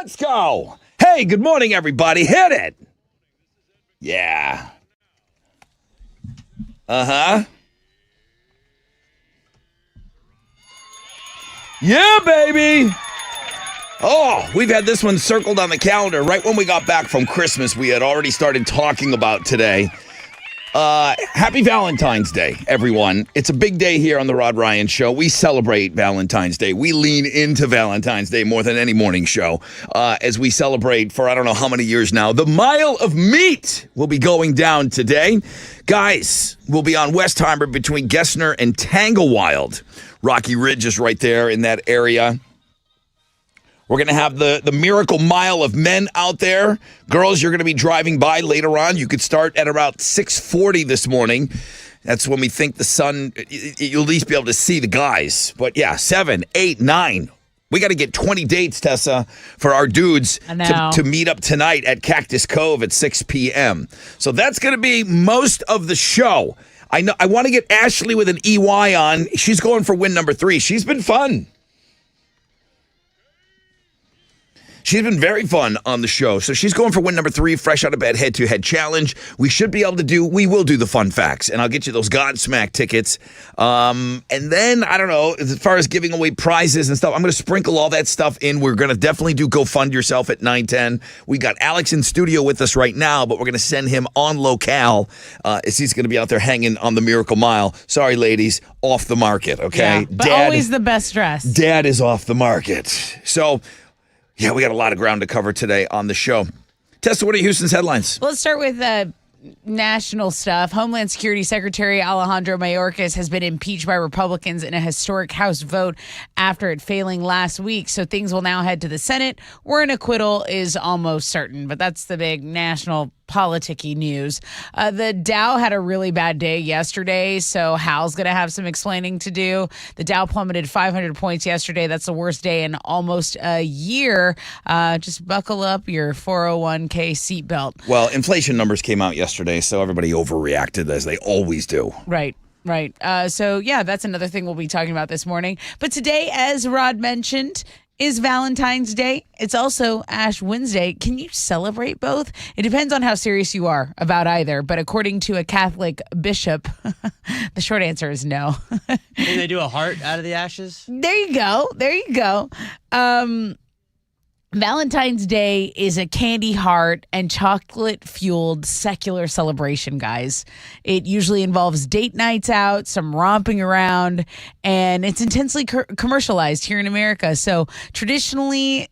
Let's go. Hey, good morning, everybody. Hit it. Yeah. Uh-huh. Yeah, baby. Oh, we've had this one circled on the calendar. Right when we got back from Christmas, we had already started talking about today. Happy Valentine's Day, everyone. It's a big day here on the Rod Ryan Show. We celebrate Valentine's Day. We lean into Valentine's Day more than any morning show as we celebrate for I don't know how many years now. The Mile of Meat will be going down today. Guys, we'll be on Westheimer between Gessner and Tanglewild. Rocky Ridge is right there in that area. We're going to have the Miracle Mile of Men out there. Girls, you're going to be driving by later on. You could start at about 6:40 this morning. That's when we think the sun, you'll at least be able to see the guys. But yeah, 7, 8, 9. We got to get 20 dates, Tessa, for our dudes to meet up tonight at Cactus Cove at 6 p.m. So that's going to be most of the show. I want to get Ashley with an EY on. She's going for win number 3. She's been fun. She's been very fun on the show. So she's going for win number 3, fresh out of bed, head-to-head challenge. We will do the fun facts, and I'll get you those Godsmack tickets. And then, I don't know, as far as giving away prizes and stuff, I'm going to sprinkle all that stuff in. We're going to definitely do Go Fund Yourself at 9:10. We got Alex in studio with us right now, but we're going to send him on locale as he's going to be out there hanging on the Miracle Mile. Sorry, ladies, off the market, okay? Yeah, but always the best dress. Dad is off the market. So... yeah, we got a lot of ground to cover today on the show. Tessa, what are Houston's headlines? Let's start with national stuff. Homeland Security Secretary Alejandro Mayorkas has been impeached by Republicans in a historic House vote after it failing last week. So things will now head to the Senate, where an acquittal is almost certain. But that's the big national politicky news. The Dow had a really bad day yesterday, so Hal's going to have some explaining to do. The Dow plummeted 500 points yesterday. That's the worst day in almost a year. Just buckle up your 401k seatbelt. Well, inflation numbers came out yesterday, so everybody overreacted as they always do. Right. So, yeah, that's another thing we'll be talking about this morning. But today, as Rod mentioned, is Valentine's Day. It's also Ash Wednesday. Can you celebrate both? It depends on how serious you are about either. But according to a Catholic bishop, the short answer is no. Can they do a heart out of the ashes? There you go. Valentine's Day is a candy heart and chocolate-fueled secular celebration, guys. It usually involves date nights out, some romping around, and it's intensely commercialized here in America. So traditionally,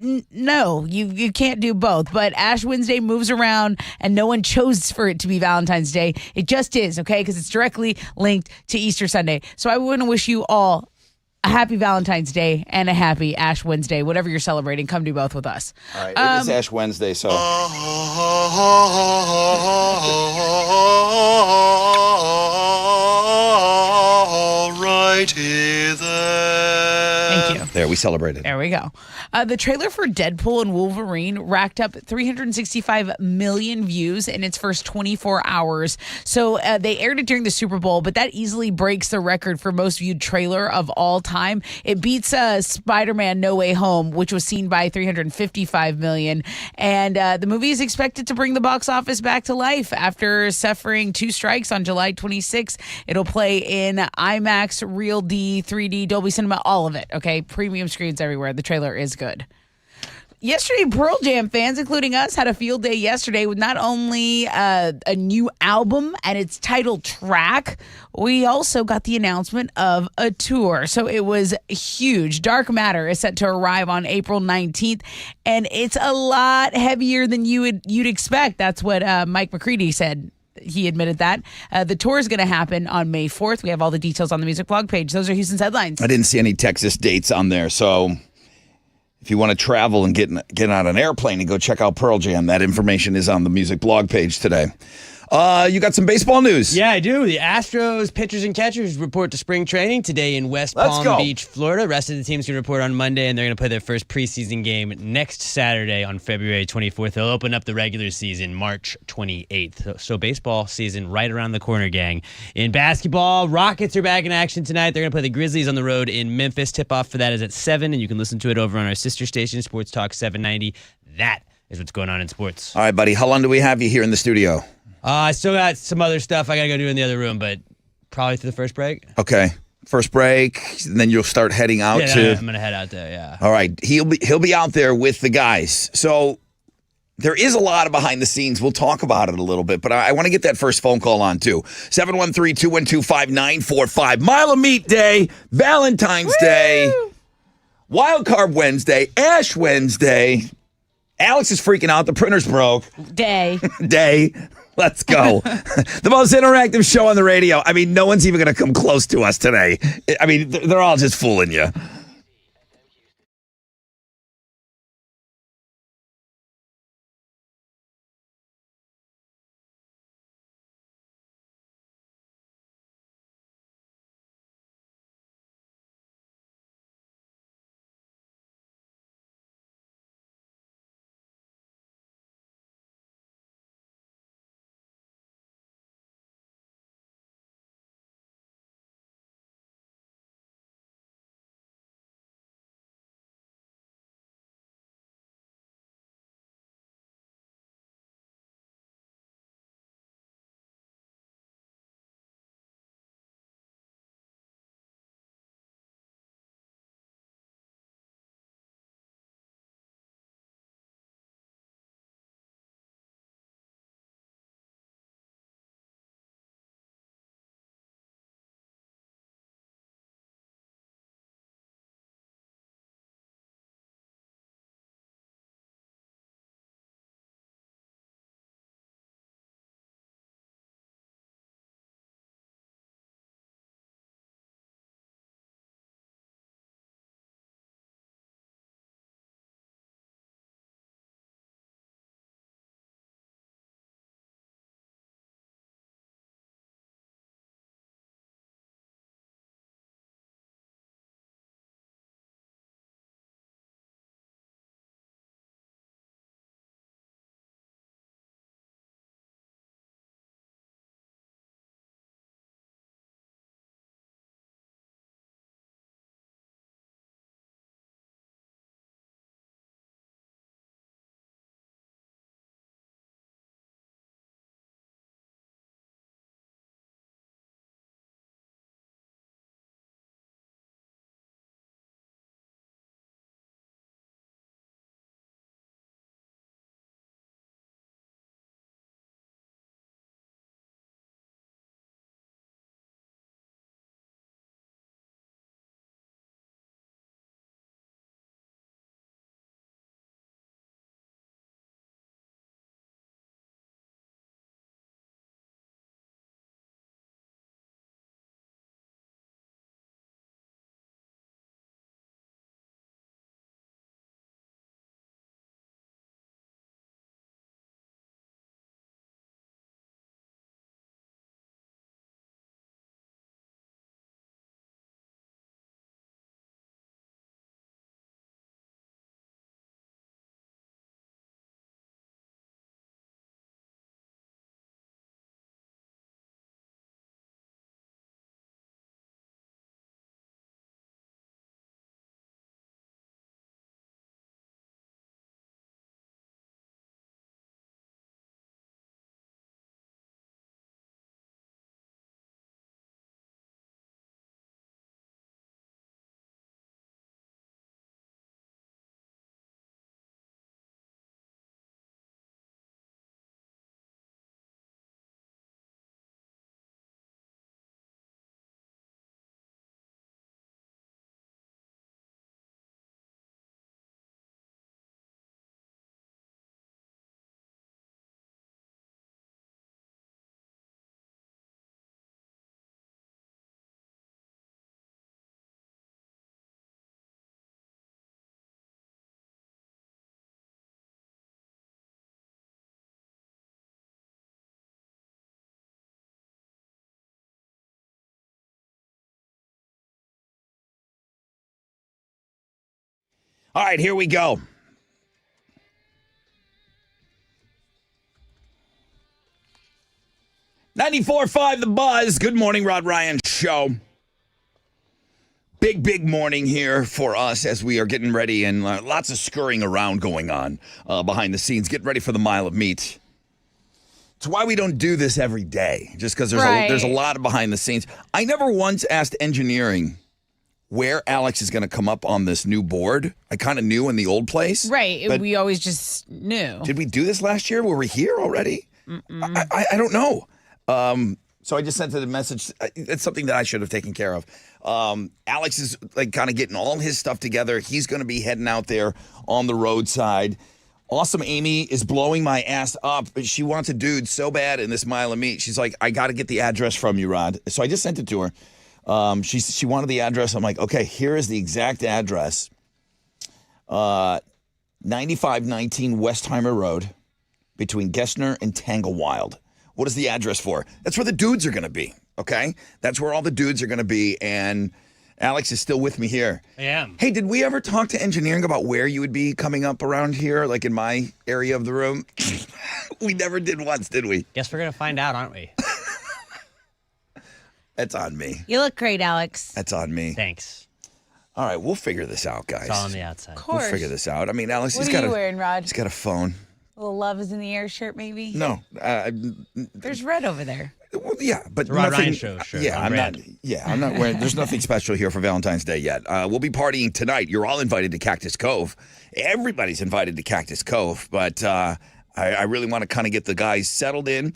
no, you can't do both. But Ash Wednesday moves around, and no one chose for it to be Valentine's Day. It just is, okay, because it's directly linked to Easter Sunday. So I want to wish you all a happy Valentine's Day and a happy Ash Wednesday. Whatever you're celebrating, come do both with us. All right, it is Ash Wednesday, so... Alrighty then. Thank you. There, we celebrated. There we go. The trailer for Deadpool and Wolverine racked up 365 million views in its first 24 hours. So they aired it during the Super Bowl, but that easily breaks the record for most viewed trailer of all time. It beats Spider-Man No Way Home, which was seen by 355 million. And the movie is expected to bring the box office back to life after suffering 2 strikes on July 26th. It'll play in IMAX, Real D, 3D, Dolby Cinema, all of it. Okay, premium screens everywhere. The trailer is good. Yesterday, Pearl Jam fans, including us, had a field day yesterday with not only a new album and its title track, we also got the announcement of a tour. So it was huge. Dark Matter is set to arrive on April 19th, and it's a lot heavier than you'd expect. That's what Mike McCready said. He admitted that. The tour is going to happen on May 4th. We have all the details on the music blog page. Those are Houston's headlines. I didn't see any Texas dates on there, so if you want to travel and get on an airplane and go check out Pearl Jam, that information is on the music blog page today. You got some baseball news. Yeah, I do. The Astros pitchers and catchers report to spring training today in West Let's Palm go. Beach, Florida. The rest of the teams can report on Monday, and they're going to play their first preseason game next Saturday on February 24th. They'll open up the regular season March 28th. So baseball season right around the corner, gang. In basketball, Rockets are back in action tonight. They're going to play the Grizzlies on the road in Memphis. Tip-off for that is at 7, and you can listen to it over on our sister station, Sports Talk 790. That is what's going on in sports. All right, buddy. How long do we have you here in the studio? I still got some other stuff I got to go do in the other room, but probably through the first break. Okay. First break, and then you'll start heading out Yeah, to. I'm going to head out there, yeah. All right. He'll be out there with the guys. So there is a lot of behind the scenes. We'll talk about it a little bit, but I want to get that first phone call on too. 713-212-5945. Mile of Meat Day, Valentine's Day, Wild Card Wednesday, Ash Wednesday. Alex is freaking out. The printer's broke. Day. Let's go. The most interactive show on the radio. I mean, no one's even going to come close to us today. I mean, they're all just fooling you. All right, here we go. .94.5 The Buzz. Good morning, Rod Ryan Show. Big morning here for us as we are getting ready and lots of scurrying around going on behind the scenes, getting ready for the mile of meat. It's why we don't do this every day, just because there's a lot of behind the scenes. I never once asked engineering where Alex is going to come up on this new board. I kind of knew in the old place. Right. We always just knew. Did we do this last year? Were we here already? I don't know. So I just sent a message. It's something that I should have taken care of. Alex is like kind of getting all his stuff together. He's going to be heading out there on the roadside. Awesome Amy is blowing my ass up. She wants a dude so bad in this mile of meat. She's like, I got to get the address from you, Rod. So I just sent it to her. She wanted the address. I'm like, okay, here is the exact address. 9519 Westheimer Road between Gessner and Tanglewild. What is the address for? That's where the dudes are going to be, okay? That's where all the dudes are going to be, and Alex is still with me here. I am. Hey, did we ever talk to engineering about where you would be coming up around here, like in my area of the room? We never did once, did we? Guess we're going to find out, aren't we? That's on me. You look great, Alex. That's on me. Thanks. All right, we'll figure this out, guys. It's all on the outside. Of course. We'll figure this out. I mean, Alex, What he's are got you wearing, Rod? he's got a phone. A little love is in the air shirt, maybe? No. There's red over there. Well, yeah, but It's a Rod nothing. Ryan Show shirt. Yeah, on I'm not. brand. Yeah, I'm not wearing. There's nothing special here for Valentine's Day yet. We'll be partying tonight. You're all invited to Cactus Cove. Everybody's invited to Cactus Cove, but I really want to kind of get the guys settled in.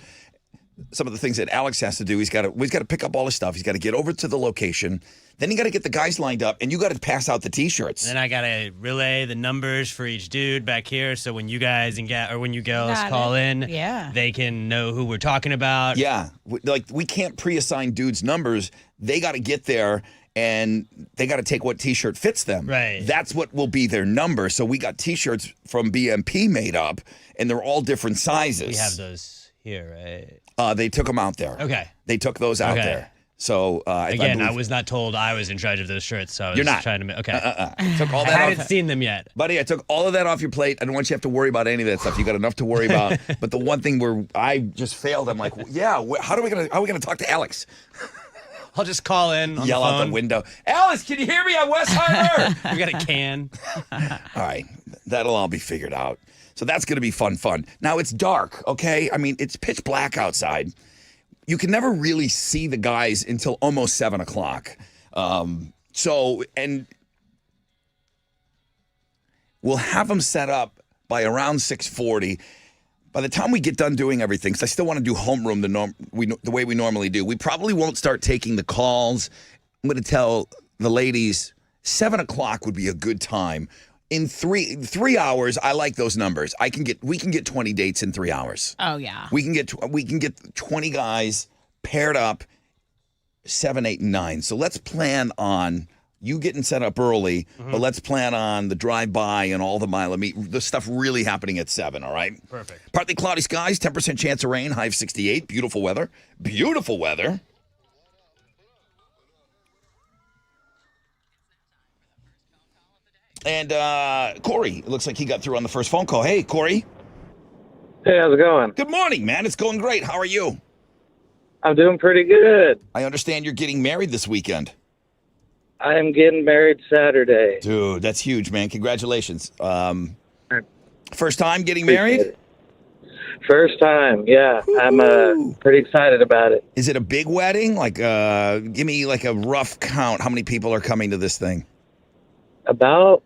Some of the things that Alex has to do, we've got to pick up all his stuff. He's got to get over to the location. Then you got to get the guys lined up, and you got to pass out the T-shirts. Then I got to relay the numbers for each dude back here, so when you guys or when you girls call in, they can know who we're talking about. Yeah, we can't pre-assign dudes numbers. They got to get there, and they got to take what T-shirt fits them. Right. That's what will be their number. So we got T-shirts from BMP made up, and they're all different sizes. We have those here, right? They took them out there. Okay. They took those out there. So again, I was not told I was in charge of those shirts, so I was You're not. trying to. Okay. Took all I that hadn't off. seen them yet. Buddy, I took all of that off your plate. I don't want you to have to worry about any of that stuff. You got enough to worry about. But the one thing where I just failed, I'm like, yeah, how are we gonna talk to Alex? I'll just call in. On Yell the out phone. the window. Alice, can you hear me on Westheimer? We got a can. All right, that'll all be figured out. So that's going to be fun. Now it's dark, okay? I mean, it's pitch black outside. You can never really see the guys until almost 7 o'clock. And we'll have them set up by around 6:40. By the time we get done doing everything, because I still want to do homeroom the way we normally do, we probably won't start taking the calls. I'm going to tell the ladies 7 o'clock would be a good time. In three hours, I like those numbers. We can get 20 dates in 3 hours. Oh, yeah. We can get 20 guys paired up 7, 8, and 9. So let's plan on you getting set up early, but let's plan on the drive-by and all the mile of meat, the stuff really happening at 7, all right? Perfect. Partly cloudy skies, 10% chance of rain, high of 68. Beautiful weather. Beautiful weather. And Corey, it looks like he got through on the first phone call. Hey, Corey. Hey, how's it going? Good morning, man. It's going great. How are you? I'm doing pretty good. I understand you're getting married this weekend. I am getting married Saturday. Dude, that's huge, man. Congratulations. First time getting married? First time, yeah. I'm pretty excited about it. Is it a big wedding? Like, give me like a rough count. How many people are coming to this thing? About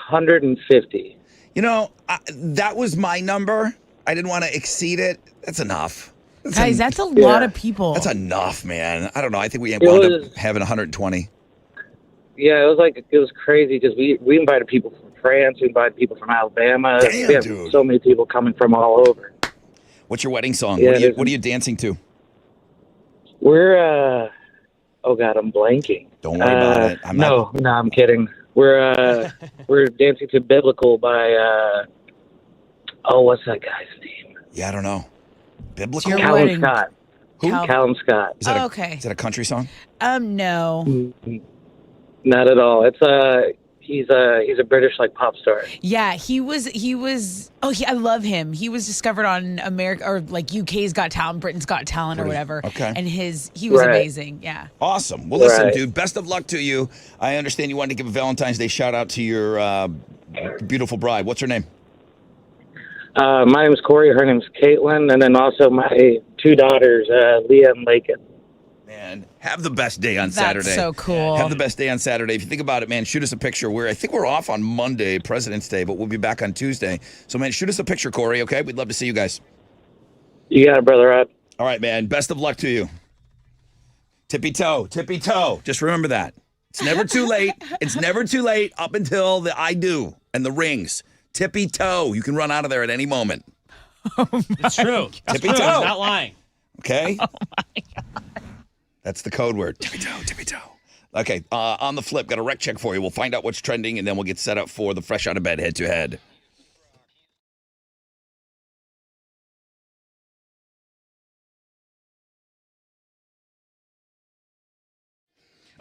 150. You know, that was my number. I didn't want to exceed it. That's enough. Guys, that's a lot of people. That's enough, man. I don't know. I think we wound up having 120. Yeah, it was crazy because we invited people from France, we invited people from Alabama. Damn, we have dude. so many people coming from all over. What's your wedding song? Yeah, what are you dancing to? We're oh God, I'm blanking. Don't worry about it. No, I'm kidding. We're dancing to Biblical by what's that guy's name? Yeah, I don't know. Biblical? Your Callum wedding. Scott. Who? Callum Scott. Is that Okay. Is that a country song? No. Not at all. It's He's a British like pop star. Yeah, he was. I love him. He was discovered on America or like UK's Got Talent, Britain's Got Talent, or whatever. Okay. And he was amazing. Yeah. Awesome. Well, listen, Right. dude, best of luck to you. I understand you wanted to give a Valentine's Day shout out to your beautiful bride. What's her name? My name's Corey. Her name's Caitlin, and then also my two daughters, Leah and Lakin. Man, have the best day on That's Saturday. so cool. Have the best day on Saturday. If you think about it, man, shoot us a picture. I think we're off on Monday, President's Day, but we'll be back on Tuesday. So, man, shoot us a picture, Corey, okay? We'd love to see you guys. You got it, brother Rod. All right, man. Best of luck to you. Tippy toe, tippy toe. Just remember that. It's never too late. It's never too late up until the I do and the rings. Tippy toe. You can run out of there at any moment. It's true. Tippy It's true. toe. He's not lying. Okay? Oh, my God. That's the code word. Tippy toe, tippy toe. Okay, on the flip, got a rec check for you. We'll find out what's trending, and then we'll get set up for the fresh out of bed head-to-head.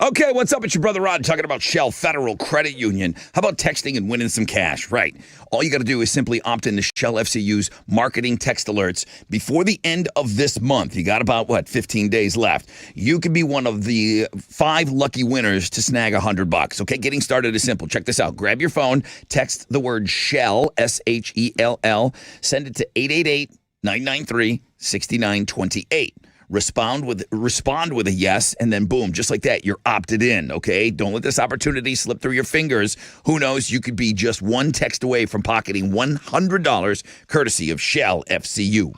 Okay, what's up? It's your brother Rod talking about Shell Federal Credit Union. How about texting and winning some cash? Right. All you got to do is simply opt in to Shell FCU's marketing text alerts before the end of this month. You got about, 15 days left. You could be one of the 5 lucky winners to snag $100. Okay, getting started is simple. Check this out. Grab your phone, text the word Shell, SHELL, send it to 888-993-6928. Respond with a yes, and then boom, just like that, you're opted in, okay? Don't let this opportunity slip through your fingers. Who knows, you could be just one text away from pocketing $100 courtesy of Shell FCU.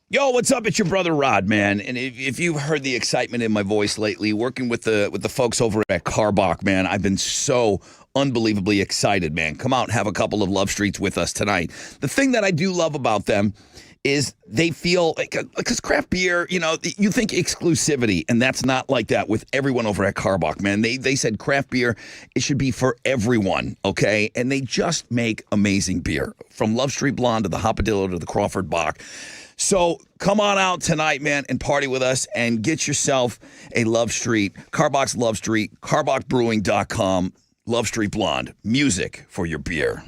Yo, what's up? It's your brother Rod, man. And if you've heard the excitement in my voice lately, working with the folks over at Carbach, man, I've been so unbelievably excited, man. Come out and have a couple of Love Streets with us tonight. The thing that I do love about them is they feel, because craft beer, you think exclusivity, and that's not like that with everyone over at Carbach, man. They said craft beer, it should be for everyone, okay? And they just make amazing beer, from Love Street Blonde to the Hopadillo to the Crawford Bock. So come on out tonight, man, and party with us and get yourself a Love Street, Carbach's Love Street, carbachbrewing.com, Love Street Blonde, music for your beer.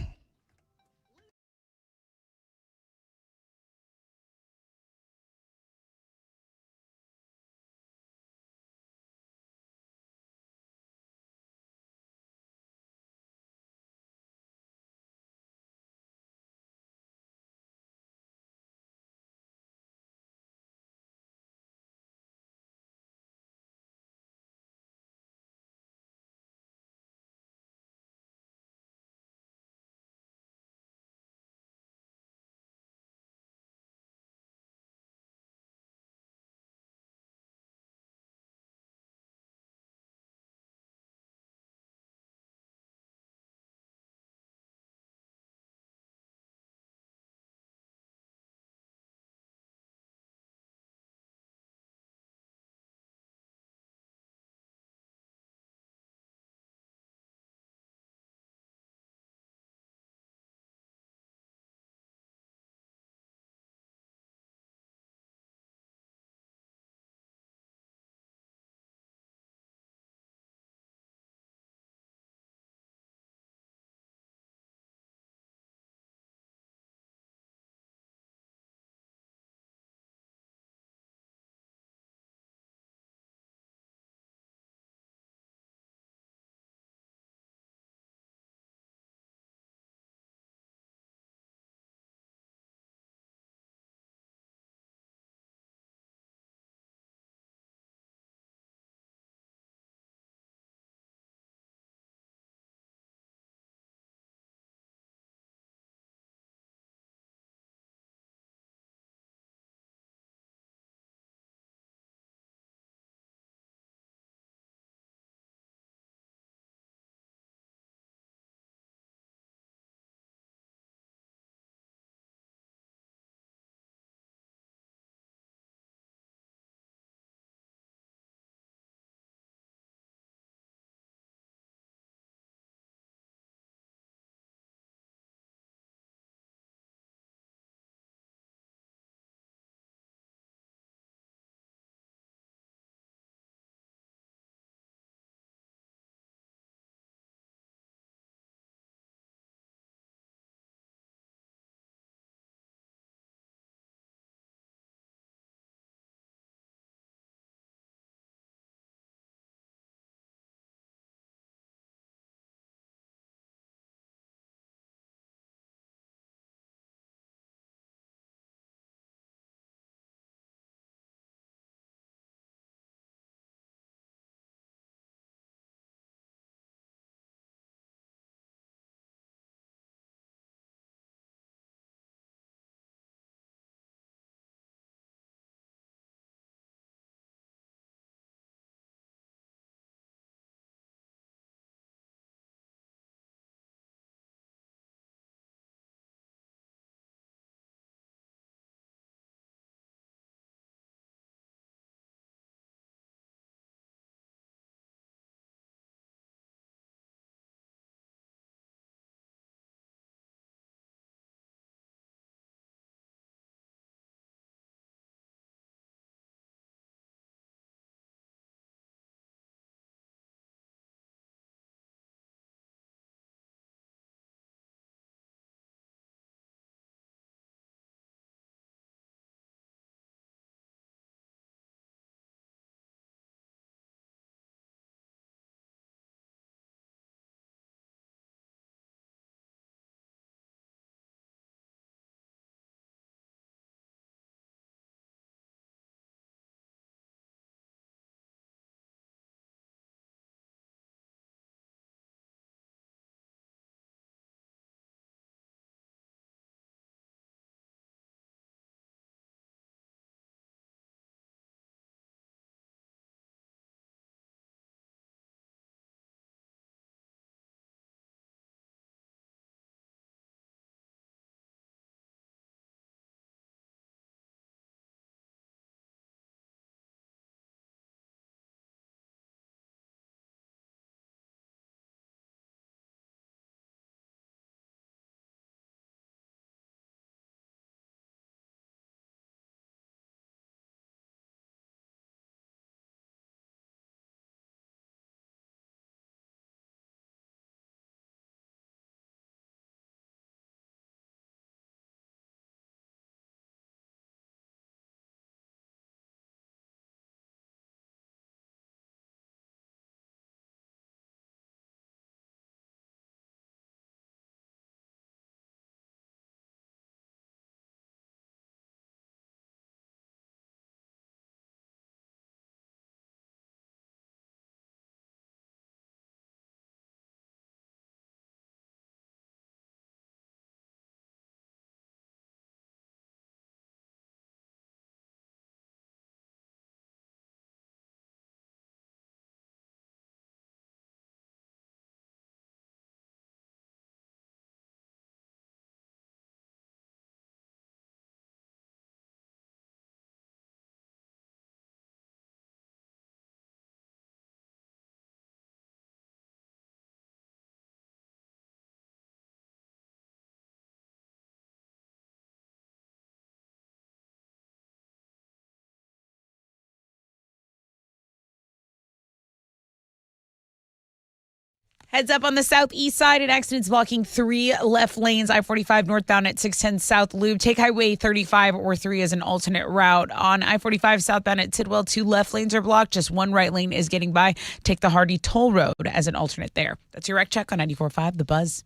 Heads up on the southeast side, an accident's blocking 3 left lanes, I-45 northbound at 610 South Loop. Take Highway 35 or 3 as an alternate route. On I-45 southbound at Tidwell, 2 left lanes are blocked. Just 1 right lane is getting by. Take the Hardy Toll Road as an alternate there. That's your wreck check on 94.5 The Buzz.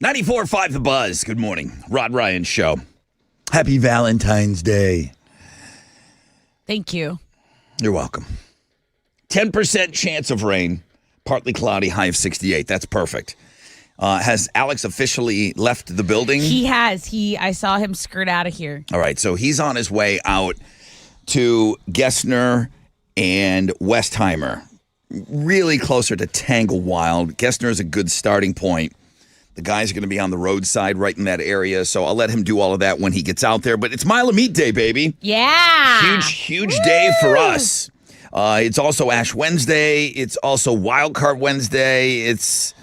.94.5 The Buzz. Good morning. Rod Ryan Show. Happy Valentine's Day. Thank you. You're welcome. 10% chance of rain. Partly cloudy, high of 68. That's perfect. Has Alex officially left the building? He has. I saw him skirt out of here. All right, so he's on his way out to Gessner and Westheimer. Really closer to Tangle Wild. Gessner is a good starting point. The guys are going to be on the roadside right in that area, so I'll let him do all of that when he gets out there. But it's Mile of Meat Day, baby. Yeah. Huge day for us. It's also Ash Wednesday. It's also Wild Card Wednesday. It's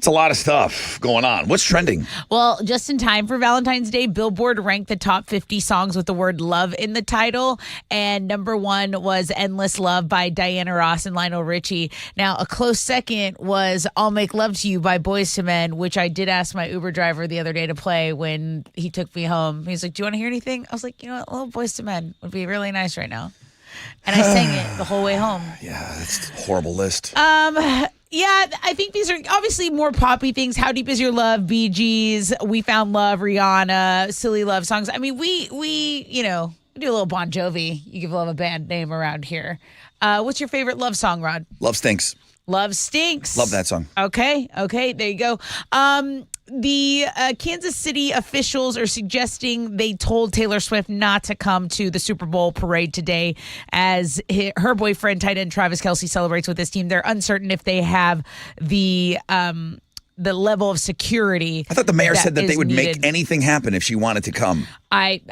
a lot of stuff going on. What's trending? Well, just in time for Valentine's Day, Billboard ranked the top 50 songs with the word love in the title. And number 1 was Endless Love by Diana Ross and Lionel Richie. Now, a close second was I'll Make Love to You by Boyz II Men, which I did ask my Uber driver the other day to play when he took me home. He's like, do you want to hear anything? I was like, you know what? A little Boyz II Men would be really nice right now. And I sang it the whole way home. Yeah, that's a horrible list. Yeah, I think these are obviously more poppy things. How Deep Is Your Love, Bee Gees, We Found Love, Rihanna, silly love songs. I mean, we do a little Bon Jovi. You give love a band name around here. What's your favorite love song, Rod? Love Stinks. Love Stinks. Love that song. Okay, there you go. The Kansas City officials are suggesting they told Taylor Swift not to come to the Super Bowl parade today as her boyfriend, tight end Travis Kelce, celebrates with his team. They're uncertain if they have the level of security. I thought the mayor said that they would needed. make anything happen if she wanted to come. I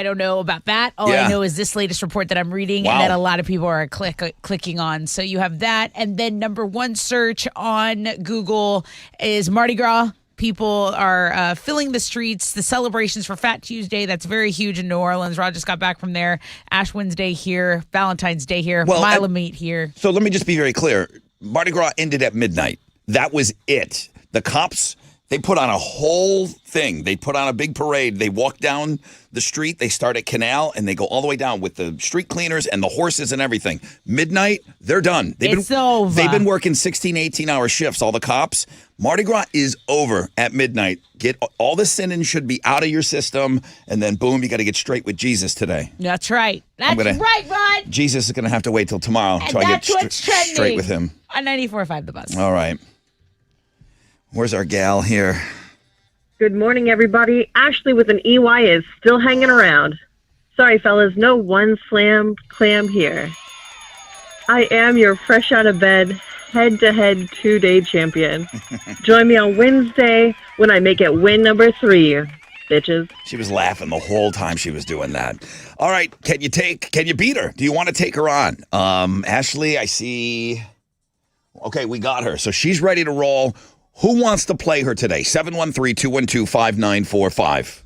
don't know about that. All I know is this latest report that I'm reading and that a lot of people are clicking on. So you have that. And then number 1 search on Google is Mardi Gras. People are filling the streets, the celebrations for Fat Tuesday. That's very huge in New Orleans. Rod just got back from there. Ash Wednesday here. Valentine's Day here. Mile of Meat here. So let me just be very clear. Mardi Gras ended at midnight. That was it. The cops, they put on a whole thing. They put on a big parade. They walk down the street. They start at Canal, and they go all the way down with the street cleaners and the horses and everything. Midnight, they're done. It's over. They've been working 16, 18-hour shifts, all the cops. Mardi Gras is over at midnight. Get all the sinning should be out of your system, and then boom, you got to get straight with Jesus today. That's right. That's right, Rod. Jesus is going to have to wait till tomorrow until I get straight with him. On 94.5 The Buzz. All right. Where's our gal here? Good morning, everybody. Ashley with an EY is still hanging around. Sorry, fellas, no one slam clam here. I am your fresh out of bed, head-to-head 2-day champion. Join me on Wednesday when I make it win number 3, bitches. She was laughing the whole time she was doing that. All right, can you beat her? Do you want to take her on? Ashley, I see. Okay, we got her. So she's ready to roll. Who wants to play her today? 713-212-5945.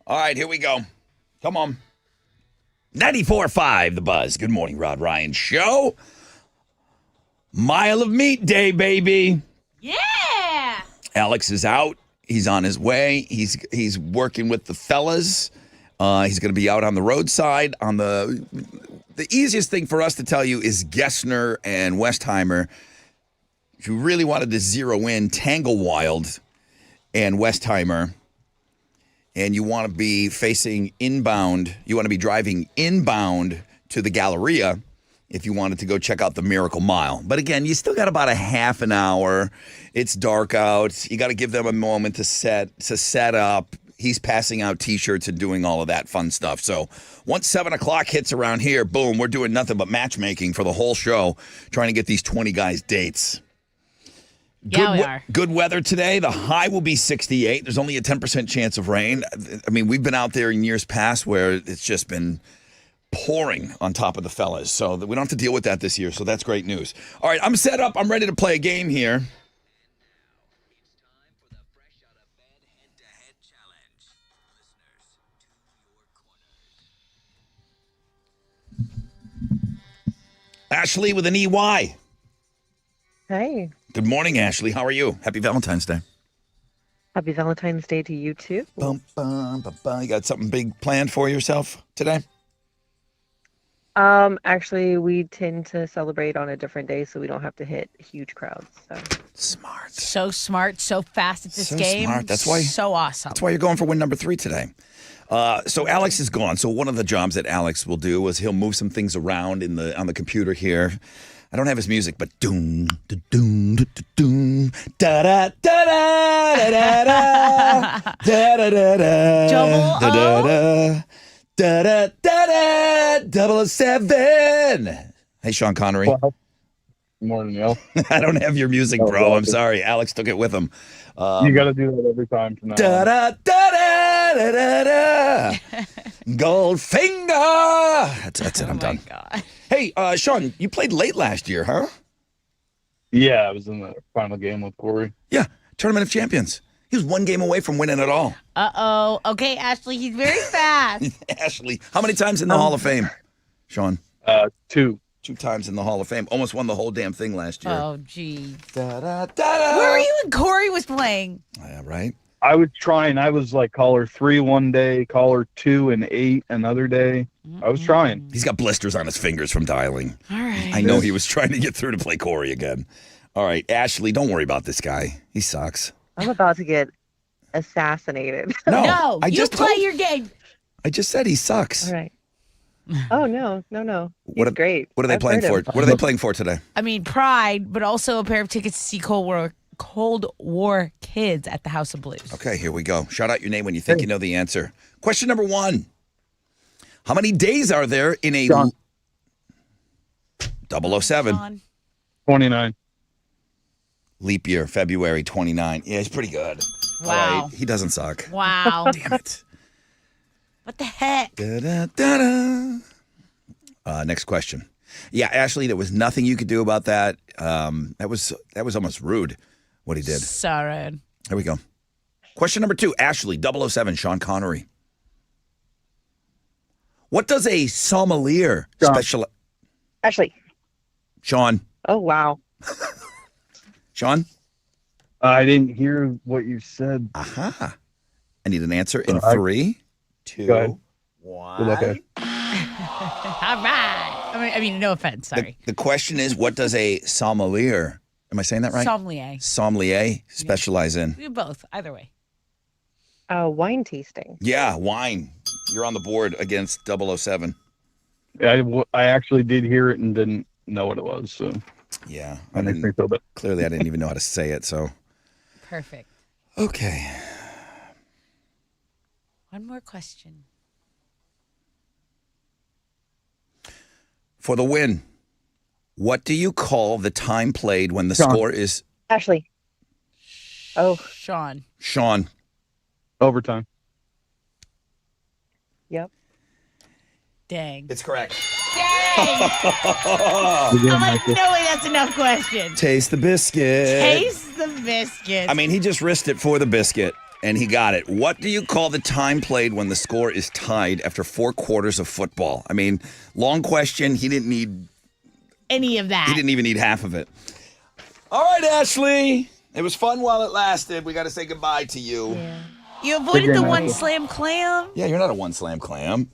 All right, here we go. Come on. 94.5 The Buzz. Good morning, Rod Ryan Show. Mile of Meat Day, baby. Yeah. Alex is out. He's on his way. He's working with the fellas. He's going to be out on the roadside. On the easiest thing for us to tell you is Gessner and Westheimer. If you really wanted to zero in Tanglewild and Westheimer, and you want to be facing inbound, you want to be driving inbound to the Galleria if you wanted to go check out the Miracle Mile. But again, you still got about a half an hour. It's dark out. You got to give them a moment to set up. He's passing out T-shirts and doing all of that fun stuff. So once 7 o'clock hits around here, boom, we're doing nothing but matchmaking for the whole show, trying to get these 20 guys dates. Yeah, we are. Good weather today. The high will be 68. There's only a 10% chance of rain. I mean, we've been out there in years past where it's just been pouring on top of the fellas. So we don't have to deal with that this year. So that's great news. All right, I'm set up. I'm ready to play a game here. Ashley with an EY. Hey, Good morning, Ashley. How are you? Happy Valentine's Day. happy Valentine's Day to you too. Bum, bum, bum, bum. You got something big planned for yourself today? Actually, we tend to celebrate on a different day, so we don't have to hit huge crowds. So Smart. So smart, so fast at this So game. smart. That's why- So awesome. That's why you're going for win number 3 today. So Alex is gone. So one of the jobs that Alex will do is he'll move some things around on the computer here. I don't have his music, but doom, da doom, da da doom, da da da da da da da da da da Double da O? da da da da 007. Hey, Sean Connery. Well, morning, yo. I don't have your music, bro. I'm sorry. Alex took it with him. You got to do that every time from now Da on. da da da da da da. Goldfinger. That's it. I'm done. God. Hey, Sean, you played late last year, huh? Yeah, I was in the final game with Corey. Yeah, Tournament of Champions. He was one game away from winning it all. Uh-oh. Okay, Ashley, he's very fast. Ashley, how many times in the Hall of Fame, Sean? 2. 2 times in the Hall of Fame. Almost won the whole damn thing last year. Oh, gee. Da, da, da, da. Where were you when Corey was playing? Yeah, right? I was trying. I was like caller 3 one day, caller 2 and 8 another day. I was trying. He's got blisters on his fingers from dialing. All right. I know he was trying to get through to play Corey again. All right, Ashley, don't worry about this guy. He sucks. I'm about to get assassinated. No, I you just play told- your game. I just said he sucks. All right. Oh no. He's What are- great. What are they I've playing heard for? him. What are they playing for today? I mean, Pride, but also a pair of tickets to see Cold War Kids at the House of Blues. Okay, here we go. Shout out your name when you think you know the answer. Question number 1. How many days are there in a Sean. 007 Sean. 29. leap year, February 29? Yeah, he's pretty good. Wow. All right, he doesn't suck. Wow. Damn it. What the heck? Da-da-da-da. Next question. Yeah, Ashley, there was nothing you could do about that. That was almost rude what he did. Sorry. Here we go. Question number 2. Ashley, 007, Sean Connery. What does a sommelier Sean. special... Ashley. Sean. Oh wow. Sean? I didn't hear what you said. Aha. I need an answer in I- 3, Go ahead. 2, 1. Good luck, guys. All right. I mean, no offense. Sorry. The question is, what does a sommelier, am I saying that right? Sommelier. Sommelier specialize in? We do both. Either way. Wine tasting. Yeah, wine. You're on the board against 007. I actually did hear it and didn't know what it was, so Yeah. that makes me feel bad. Clearly, I didn't even know how to say it, so. Perfect. Okay. One more question. For the win, what do you call the time played when the Sean. score is... Ashley. Oh. Sean. Sean. Overtime. Yep. Dang. It's correct. Dang. You didn't I'm like, like it. no way, that's enough question. Taste the biscuit. Taste the biscuit. I mean, he just risked it for the biscuit. And he got it. What do you call the time played when the score is tied after 4 quarters of football? I mean, long question. He didn't need Any of that. He didn't even need half of it. All right, Ashley. It was fun while it lasted. We got to say goodbye to you. Yeah. You avoided the one slam clam. Yeah, you're not a one slam clam.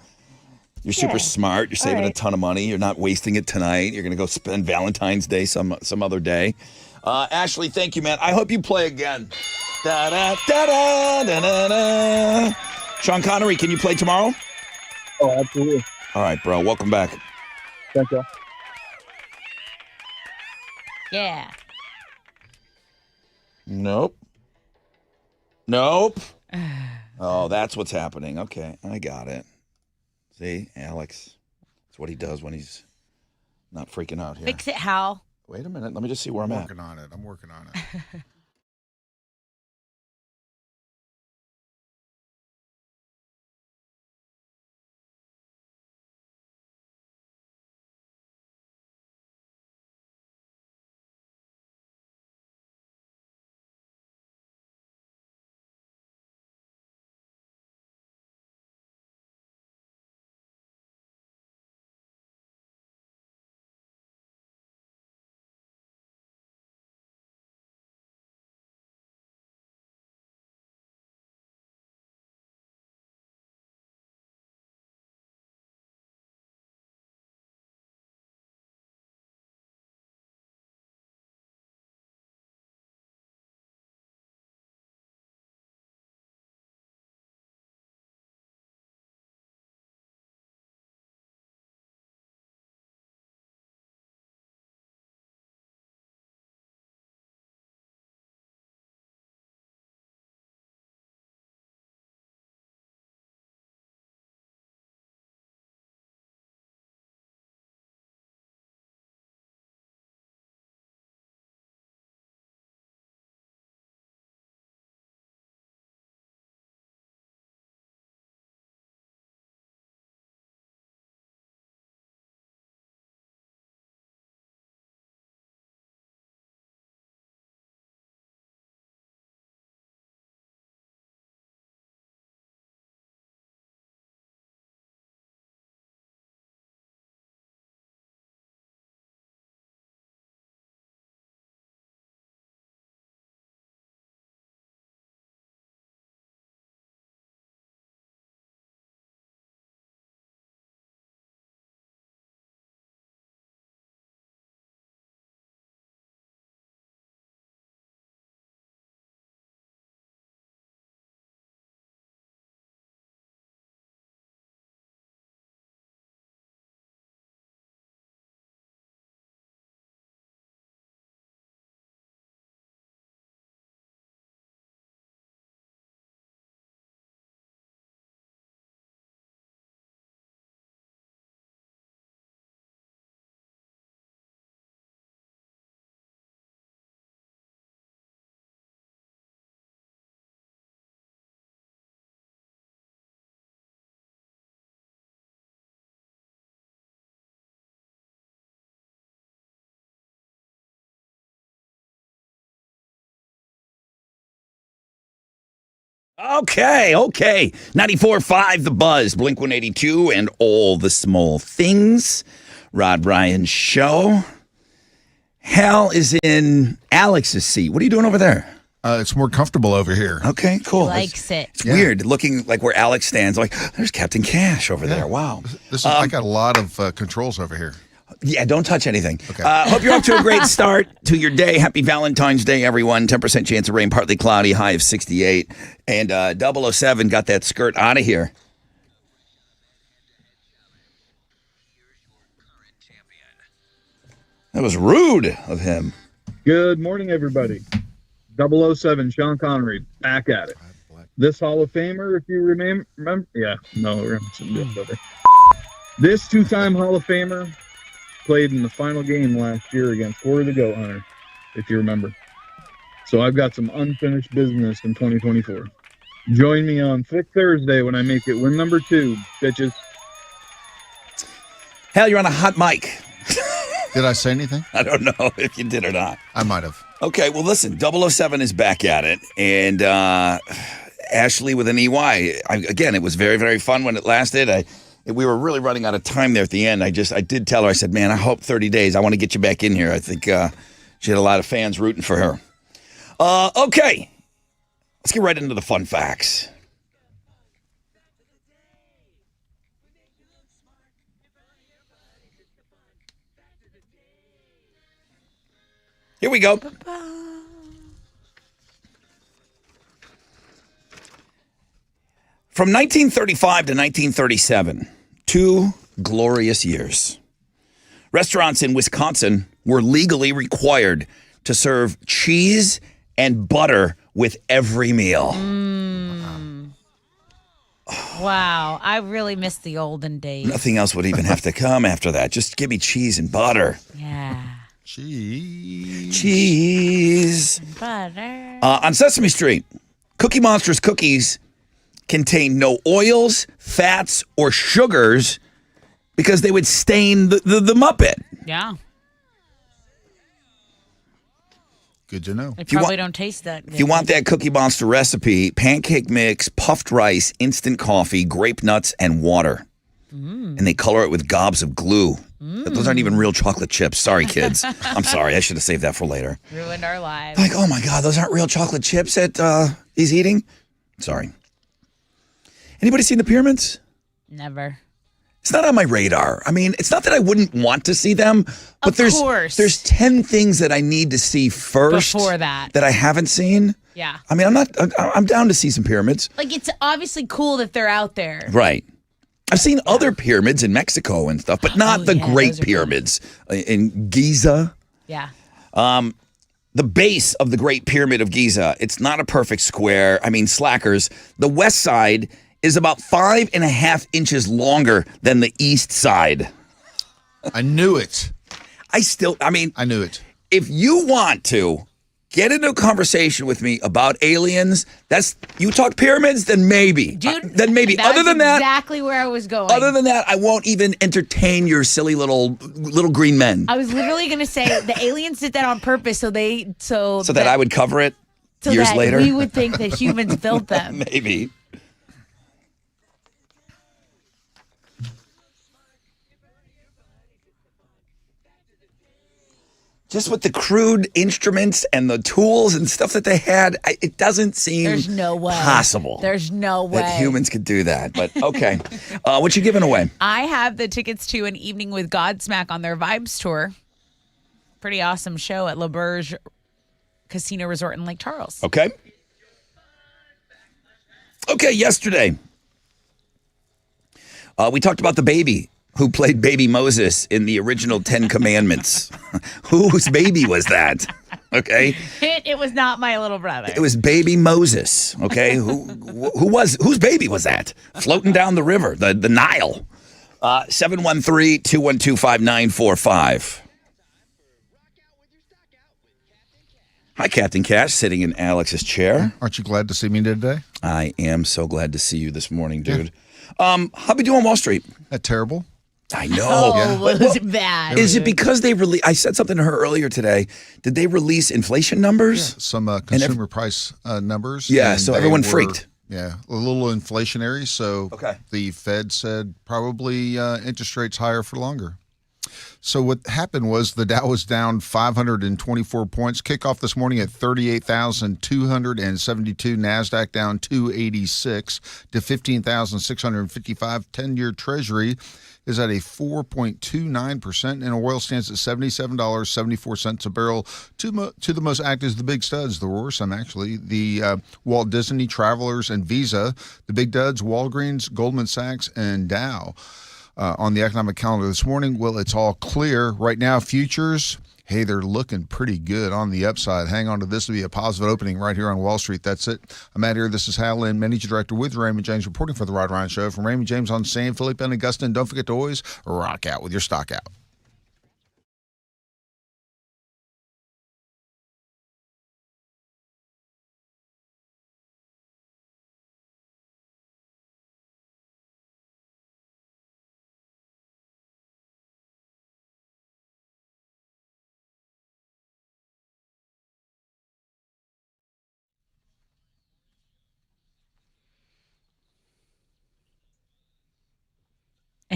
You're super smart. You're saving a ton of money. You're not wasting it tonight. You're going to go spend Valentine's Day some other day. Ashley, thank you, man. I hope you play again. Da, da, da, da, da, da, da. Sean Connery, can you play tomorrow? Oh, absolutely. All right, bro. Welcome back. Thank you. Yeah. Nope. Oh, that's what's happening. Okay, I got it. See, Alex. That's what he does when he's not freaking out here. Fix it, Hal. Wait a minute. Let me just see where I'm at. I'm working on it. Okay. 94.5 The Buzz, Blink 182, and all the small things. Rod Ryan Show. Hal is in Alex's seat. What are you doing over there? It's more comfortable over here. Okay, cool. He likes it. It's weird looking like where Alex stands. Like, there's Captain Cash over there. Wow. I got a lot of controls over here. Yeah, don't touch anything. Okay. Hope you're off to a great start to your day. Happy Valentine's Day, everyone. 10% chance of rain, partly cloudy, high of 68. And 007 got that skirt out of here. That was rude of him. Good morning, everybody. 007, Sean Connery, back at it. This Hall of Famer, if you remember, this two-time Hall of Famer played in the final game last year against Corey the Goat Hunter, if you remember. So I've got some unfinished business in 2024. Join me on Thick Thursday when I make it win number 2, bitches. Hal, you're on a hot mic. Did I say anything? I don't know if you did or not. I might have. Okay, well, listen, 007 is back at it. And Ashley with an EY. Again, it was very, very fun when it lasted. We were really running out of time there at the end. I did tell her, I said, man, I hope 30 days. I want to get you back in here. I think she had a lot of fans rooting for her. Okay. Let's get right into the fun facts. Here we go. From 1935 to 1937, 2 glorious years. Restaurants in Wisconsin were legally required to serve cheese and butter with every meal. Wow, I really miss the olden days. Nothing else would even have to come after that. Just give me cheese and butter. Yeah. Cheese. Butter. On Sesame Street, Cookie Monster's cookies contain no oils, fats, or sugars because they would stain the Muppet. Yeah. Good to know. They probably don't taste that good. If you want that Cookie Monster recipe, pancake mix, puffed rice, instant coffee, grape nuts, and water. And they color it with gobs of glue. Those aren't even real chocolate chips. Sorry, kids. I'm sorry. I should have saved that for later. Ruined our lives. Like, oh my God, those aren't real chocolate chips that he's eating? Sorry. Anybody seen the pyramids? Never. It's not on my radar. I mean, it's not that I wouldn't want to see them, but Of course. there's 10 things that I need to see first Before that I haven't seen. Yeah. I mean, I'm down to see some pyramids. Like, it's obviously cool that they're out there. Right. I've seen other pyramids in Mexico and stuff, but not the Great those are cool. Pyramids in Giza. Yeah. The base of the Great Pyramid of Giza, it's not a perfect square. I mean, slackers. The west side is about 5.5 inches longer than the east side. I knew it. I knew it. If you want to get into a conversation with me about aliens, you talk pyramids, then maybe. Dude, then maybe. Other than that, exactly where I was going. other than that, I won't even entertain your silly little green men. I was literally going to say the aliens did that on purpose so that I would cover it so years that later. we would think that humans built them. Maybe. Just with the crude instruments and the tools and stuff that they had, it doesn't seem There's no way. possible. There's no way. That humans could do that. But okay. What you giving away? I have the tickets to an evening with Godsmack on their Vibes tour. Pretty awesome show at La Berge Casino Resort in Lake Charles. Okay. Okay, yesterday, we talked about the baby who played baby Moses in the original 10 Commandments. Whose baby was that? Okay. It was not my little brother. It was baby Moses. Okay. Whose baby was that? Floating down the river, the Nile. 713-212-5945. Hi, Captain Cash, sitting in Alex's chair. Aren't you glad to see me today? I am so glad to see you this morning, dude. How we doing on Wall Street? Terrible. I know. Oh, it was bad. Is it because they released? I said something to her earlier today. Did they release inflation numbers? Some consumer price numbers. Yeah, and so they everyone were, freaked. Yeah, a little inflationary. So the Fed said probably interest rates higher for longer. So what happened was the Dow was down 524 points. Kickoff this morning at 38,272. NASDAQ down 286 to 15,655. 10-year Treasury is at a 4.29%, and oil stands at $77.74 a barrel. To the most active is the big studs. There were some, actually. The Walt Disney, Travelers, and Visa. The big duds, Walgreens, Goldman Sachs, and Dow. On the economic calendar this morning, well, it's all clear. Right now, futures, hey, they're looking pretty good on the upside. Hang on to this to be a positive opening right here on Wall Street. That's it. I'm Matt here. This is Hal Lynn, Manager Director with Raymond James, reporting for the Rod Ryan Show. From Raymond James on San Felipe and Augusta. And don't forget to always rock out with your stock out.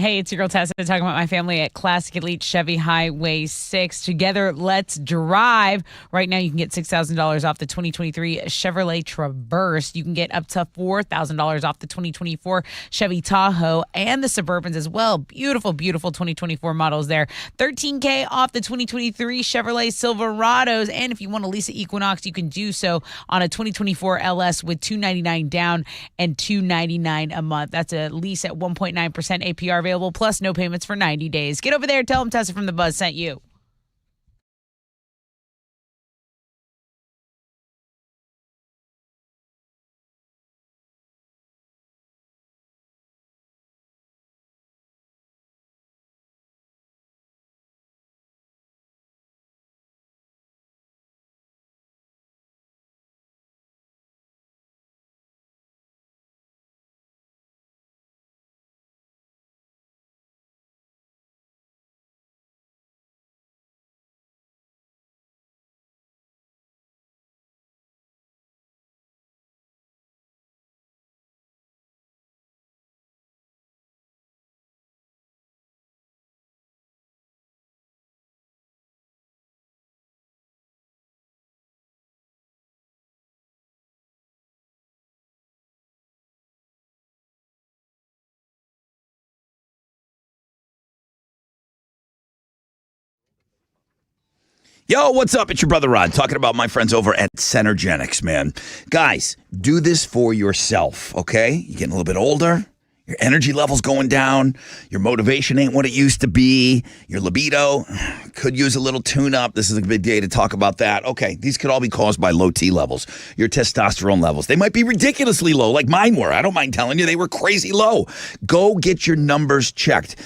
Hey, it's your girl Tessa talking about my family at Classic Elite Chevy Highway 6. Together, let's drive. Right now, you can get $6,000 off the 2023 Chevrolet Traverse. You can get up to $4,000 off the 2024 Chevy Tahoe and the Suburbans as well. Beautiful, beautiful 2024 models there. $13K off the 2023 Chevrolet Silverados. And if you want to lease an Equinox, you can do so on a 2024 LS with $299 down and $299 a month. That's a lease at 1.9% APR available, plus no payments for 90 days. Get over there. Tell them Tessa from The Buzz sent you. Yo, what's up? It's your brother Rod talking about my friends over at Centergenics, man. Guys, do this for yourself, okay? You're getting a little bit older. Your energy level's going down. Your motivation ain't what it used to be. Your libido could use a little tune-up. This is a big day to talk about that. Okay, these could all be caused by low T levels. Your testosterone levels. They might be ridiculously low, like mine were. I don't mind telling you, they were crazy low. Go get your numbers checked.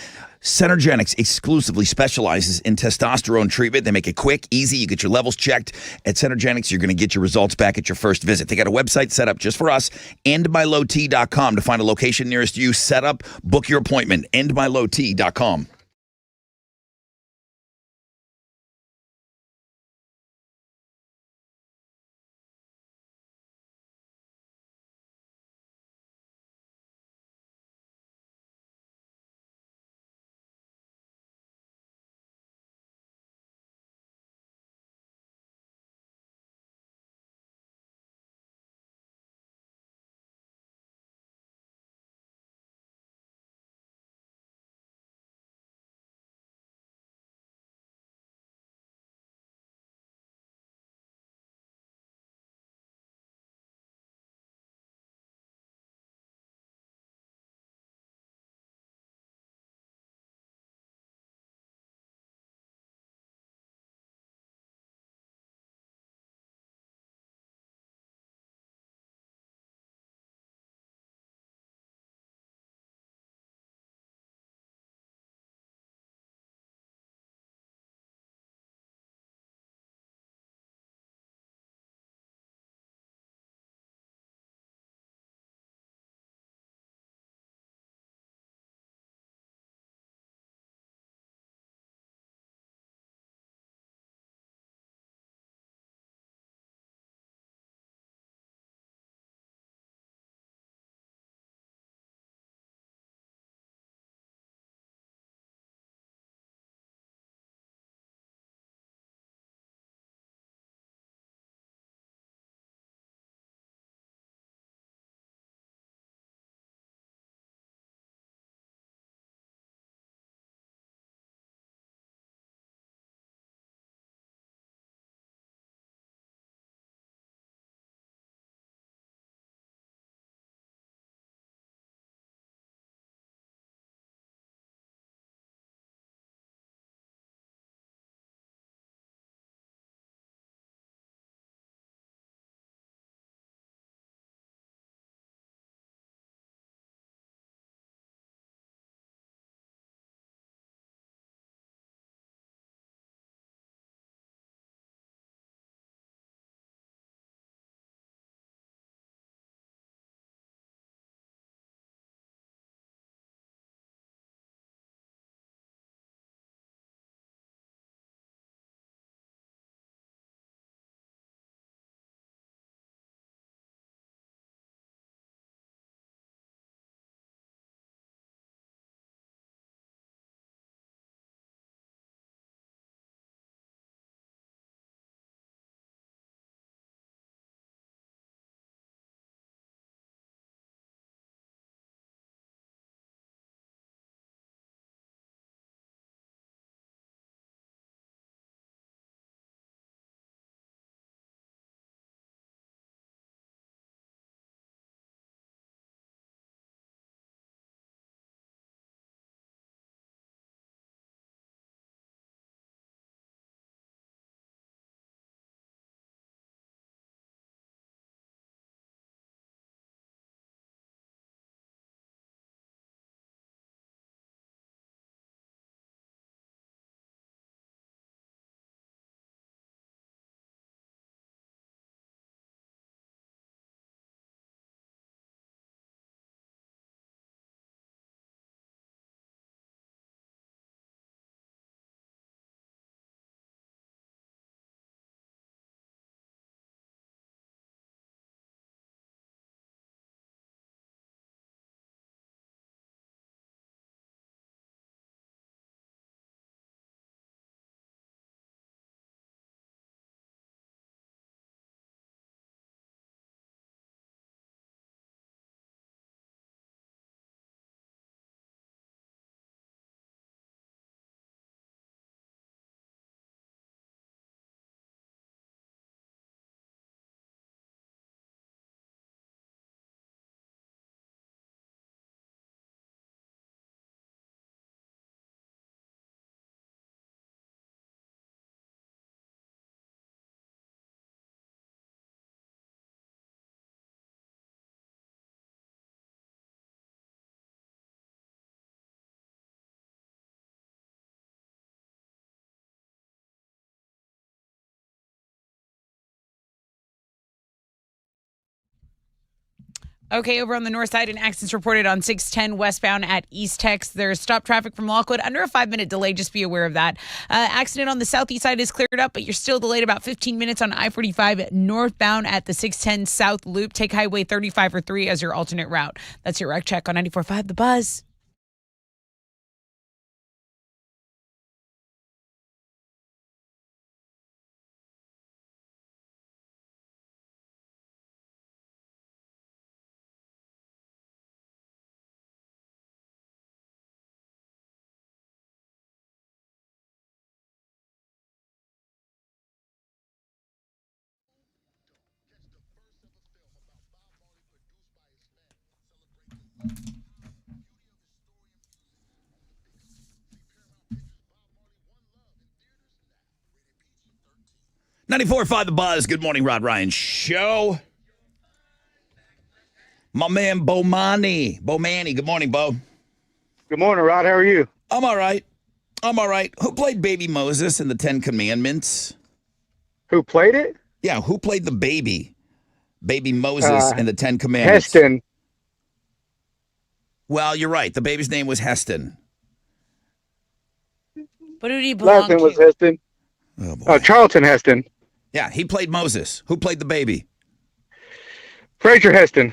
Centergenics exclusively specializes in testosterone treatment. They make it quick, easy. You get your levels checked. At Centergenics, you're going to get your results back at your first visit. They got a website set up just for us, endmylowt.com, to find a location nearest you. Set up, book your appointment, endmylowt.com. Okay, over on the north side, an accident's reported on 610 westbound at East Tex. There's stop traffic from Lockwood, under a 5-minute delay. Just be aware of that. Accident on the southeast side is cleared up, but you're still delayed about 15 minutes on I-45 northbound at the 610 South Loop. Take Highway 35 or 3 as your alternate route. That's your wreck check on 94.5 The Buzz. .94.5 The Buzz. Good morning, Rod Ryan Show. My man, Bo Manny. Good morning, Bo. Good morning, Rod. How are you? I'm all right. Who played Baby Moses in the Ten Commandments? Who played it? Yeah, who played the baby? Baby Moses in the Ten Commandments. Heston. Well, you're right. The baby's name was Heston. What did he belong Last name to? was Heston. Oh, boy. Charlton Heston. Yeah, he played Moses. Who played the baby? Fraser Heston.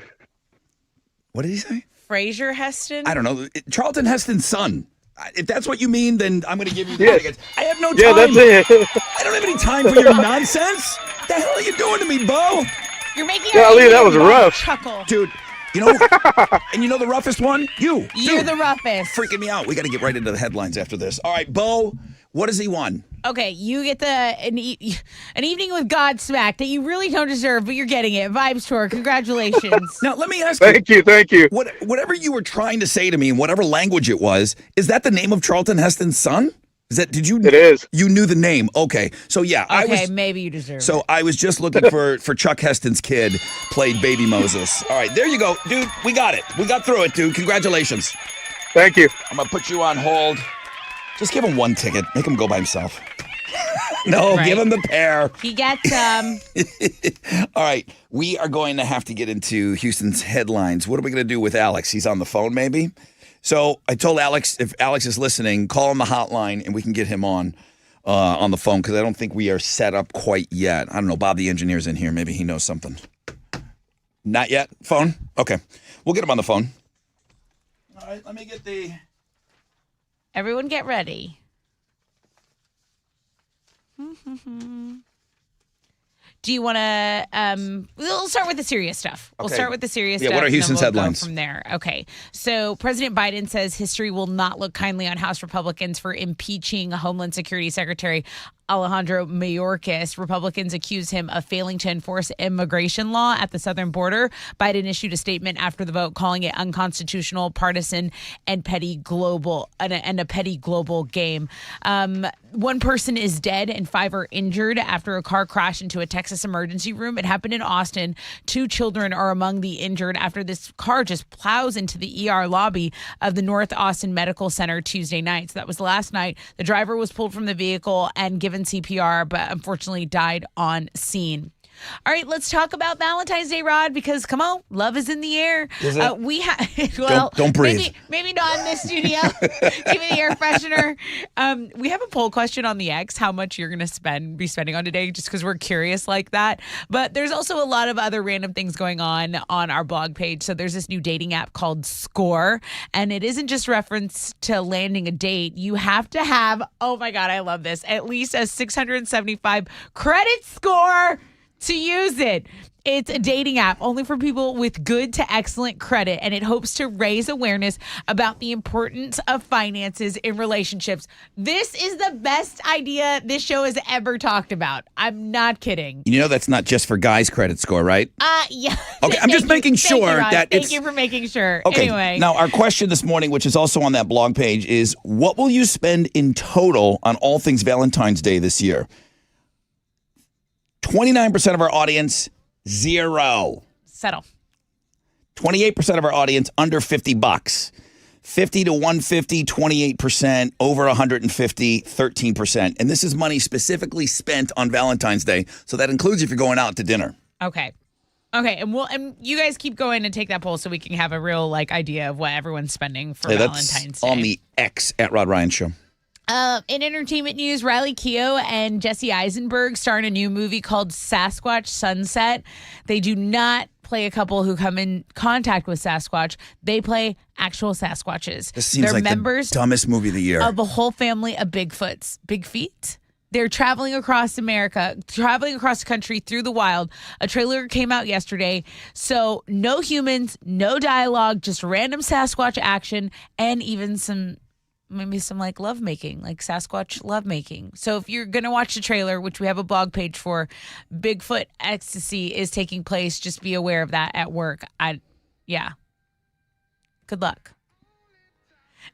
What did he say? Fraser Heston? I don't know. Charlton Heston's son. If that's what you mean, then I'm going to give you the Yes. tickets. I have no time. Yeah, that's it. I don't have any time for your nonsense. What the hell are you doing to me, Bo? You're making Golly, that was rough. chuckle. Dude, you know, and you know the roughest one? You're the roughest. Freaking me out. We got to get right into the headlines after this. All right, Bo, what does he want? Okay, you get an evening with Godsmack that you really don't deserve, but you're getting it. Vibes tour. Congratulations. Now, let me ask you. Thank you. Whatever you were trying to say to me in whatever language it was, is that the name of Charlton Heston's son? It is. You knew the name. Okay. So, yeah. Okay, maybe you deserve it. So, I was just looking for Chuck Heston's kid played Baby Moses. All right, there you go. Dude, we got it. We got through it, dude. Congratulations. Thank you. I'm going to put you on hold. Just give him one ticket. Make him go by himself. No, Right. give him the pair. He gets All right. We are going to have to get into Houston's headlines. What are we going to do with Alex? He's on the phone, maybe? So I told Alex, if Alex is listening, call him the hotline and we can get him on the phone because I don't think we are set up quite yet. I don't know. Bob, the engineer's in here. Maybe he knows something. Not yet? Phone? Okay. We'll get him on the phone. All right. Let me get the... Everyone get ready. Do you want to, we'll start with the serious stuff. We'll Okay. start with the serious Yeah, stuff. what are and then Houston's we'll go headlines? from there. Okay. So President Biden says history will not look kindly on House Republicans for impeaching Homeland Security Secretary Alejandro Mayorkas. Republicans accuse him of failing to enforce immigration law at the southern border. Biden issued a statement after the vote calling it unconstitutional, partisan, and petty global and a petty global game. One person is dead and 5 are injured after a car crashed into a Texas emergency room. It happened in Austin. 2 children are among the injured after this car just plows into the ER lobby of the North Austin Medical Center Tuesday night. So that was last night. The driver was pulled from the vehicle and given CPR, but unfortunately died on scene. All right, let's talk about Valentine's Day, Rod, because come on, love is in the air. Is it? We have well, Don't breathe. Maybe not in this studio. Give me the air freshener. We have a poll question on the X, how much you're going to be spending on today, just because we're curious like that. But there's also a lot of other random things going on our blog page. So there's this new dating app called Score, and it isn't just reference to landing a date. You have to have, oh my God, I love this, at least a 675 credit score to use it. It's a dating app only for people with good to excellent credit, and it hopes to raise awareness about the importance of finances in relationships. This is the best idea this show has ever talked about. I'm not kidding. You know that's not just for guys' credit score, right? Yeah. Okay, I'm just making sure that it's... Thank you for making sure. Okay, Anyway. now our question this morning, which is also on that blog page, is what will you spend in total on all things Valentine's Day this year? 29% of our audience, zero. Settle. 28% of our audience, under $50. 50 to 150, 28%. Over 150, 13%. And this is money specifically spent on Valentine's Day. So that includes if you're going out to dinner. Okay. Okay, and you guys keep going and take that poll so we can have a real idea of what everyone's spending for That's Valentine's Day. on the X at Rod Ryan Show. In entertainment news, Riley Keough and Jesse Eisenberg star in a new movie called Sasquatch Sunset. They do not play a couple who come in contact with Sasquatch. They play actual Sasquatches. This seems They're like members the dumbest movie of the year. of a whole family of Bigfoots. Big feet? They're traveling across America, traveling across the country through the wild. A trailer came out yesterday. So no humans, no dialogue, just random Sasquatch action, and even maybe some lovemaking, like Sasquatch lovemaking. So if you're going to watch the trailer, which we have a blog page for, Bigfoot ecstasy is taking place. Just be aware of that at work. Yeah. Good luck.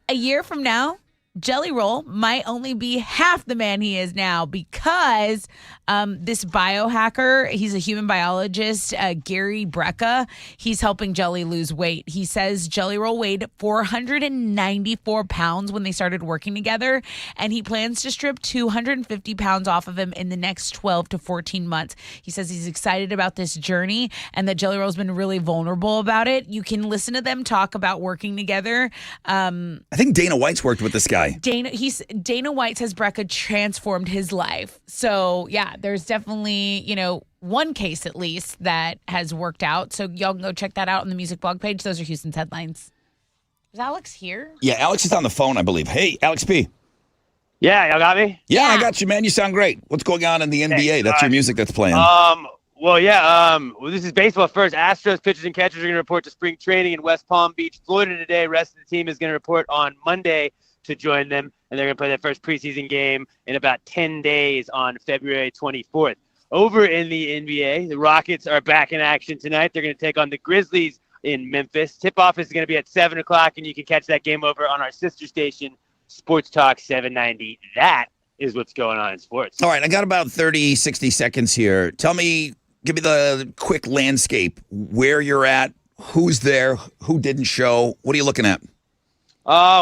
A year from now, Jelly Roll might only be half the man he is now because this biohacker, he's a human biologist, Gary Brecka, he's helping Jelly lose weight. He says Jelly Roll weighed 494 pounds when they started working together, and he plans to strip 250 pounds off of him in the next 12 to 14 months. He says he's excited about this journey and that Jelly Roll's been really vulnerable about it. You can listen to them talk about working together. I think Dana White's worked with this guy. Dana White says Brecka transformed his life. So yeah, there's definitely, one case at least that has worked out. So y'all can go check that out on the music blog page. Those are Houston's headlines. Is Alex here? Yeah, Alex is on the phone, I believe. Hey, Alex P. Yeah, y'all got me? Yeah, I got you, man. You sound great. What's going on in the NBA? That's your music that's playing. This is baseball first. Astros pitchers and catchers are going to report to spring training in West Palm Beach, Florida today. Rest of the team is going to report on Monday to join them, and they're going to play their first preseason game in about 10 days on February 24th. Over in the NBA, the Rockets are back in action tonight. They're going to take on the Grizzlies in Memphis. Tip-off is going to be at 7 o'clock, and you can catch that game over on our sister station, Sports Talk 790. That is what's going on in sports. All right, I got about 30, 60 seconds here. Give me the quick landscape, where you're at, who's there, who didn't show. What are you looking at?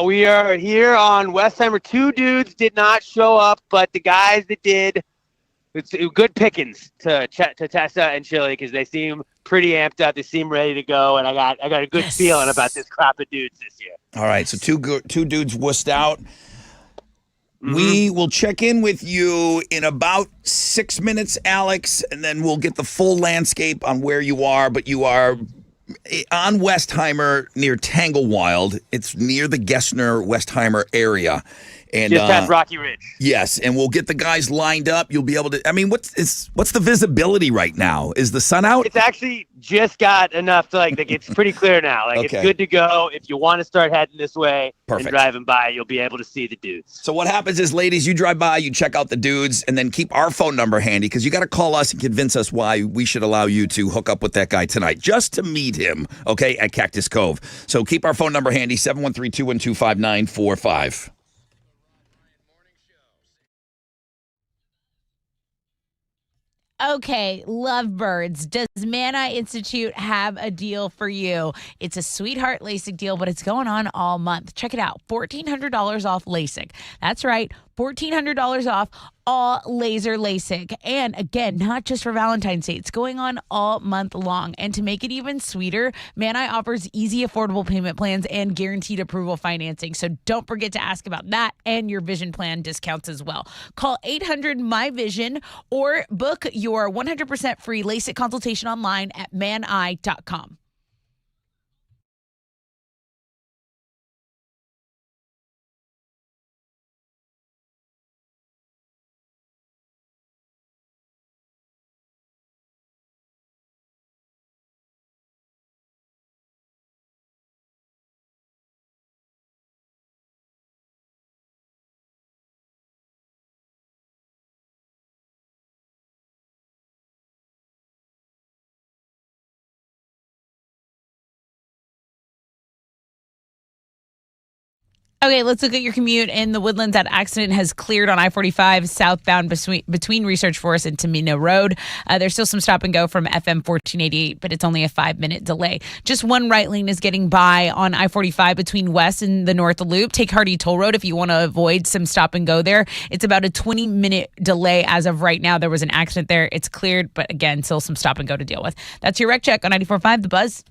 We are here on Westheimer. 2 dudes did not show up, but the guys that did, it's good pickings to Tessa and Chili because they seem pretty amped up. They seem ready to go, and I got a good feeling about this crop of dudes this year. All right, so two dudes wussed out. Mm-hmm. We will check in with you in about 6 minutes, Alex, and then we'll get the full landscape on where you are, but you are on Westheimer near Tanglewild. It's near the Gessner-Westheimer area. And just past Rocky Ridge. Yes, and we'll get the guys lined up. You'll be able to. I mean, what's the visibility right now? Is the sun out? It's actually just got enough to it's pretty clear now. Okay. It's good to go. If you want to start heading this way Perfect. and driving by, you'll be able to see the dudes. So what happens is, ladies, you drive by, you check out the dudes, and then keep our phone number handy because you got to call us and convince us why we should allow you to hook up with that guy tonight, just to meet him, okay, at Cactus Cove. So keep our phone number handy, 713-212-5945. Okay, lovebirds, does Man Eye Institute have a deal for you? It's a sweetheart LASIK deal, but it's going on all month. Check it out, $1,400 off LASIK. That's right, $1,400 off all laser LASIK. And again, not just for Valentine's Day. It's going on all month long. And to make it even sweeter, Man Eye offers easy, affordable payment plans and guaranteed approval financing. So don't forget to ask about that and your vision plan discounts as well. Call 800-MY-VISION or book your 100% free LASIK consultation online at maneye.com. Okay, let's look at your commute in the Woodlands. That accident has cleared on I-45 southbound between Research Forest and Tamina Road. There's still some stop and go from FM 1488, but it's only a 5-minute delay. Just one right lane is getting by on I-45 between West and the North Loop. Take Hardy Toll Road if you want to avoid some stop and go there. It's about a 20-minute delay as of right now. There was an accident there. It's cleared, but again, still some stop and go to deal with. That's your Rec Check on 94.5 The Buzz.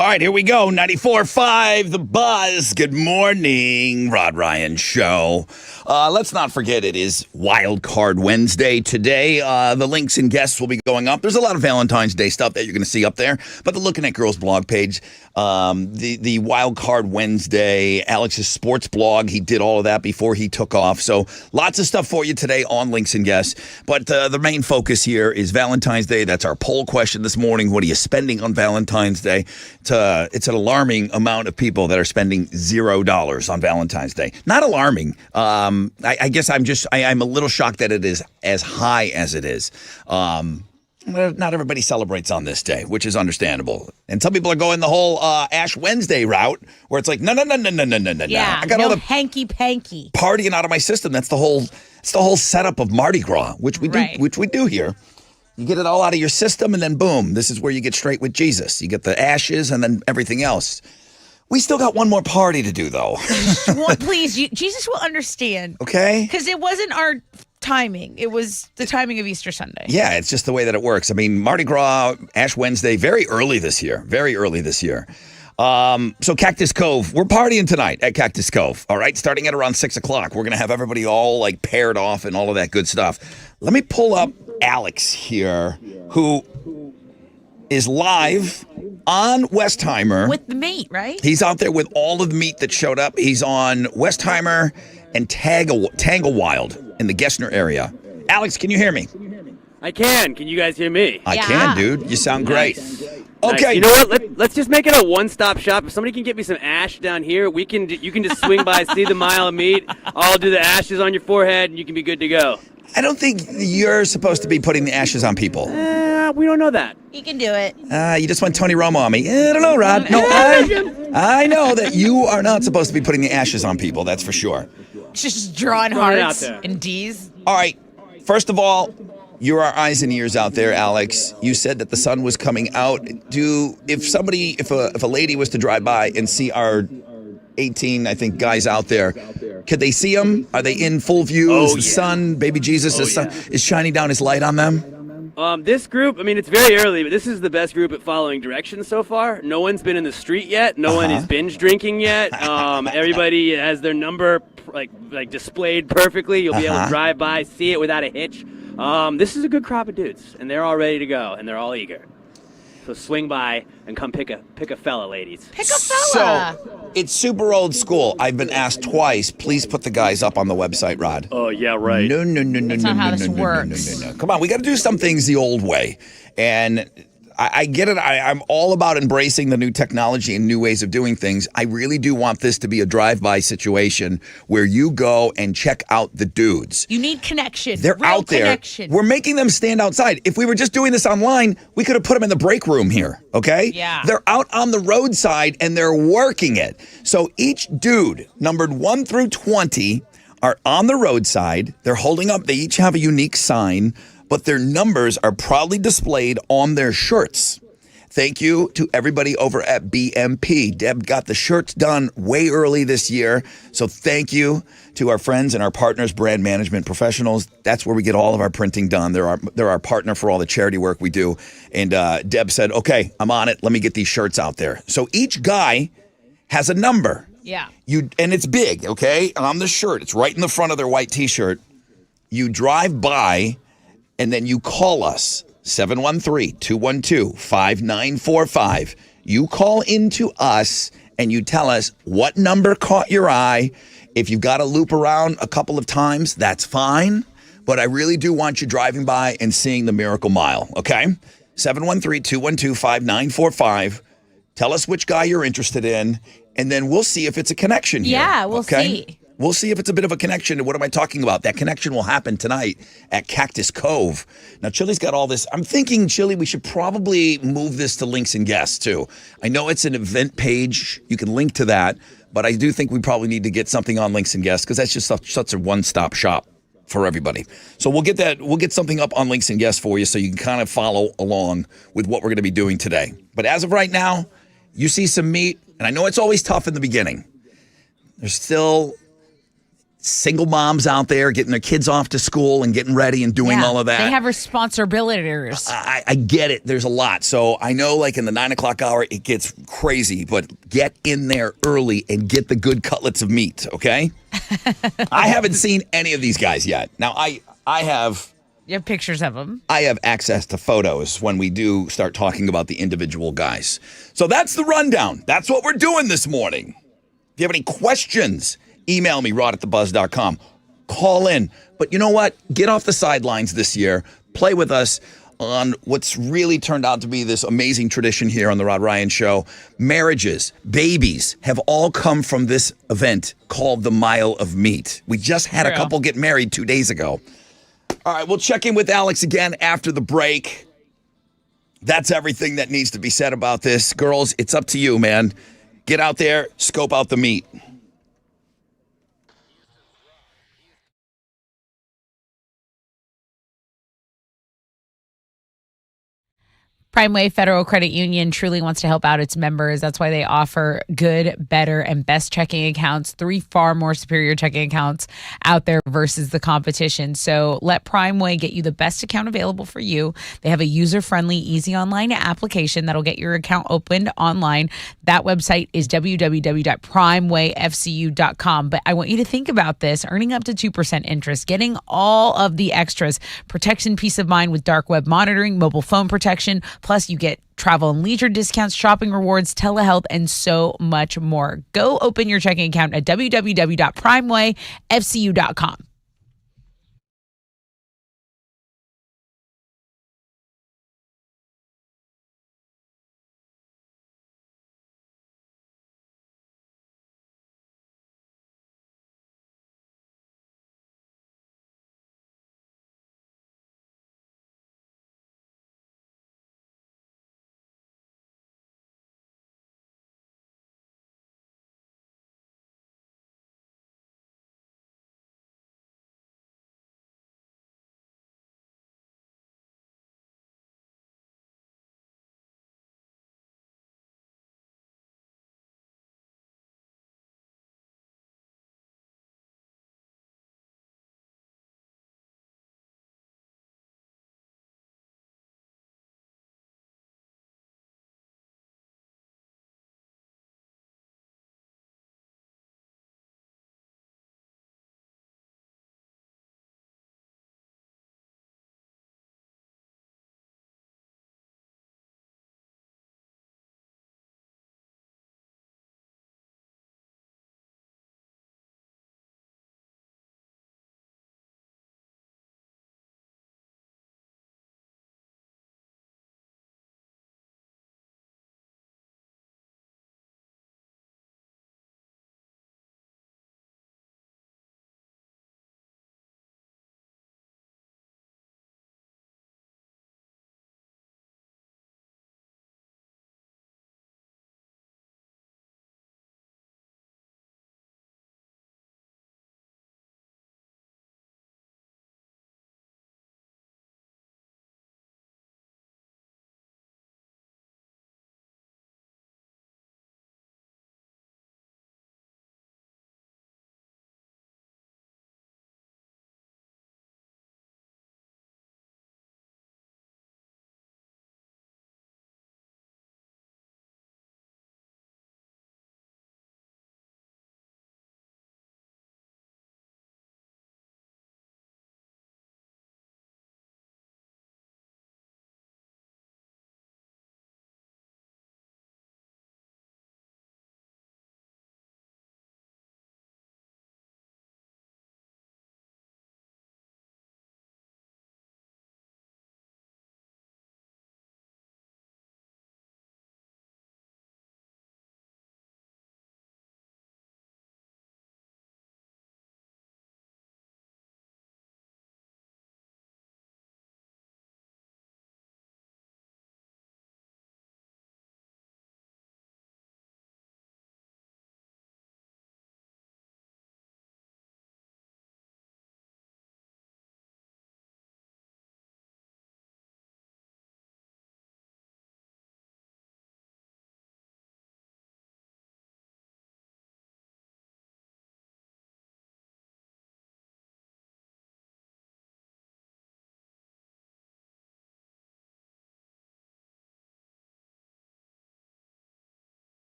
All right, here we go. 94.5, The Buzz. Good morning, Rod Ryan Show. Let's not forget it is Wild Card Wednesday today. The links and guests will be going up. There's a lot of Valentine's Day stuff that you're going to see up there. But the Looking at Girls blog page, the Wild Card Wednesday, Alex's sports blog, he did all of that before he took off. So lots of stuff for you today on links and guests. But the main focus here is Valentine's Day. That's our poll question this morning. What are you spending on Valentine's Day? It's an alarming amount of people that are spending $0 on Valentine's Day. Not alarming. I guess I'm a little shocked that it is as high as it is. Not everybody celebrates on this day, which is understandable. And some people are going the whole Ash Wednesday route, where it's like, no. Yeah, I got all the hanky-panky partying out of my system. That's the whole setup of Mardi Gras, which we do here. You get it all out of your system, and then boom, this is where you get straight with Jesus. You get the ashes and then everything else. We still got one more party to do, though. Well, please, Jesus will understand. Okay? Because it wasn't our timing. It was the timing of Easter Sunday. Yeah, it's just the way that it works. I mean, Mardi Gras, Ash Wednesday, very early this year. So Cactus Cove, we're partying tonight at Cactus Cove, all right? Starting at around 6 o'clock. We're going to have everybody all, like, paired off and all of that good stuff. Let me pull up Alex here, who is live on Westheimer. With the meat, right? He's out there with all of the meat that showed up. He's on Westheimer and Tanglewild in the Gessner area. Alex, can you hear me? I can. Can you guys hear me? I can, dude. You sound great. Okay. Nice. You know what? Let's just make it a one-stop shop. If somebody can get me some ash down here, you can just swing by, see the mile of meat. I'll do the ashes on your forehead, and you can be good to go. I don't think you're supposed to be putting the ashes on people. We don't know that. You can do it. You just went Tony Romo on me. I don't know, Rod. No, I know that you are not supposed to be putting the ashes on people. That's for sure. Just drawing hearts and D's. All right. First of all, you're our eyes and ears out there, Alex. You said that the sun was coming out. If a lady was to drive by and see our 18, I think, guys out there, could they see them? Are they in full view? Is the sun, baby Jesus, is shining down his light on them? This group, I mean, it's very early, but this is the best group at following directions so far. No one's been in the street yet. No one is binge drinking yet. Everybody has their number like displayed perfectly. You'll be able to drive by, see it without a hitch. This is a good crop of dudes, and they're all ready to go, and they're all eager. So swing by and come pick a fella, ladies. Pick a fella. So it's super old school. I've been asked twice. Please put the guys up on the website, Rod. Oh yeah, right. No. That's not how this works. No. Come on, we got to do some things the old way, and I get it. I'm all about embracing the new technology and new ways of doing things. I really do want this to be a drive-by situation where you go and check out the dudes. You need connection. They're Real out there. Connection. We're making them stand outside. If we were just doing this online, we could have put them in the break room here, okay? Yeah. They're out on the roadside, and they're working it. So each dude, numbered 1 through 20, are on the roadside. They're holding up. They each have a unique sign, but their numbers are proudly displayed on their shirts. Thank you to everybody over at BMP. Deb got the shirts done way early this year, so thank you to our friends and our partners, Brand Management Professionals. That's where we get all of our printing done. They're our partner for all the charity work we do. And Deb said, okay, I'm on it. Let me get these shirts out there. So each guy has a number. Yeah. And it's big, okay, on the shirt. It's right in the front of their white T-shirt. You drive by, and then you call us, 713-212-5945. You call into us, and you tell us what number caught your eye. If you've got to loop around a couple of times, that's fine. But I really do want you driving by and seeing the Miracle Mile, okay? 713-212-5945. Tell us which guy you're interested in, and then we'll see if it's a connection here. Yeah, we'll see. We'll see if it's a bit of a connection. And what am I talking about? That connection will happen tonight at Cactus Cove. Now, Chili's got all this. I'm thinking, Chili, we should probably move this to links and guests, too. I know it's an event page. You can link to that. But I do think we probably need to get something on links and guests because that's just such a one-stop shop for everybody. So we'll get that. We'll get something up on links and guests for you so you can kind of follow along with what we're going to be doing today. But as of right now, you see some meat. And I know it's always tough in the beginning. There's still... single moms out there getting their kids off to school and getting ready and doing all of that. They have responsibilities. I get it. There's a lot. So I know like in the 9 o'clock hour, it gets crazy, but get in there early and get the good cutlets of meat, okay? I haven't seen any of these guys yet. Now, I have... You have pictures of them. I have access to photos when we do start talking about the individual guys. So that's the rundown. That's what we're doing this morning. If you have any questions, email me, rod@thebuzz.com. Call in. But you know what? Get off the sidelines this year. Play with us on what's really turned out to be this amazing tradition here on the Rod Ryan Show. Marriages, babies have all come from this event called the Mile of Meat. We just had a couple get married 2 days ago. All right, we'll check in with Alex again after the break. That's everything that needs to be said about this. Girls, it's up to you, man. Get out there, scope out the meat. Primeway Federal Credit Union truly wants to help out its members. That's why they offer good, better, and best checking accounts, 3 far more superior checking accounts out there versus the competition. So let Primeway get you the best account available for you. They have a user-friendly, easy online application that'll get your account opened online. That website is www.primewayfcu.com. But I want you to think about this, earning up to 2% interest, getting all of the extras, protection, peace of mind with dark web monitoring, mobile phone protection. Plus, you get travel and leisure discounts, shopping rewards, telehealth, and so much more. Go open your checking account at www.primewayfcu.com.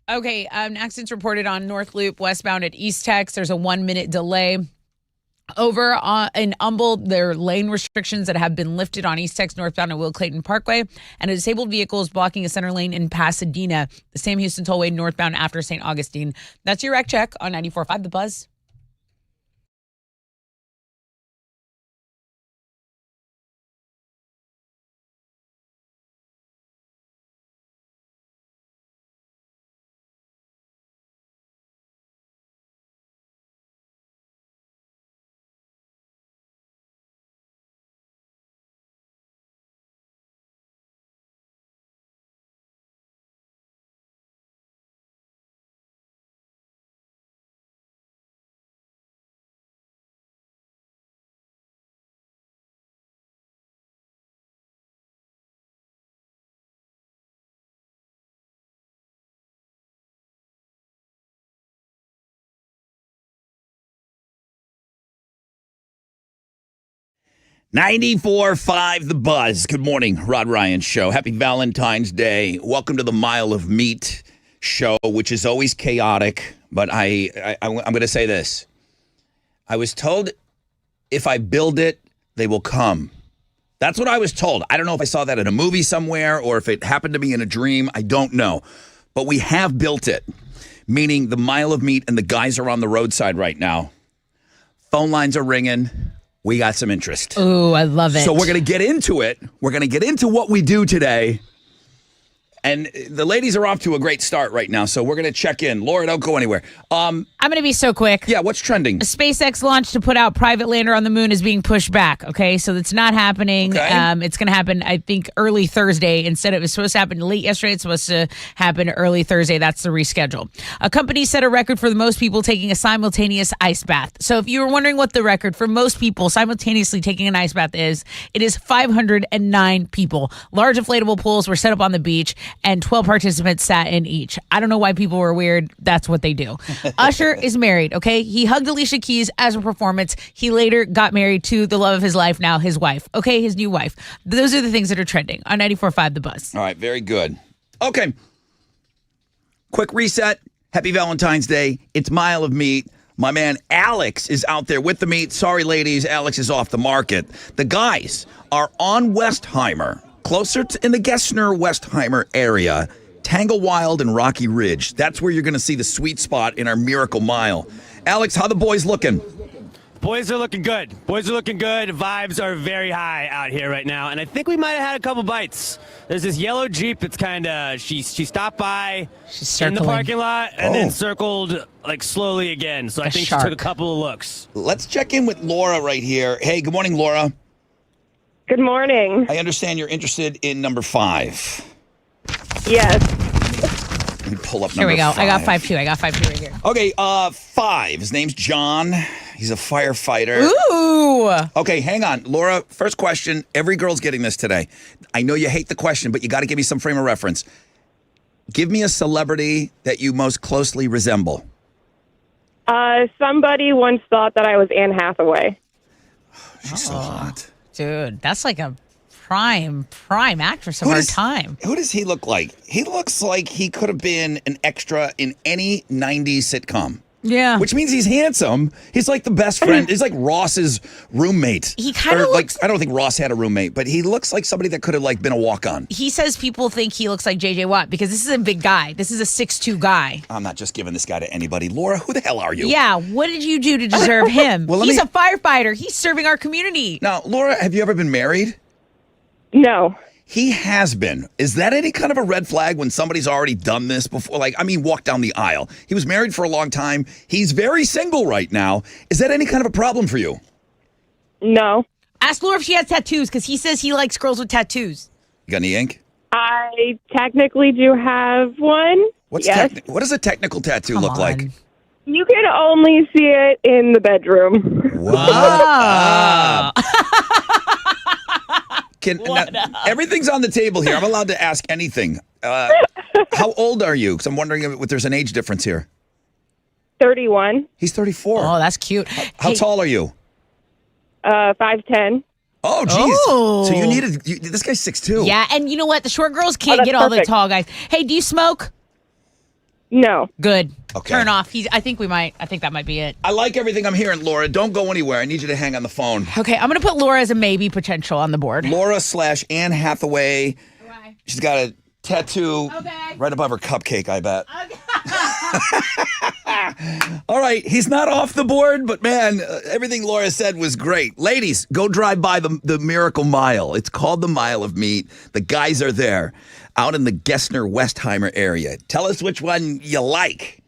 Okay, an accident's reported on North Loop westbound at East Tex. There's a 1-minute delay. Over in Humble, there are lane restrictions that have been lifted on East Tex northbound at Will Clayton Parkway, and a disabled vehicle is blocking a center lane in Pasadena, the Sam Houston Tollway northbound after St. Augustine. That's your rec check on 94.5 The Buzz. .94.5 The Buzz. Good morning, Rod Ryan Show. Happy Valentine's Day. Welcome to the Mile of Meat show, which is always chaotic. But I'm going to say this. I was told if I build it, they will come. That's what I was told. I don't know if I saw that in a movie somewhere or if it happened to me in a dream. I don't know. But we have built it, meaning the Mile of Meat and the guys are on the roadside right now. Phone lines are ringing. We got some interest. Ooh, I love it. So we're going to get into it. We're going to get into what we do today. And the ladies are off to a great start right now, so we're going to check in. Laura, don't go anywhere. I'm going to be so quick. Yeah, what's trending? A SpaceX launch to put out private lander on the moon is being pushed back, okay? So it's not happening. Okay. It's going to happen, I think, early Thursday. Instead, it was supposed to happen late yesterday. It's supposed to happen early Thursday. That's the reschedule. A company set a record for the most people taking a simultaneous ice bath. So if you were wondering what the record for most people simultaneously taking an ice bath is, it is 509 people. Large inflatable pools were set up on the beach, and 12 participants sat in each. I don't know why people were weird. That's what they do. Usher is married, okay? He hugged Alicia Keys as a performance. He later got married to the love of his life, now his wife, okay? His new wife. Those are the things that are trending on 94.5 The Buzz. All right, very good. Okay. Quick reset. Happy Valentine's Day. It's Mile of Meat. My man Alex is out there with the meat. Sorry, ladies, Alex is off the market. The guys are on Westheimer, closer to, in the Gessner-Westheimer area, Tanglewild and Rocky Ridge. That's where you're going to see the sweet spot in our Miracle Mile. Alex, how the boys looking? Boys are looking good. Boys are looking good. Vibes are very high out here right now, and I think we might have had a couple bites. There's this yellow Jeep that's kind of, she stopped by in the parking lot and then circled like slowly again. So I think she took a couple of looks. Let's check in with Laura right here. Hey, good morning, Laura. Good morning. I understand you're interested in number 5. Yes. Let me pull up Here we number go. 5. I got 5 too. I got 5 too right here. Okay, 5. His name's John. He's a firefighter. Ooh. Okay, hang on. Laura, first question. Every girl's getting this today. I know you hate the question, but you got to give me some frame of reference. Give me a celebrity that you most closely resemble. Somebody once thought that I was Anne Hathaway. She's so hot. Dude, that's like a prime actress of our time. Who does he look like? He looks like he could have been an extra in any 90s sitcom. Yeah. Which means he's handsome. He's like the best friend. He's like Ross's roommate. He kind of looks... I don't think Ross had a roommate, but he looks like somebody that could have like been a walk-on. He says people think he looks like J.J. Watt because this is a big guy. This is a 6'2" guy. I'm not just giving this guy to anybody. Laura, who the hell are you? Yeah, what did you do to deserve him? Well, He's a firefighter. He's serving our community. Now, Laura, have you ever been married? No. He has been. Is that any kind of a red flag when somebody's already done this before? Like, I mean, walk down the aisle. He was married for a long time. He's very single right now. Is that any kind of a problem for you? No. Ask Laura if she has tattoos because he says he likes girls with tattoos. You got any ink? I technically do have one. What does a technical tattoo look like? You can only see it in the bedroom. What? Everything's on the table here. I'm allowed to ask anything. How old are you? Because I'm wondering if there's an age difference here. 31. He's 34. Oh, that's cute. How tall are you? 5'10". Oh, geez. Oh. So this guy's 6'2". Yeah, and you know what? The short girls can't get all the tall guys. Hey, do you smoke? No. Good. Okay. Turn off. I think that might be it. I like everything I'm hearing, Laura. Don't go anywhere. I need you to hang on the phone. Okay, I'm going to put Laura as a maybe potential on the board. Laura / Anne Hathaway. Okay. She's got a tattoo right above her cupcake, I bet. All right, he's not off the board, but man, everything Laura said was great. Ladies, go drive by the Miracle Mile. It's called the Mile of Meat. The guys are there out in the Gessner-Westheimer area. Tell us which one you like.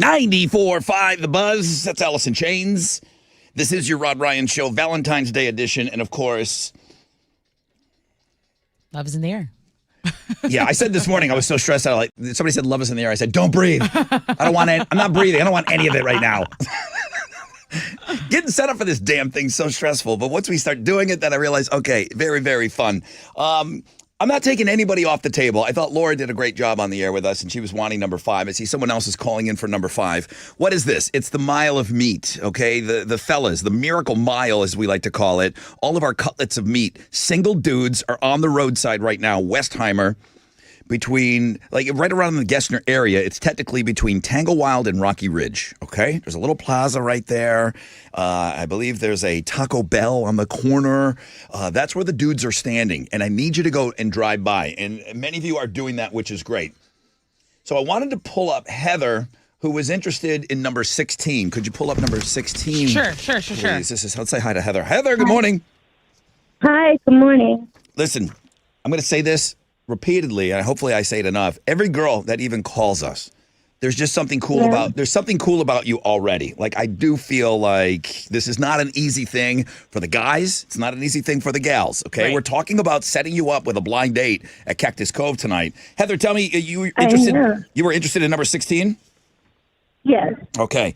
94.5 The Buzz. That's Alice in Chains. This is your Rod Ryan Show, Valentine's Day edition. And of course, Love is in the air. yeah, I said this morning, I was so stressed out. Like somebody said, love is in the air. I said, don't breathe. I'm not breathing. I don't want any of it right now. Getting set up for this damn thing's so stressful. But once we start doing it, then I realize, okay, very, very fun. I'm not taking anybody off the table. I thought Laura did a great job on the air with us, and she was wanting number 5. I see someone else is calling in for number 5. What is this? It's the mile of meat, okay? The fellas, the miracle mile, as we like to call it. All of our cutlets of meat. Single dudes are on the roadside right now, Westheimer, between, like right around the Gessner area. It's technically between Tanglewild and Rocky Ridge, okay? There's a little plaza right there. I believe there's a Taco Bell on the corner. That's where the dudes are standing, and I need you to go and drive by, and many of you are doing that, which is great. So I wanted to pull up Heather, who was interested in number 16. Could you pull up number 16? Sure. Please? Let's say hi to Heather. Heather, good morning. Hi, good morning. Listen, I'm going to say this repeatedly, and hopefully I say it enough. Every girl that even calls us, there's just something cool about you already. Like, I do feel like this is not an easy thing for the guys. It's not an easy thing for the gals, okay? Right. We're talking about setting you up with a blind date at Cactus Cove tonight. Heather, tell me, you were interested in number 16? Yes. Okay.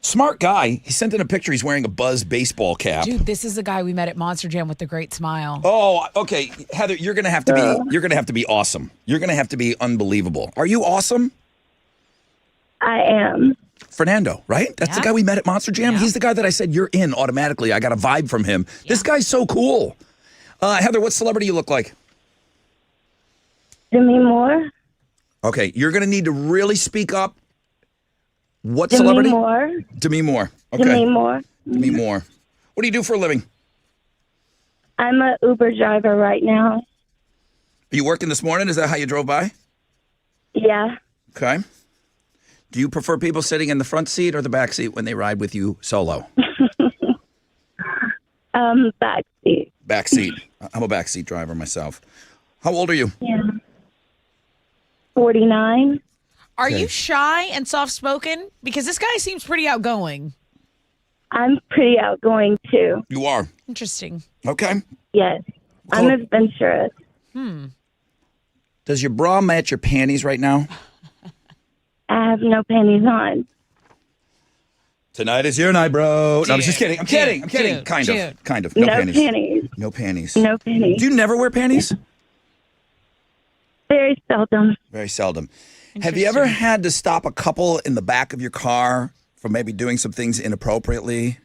Smart guy. He sent in a picture. He's wearing a Buzz baseball cap. Dude, this is the guy we met at Monster Jam with the great smile. Oh, okay. Heather, you're going to have to be awesome. You're going to have to be unbelievable. Are you awesome? I am. Fernando, right? That's the guy we met at Monster Jam. Yeah. He's the guy that I said you're in automatically. I got a vibe from him. Yeah. This guy's so cool. Heather, what celebrity you look like? Demi Moore. Okay, you're going to need to really speak up. What Demi celebrity? Moore. Demi Moore. Okay. Demi Moore. Demi Moore. What do you do for a living? I'm an Uber driver right now. Are you working this morning? Is that how you drove by? Yeah. Okay. Do you prefer people sitting in the front seat or the back seat when they ride with you solo? Back seat. Back seat. I'm a back seat driver myself. How old are you? Yeah. 49. Are you shy and soft-spoken? Because this guy seems pretty outgoing. I'm pretty outgoing, too. You are? Interesting. Okay. Yes. I'm adventurous. Does your bra match your panties right now? I have no panties on. Tonight is your night, bro. No, I'm just kidding. I'm kidding. Kind of. No panties. No panties. No panties. Do you never wear panties? Very seldom. Very seldom. Have you ever had to stop a couple in the back of your car from maybe doing some things inappropriately,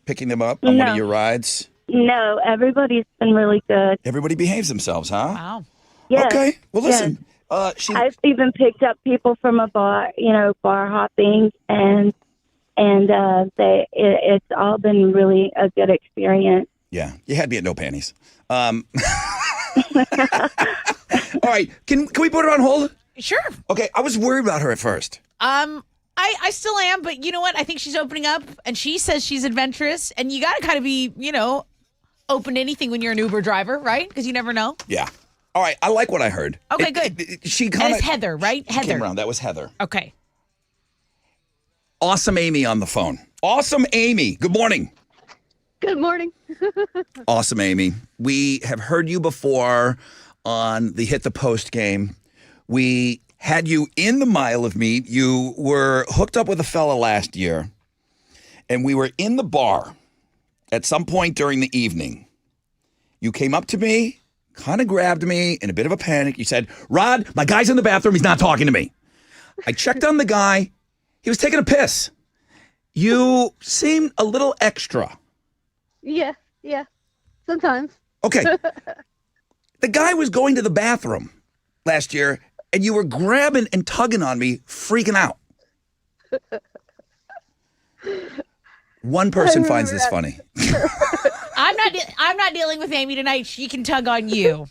picking them up on one of your rides? No, everybody's been really good. Everybody behaves themselves, huh? Wow. Yes. Okay. Well, listen. I've even picked up people from a bar, bar hopping, and it's all been really a good experience. Yeah, you had me at no panties. All right, can we put her on hold? Sure. Okay, I was worried about her at first. I still am, but you know what? I think she's opening up, and she says she's adventurous, and you got to kind of be, open to anything when you're an Uber driver, right? Because you never know. Yeah. All right, I like what I heard. Okay, good. And it's Heather, right? Heather. Came around. That was Heather. Okay. Awesome Amy on the phone. Awesome Amy. Good morning. Good morning. Awesome Amy. We have heard you before on the Hit the Post game. We had you in the mile of meat. You were hooked up with a fella last year, and we were in the bar at some point during the evening. You came up to me, kind of grabbed me in a bit of a panic. You said, Rod, my guy's in the bathroom. He's not talking to me. I checked on the guy. He was taking a piss. You seemed a little extra. Yeah. Sometimes. Okay. The guy was going to the bathroom last year, and you were grabbing and tugging on me, freaking out. One person finds this funny. I'm not dealing with Amy tonight. She can tug on you.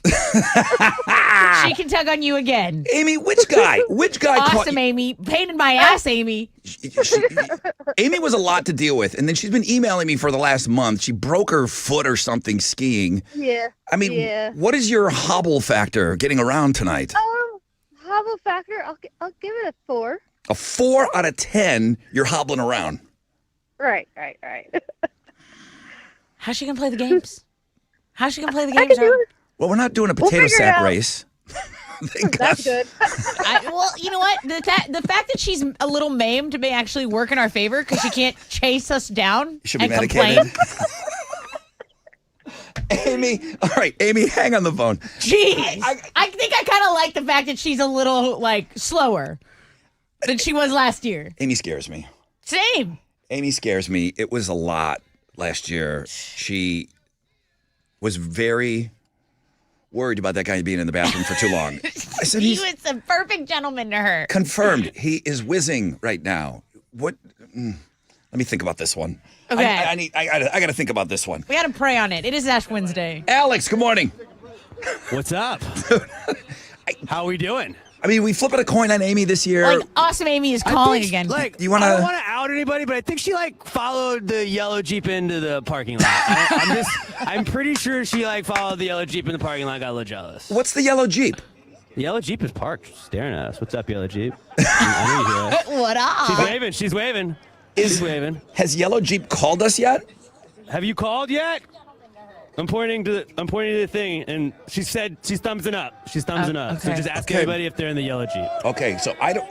She can tug on you again. Amy, which guy? Awesome, Amy. Pain in my ass, Amy. Amy was a lot to deal with, and then she's been emailing me for the last month. She broke her foot or something skiing. Yeah. I mean, what is your hobble factor getting around tonight? Hobble factor, I'll give it a 4. A 4 out of 10, you're hobbling around. Right. How's she gonna play the games? How's she gonna play the I games? can do it. Well, we're not doing a We'll potato figure it sack out. race. That's good. Well, you know what? The fact that she's a little maimed may actually work in our favor because she can't chase us down She'll be and medicated. complain. Amy, all right, Amy, hang on the phone. Jeez. I think I kind of like the fact that she's a little, slower than she was last year. Amy scares me. Same. Amy scares me. It was a lot last year. She was very worried about that guy being in the bathroom for too long. I said He he's was a perfect gentleman to her. confirmed. He is whizzing right now. What? Let me think about this one. Okay. I got to think about this one. We got to pray on it. It is Ash Wednesday. Alex, good morning. What's up? How are we doing? I mean, we flipping a coin on Amy this year. Awesome Amy is calling again. You wanna- I don't want to out anybody, but I think she followed the yellow Jeep into the parking lot. I'm pretty sure she followed the yellow Jeep in the parking lot. Got a little jealous. What's the yellow Jeep? The yellow Jeep is parked, staring at us. What's up, yellow Jeep? I know you hear it. What up? She's waving. She's waving. Has yellow Jeep called us yet? Have you called yet? I'm pointing to the thing, and she said she's thumbsing up. She's thumbsing up. So okay. just ask everybody if they're in the yellow Jeep. Okay, so I don't.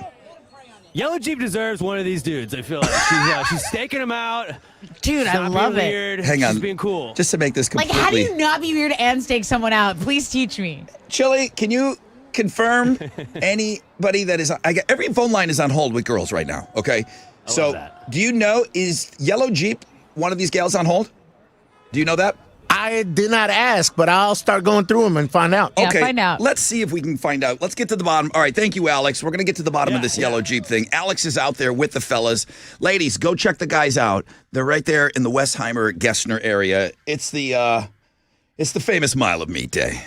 Yellow Jeep deserves one of these dudes. I feel like she's staking him out. Dude, Stop I love being it. weird. Hang on. She's being cool. Just to make this completely. How do you not be weird and stake someone out? Please teach me. Chili, can you confirm anybody that is? Every phone line is on hold with girls right now. Okay, so that. do you know, is yellow Jeep one of these gals on hold? Do you know that? I did not ask, but I'll start going through them and find out. Yeah, Okay, find out. let's see if we can find out. Let's get to the bottom. All right, thank you, Alex. We're going to get to the bottom of this yellow Jeep thing. Alex is out there with the fellas. Ladies, go check the guys out. They're right there in the Westheimer, Gessner area. It's the famous Mile of Meat Day.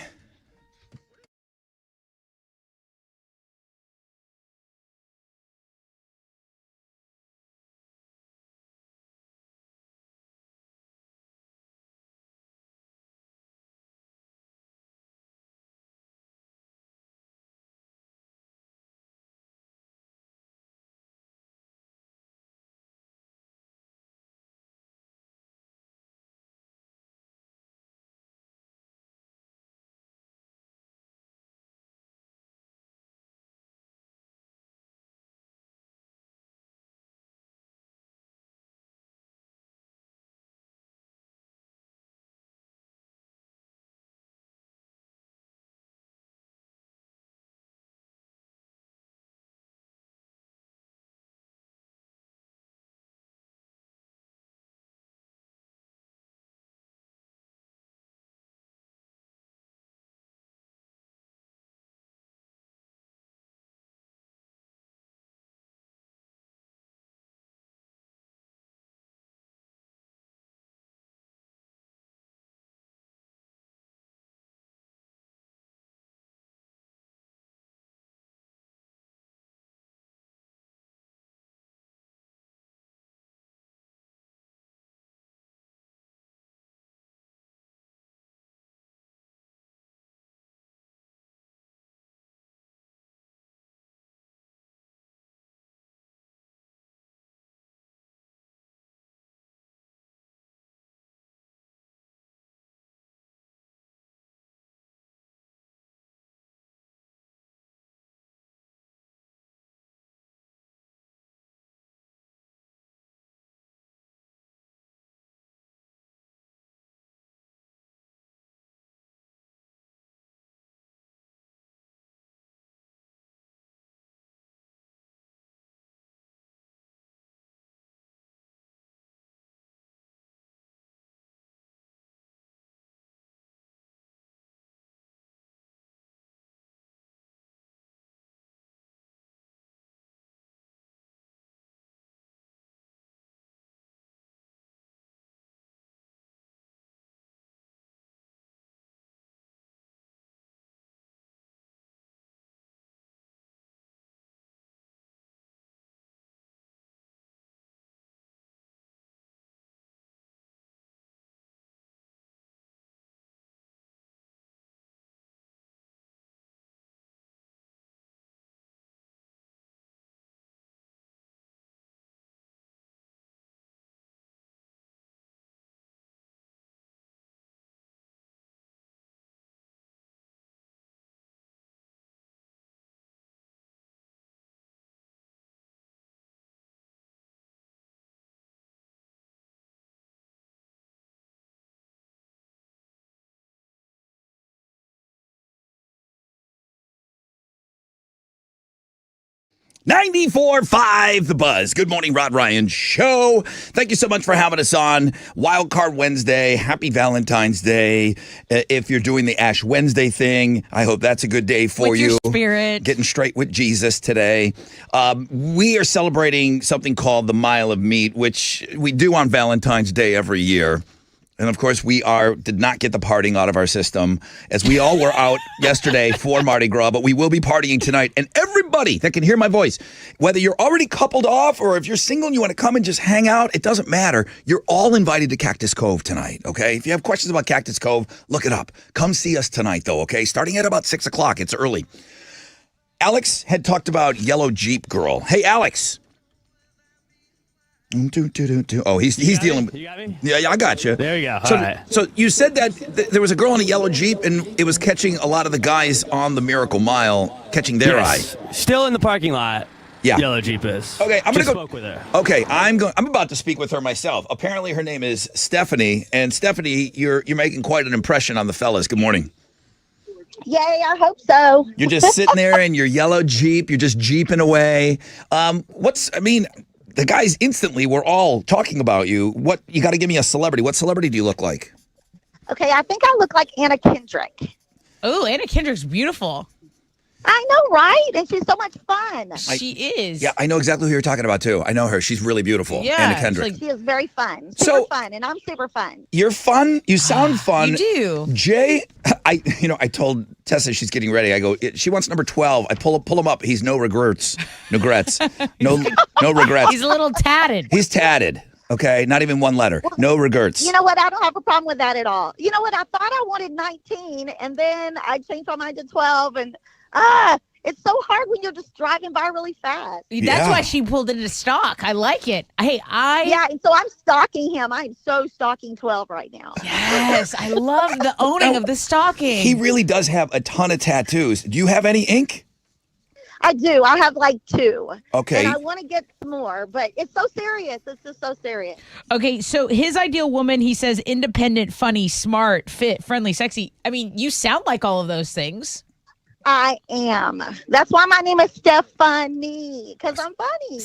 94.5 The Buzz. Good morning, Rod Ryan Show. Thank you so much for having us on Wild Card Wednesday. Happy Valentine's Day. If you're doing the Ash Wednesday thing, I hope that's a good day for with you. Your spirit. Getting straight with Jesus today. We are celebrating something called the Mile of Meat, which we do on Valentine's Day every year. And of course, we did not get the partying out of our system, as we all were out yesterday for Mardi Gras, but we will be partying tonight. And everybody that can hear my voice, whether you're already coupled off or if you're single and you want to come and just hang out, it doesn't matter. You're all invited to Cactus Cove tonight, okay? If you have questions about Cactus Cove, look it up. Come see us tonight, though, okay? Starting at about 6 o'clock. It's early. Alex had talked about Yellow Jeep Girl. Hey, Alex. Oh, he's dealing with. You got me? Yeah, I got you. There you go. So, All right. so you said that there was a girl in a yellow Jeep, and it was catching a lot of the guys on the Miracle Mile, catching their eye. Still in the parking lot. Yeah. Yellow Jeep is. Okay, I'm gonna go. Spoke with her. Okay, I'm about to speak with her myself. Apparently, her name is Stephanie, and Stephanie, you're making quite an impression on the fellas. Good morning. Yay, I hope so. You're just sitting there in your yellow Jeep. You're just jeeping away. The guys instantly were all talking about you. What, you got to give me a celebrity. What celebrity do you look like? Okay, I think I look like Anna Kendrick. Oh, Anna Kendrick's beautiful. I know, right? And she's so much fun. She is. Yeah, I know exactly who you're talking about, too. I know her. She's really beautiful. Yeah, Anna Kendrick. She is very fun. So- Super fun, and I'm super fun. You're fun. You sound fun. You do. Jay, I told Tessa she's getting ready. I go, she wants number 12. I pull him up. He's no regrets. No regrets. No regrets. He's a little tatted. He's tatted. Okay, not even one letter. No regrets. You know what? I don't have a problem with that at all. You know what? I thought I wanted 19, and then I changed my mind to 12, and it's so hard when you're just driving by really fast. That's why she pulled it into stock. I like it. Yeah, and so I'm stalking him. I'm so stalking 12 right now. Yes, I love the owning of the stalking. He really does have a ton of tattoos. Do you have any ink? I do. I have like 2. Okay. And I want to get more, but it's so serious. It's just so serious. Okay, so his ideal woman, he says, independent, funny, smart, fit, friendly, sexy. I mean, you sound like all of those things. I am. That's why my name is Stephanie, because I'm funny.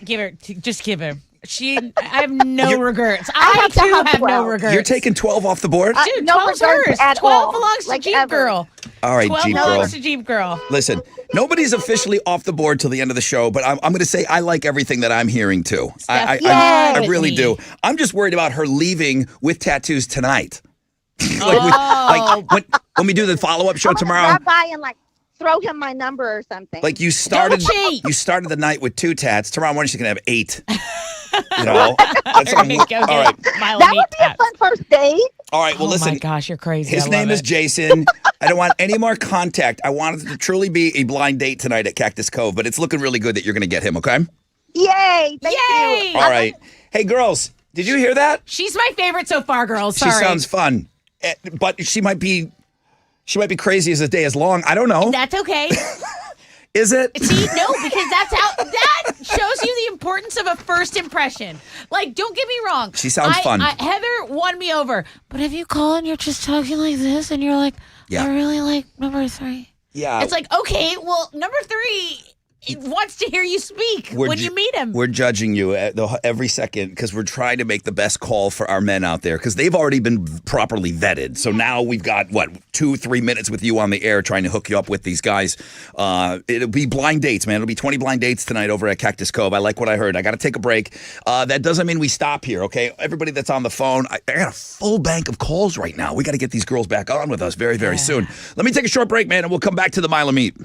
Give her. I have no regrets. I to too have have no 12. regrets. You're taking 12 off the board? Dude, no 12 is regrets hers. at 12 all. belongs to Like Jeep ever. Girl. All right, 12 Jeep Girl. belongs to Jeep Girl. Listen, nobody's officially off the board till the end of the show, but I'm going to say I like everything that I'm hearing too. I really do. I'm just worried about her leaving with tattoos tonight. When we do the follow-up show tomorrow. Drive by and throw him my number or something. Like you started the night with 2 tats. Tomorrow morning she's gonna have 8. You know, that's all right. That would be a fun first date. All right. Well, listen. Oh my gosh, you're crazy. His name is Jason. I don't want any more contact. I want it to truly be a blind date tonight at Cactus Cove, but it's looking really good that you're gonna get him. Okay. Yay! Thank you. All right. Hey, girls, did you hear that? She's my favorite so far, girls. Sorry. She sounds fun, but she might be crazy as the day is long. I don't know. That's okay. Is it? See, no, because that shows you the importance of a first impression. Like, don't get me wrong. She sounds fun. Heather won me over. But if you call and you're just talking like this and you're like, I really like number 3. Yeah. It's like, okay, well, number 3 wants to hear you speak when you meet him. We're judging you every second because we're trying to make the best call for our men out there because they've already been properly vetted. So now we've got, 2-3 minutes with you on the air trying to hook you up with these guys. It'll be blind dates, man. It'll be 20 blind dates tonight over at Cactus Cove. I like what I heard. I got to take a break. That doesn't mean we stop here, okay? Everybody that's on the phone, I got a full bank of calls right now. We got to get these girls back on with us very, very soon. Let me take a short break, man, and we'll come back to the Mile of Meat.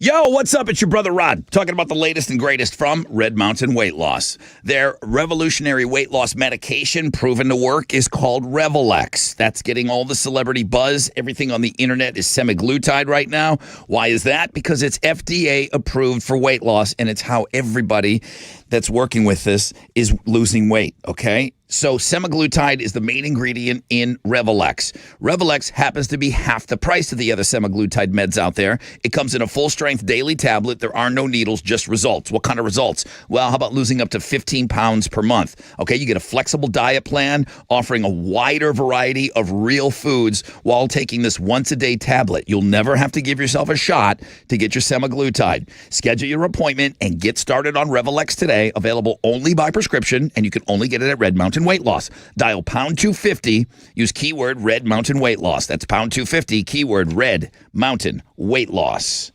Yo, what's up? It's your brother Rod talking about the latest and greatest from Red Mountain Weight Loss. Their revolutionary weight loss medication proven to work is called Revelex. That's getting all the celebrity buzz. Everything on the internet is semaglutide right now. Why is that? Because it's FDA approved for weight loss, and it's how everybody that's working with this is losing weight, okay? So semaglutide is the main ingredient in Revelex. Revelex happens to be half the price of the other semaglutide meds out there. It comes in a full-strength daily tablet. There are no needles, just results. What kind of results? Well, how about losing up to 15 pounds per month? Okay, you get a flexible diet plan offering a wider variety of real foods while taking this once-a-day tablet. You'll never have to give yourself a shot to get your semaglutide. Schedule your appointment and get started on Revelex today. Available only by prescription, and you can only get it at Red Mountain Weight Loss. Dial pound 250. Use keyword Red Mountain Weight Loss. That's pound 250, keyword Red Mountain Weight Loss.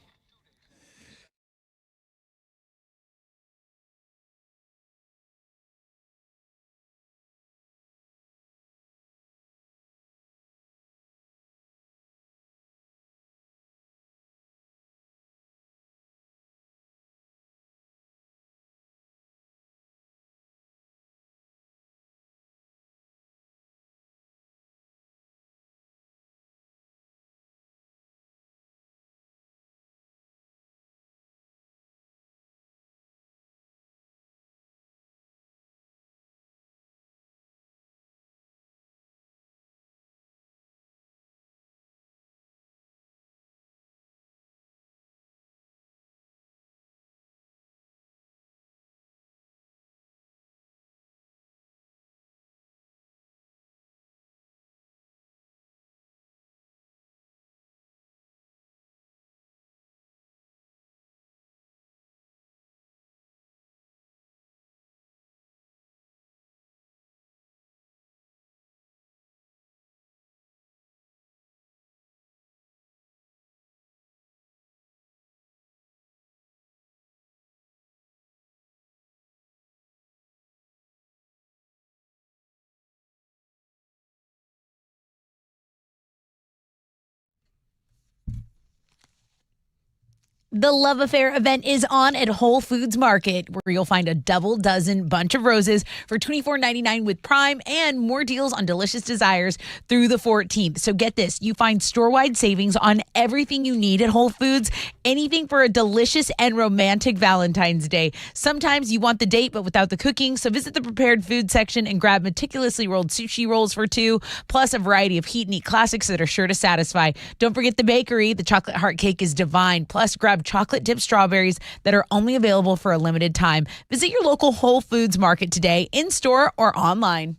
The Love Affair event is on at Whole Foods Market, where you'll find a double dozen bunch of roses for $24.99 with Prime and more deals on delicious desires through the 14th. So get this, you find store-wide savings on everything you need at Whole Foods, anything for a delicious and romantic Valentine's Day. Sometimes you want the date, but without the cooking, so visit the prepared food section and grab meticulously rolled sushi rolls for $2, plus a variety of heat and eat classics that are sure to satisfy. Don't forget the bakery. The chocolate heart cake is divine. Plus, grab chocolate dipped strawberries that are only available for a limited time. Visit your local Whole Foods Market today, in store or online.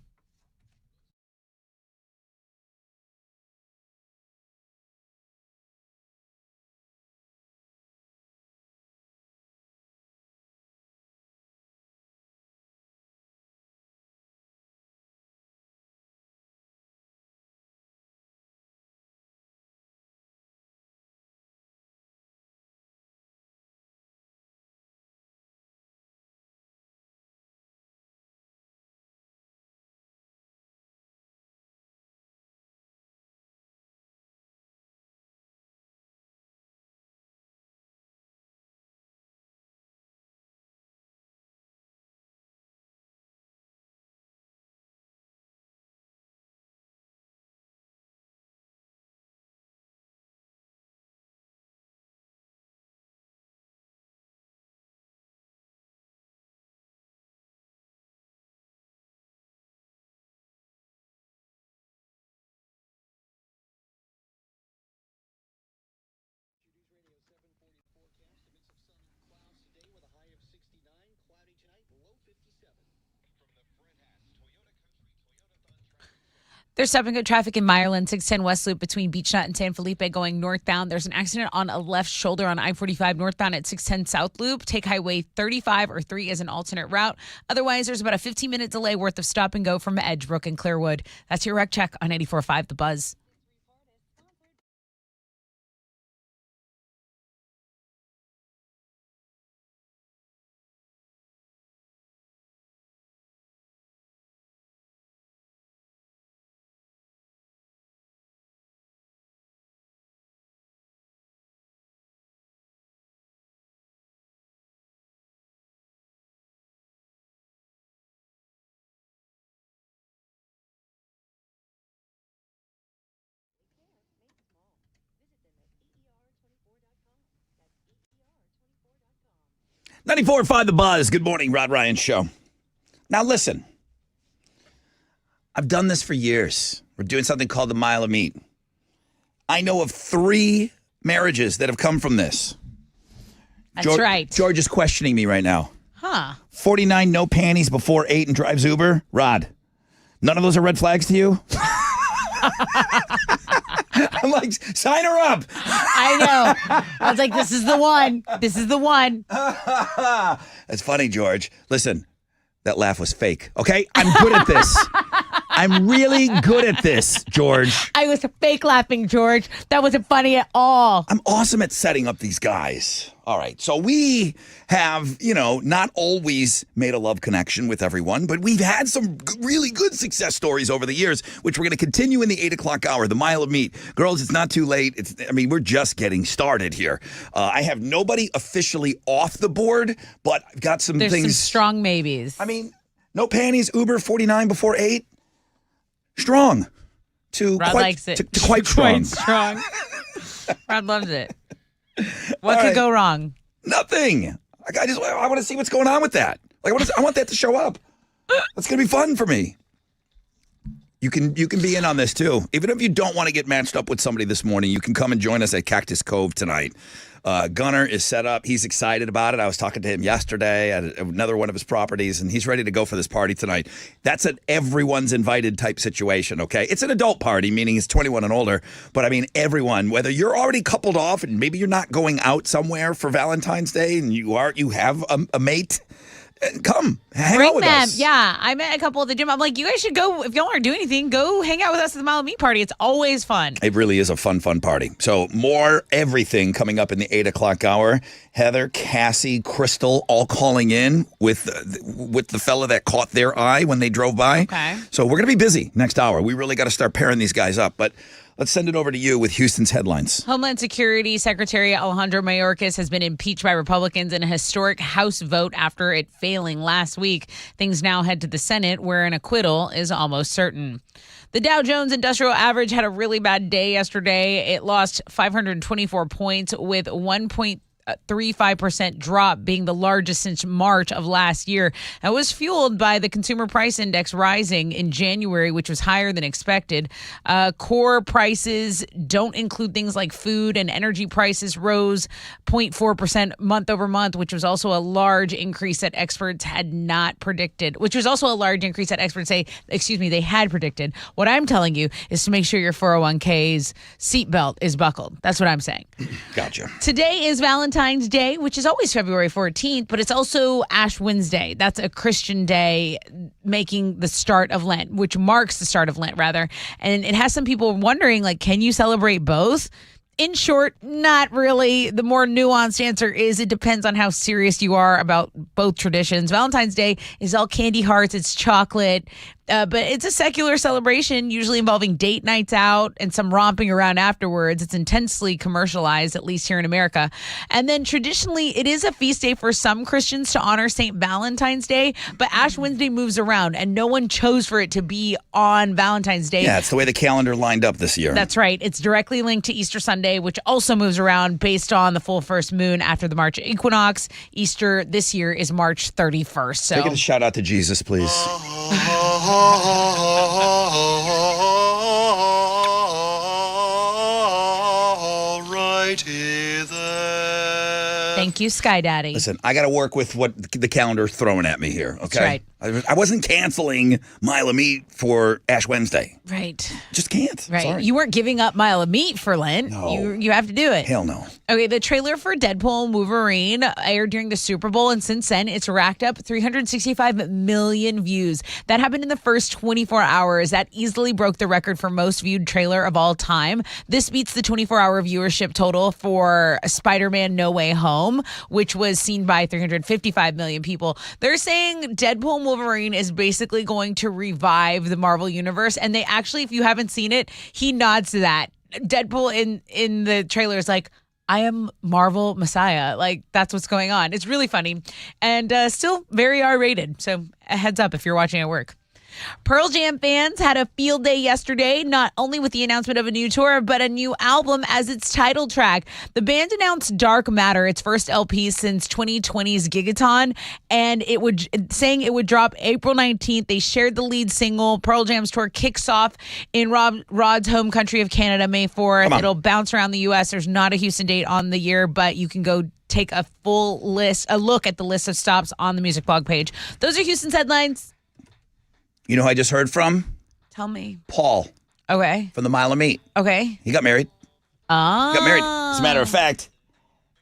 There's stopping at traffic in Meyerland, 610 West Loop between Beechnut and San Felipe going northbound. There's an accident on a left shoulder on I-45 northbound at 610 South Loop. Take Highway 35 or 3 as an alternate route. Otherwise, there's about a 15-minute delay worth of stop and go from Edgebrook and Clearwood. That's your rec check on 94.5 The Buzz. 94.5 The Buzz. Good morning, Rod Ryan Show. Now listen, I've done this for years. We're doing something called the Mile of Meat. I know of 3 marriages that have come from this. That's right. George is questioning me right now. Huh. 49 no panties before 8 and drives Uber. Rod, none of those are red flags to you? I'm like, sign her up. I know. I was like, this is the one. This is the one. That's funny, George. Listen, that laugh was fake, okay? I'm good at this. I'm really good at this, George. I was fake laughing, George. That wasn't funny at all. I'm awesome at setting up these guys. All right, so we have, not always made a love connection with everyone, but we've had some really good success stories over the years, which we're going to continue in the 8 o'clock hour, the Mile of Meat. Girls, it's not too late. We're just getting started here. I have nobody officially off the board, but I've got some There's things. Some strong maybes. No panties, Uber 49 before 8. Strong. Rod likes it. To quite strong. Quite strong. Rod loves it. What could go wrong? Nothing. I want to see what's going on with that. I want that to show up. That's gonna be fun for me. You can be in on this too. Even if you don't want to get matched up with somebody this morning, you can come and join us at Cactus Cove tonight. Gunner is set up. He's excited about it. I was talking to him yesterday at another one of his properties, and he's ready to go for this party tonight. That's an everyone's invited type situation, okay? It's an adult party, meaning it's 21 and older, but everyone, whether you're already coupled off and maybe you're not going out somewhere for Valentine's Day and you have a mate, come hang out with us. Yeah, I met a couple at the gym. I'm like, you guys should go. If y'all aren't doing anything, go hang out with us at the Mile of Meat party. It's always fun. It really is a fun party. So more everything coming up in the 8 o'clock hour. Heather, Cassie, Crystal, all calling in with the fella that caught their eye when they drove by. Okay. So we're going to be busy next hour. We really got to start pairing these guys up. But let's send it over to you with Houston's headlines. Homeland Security Secretary Alejandro Mayorkas has been impeached by Republicans in a historic House vote after it failing last week. Things now head to the Senate, where an acquittal is almost certain. The Dow Jones Industrial Average had a really bad day yesterday. It lost 524 points with 1.35% drop being the largest since March of last year. It was fueled by the consumer price index rising in January, which was higher than expected. Core prices don't include things like food and energy prices rose 0.4% month over month, which was also a large increase that experts had not predicted, they had predicted. What I'm telling you is to make sure your 401k's seatbelt is buckled. That's what I'm saying. Gotcha. Today is Valentine's Day, which is always February 14th, but it's also Ash Wednesday. That's a Christian day making the start of Lent, which marks the start of Lent, rather. And it has some people wondering, can you celebrate both? In short, not really. The more nuanced answer is it depends on how serious you are about both traditions. Valentine's Day is all candy hearts. It's chocolate. But it's a secular celebration, usually involving date nights out and some romping around afterwards. It's intensely commercialized, at least here in America. And then traditionally, it is a feast day for some Christians to honor St. Valentine's Day, but Ash Wednesday moves around, and no one chose for it to be on Valentine's Day. Yeah, it's the way the calendar lined up this year. That's right. It's directly linked to Easter Sunday, which also moves around based on the full first moon after the March equinox. Easter this year is March 31st. So Take a shout out to Jesus, please. Thank you, Sky Daddy. Listen, I got to work with what the calendar's throwing at me here, okay? That's right. I wasn't canceling Mile of Meat for Ash Wednesday. Right. Just can't. Right. Sorry. You weren't giving up Mile of Meat for Lent. No. You have to do it. Hell no. Okay, the trailer for Deadpool and Wolverine aired during the Super Bowl, and since then, it's racked up 365 million views. That happened in the first 24 hours. That easily broke the record for most viewed trailer of all time. This beats the 24-hour viewership total for Spider-Man No Way Home, which was seen by 355 million people. They're saying Deadpool and Wolverine is basically going to revive the Marvel Universe, and they actually, if you haven't seen it, he nods to that. Deadpool in the trailer is like, I am Marvel Messiah. That's what's going on. It's really funny and still very R-rated. So a heads up if you're watching at work. Pearl Jam fans had a field day yesterday, not only with the announcement of a new tour, but a new album as its title track. The band announced Dark Matter, its first LP since 2020's Gigaton, and saying it would drop April 19th. They shared the lead single. Pearl Jam's tour kicks off in Rod's home country of Canada, May 4th. It'll bounce around the U.S. There's not a Houston date on the year, but you can go take a look at the list of stops on the music blog page. Those are Houston's headlines. You know who I just heard from? Tell me. Paul. Okay. From the Mile of Meat. Okay. He got married. Ah. Got married. As a matter of fact,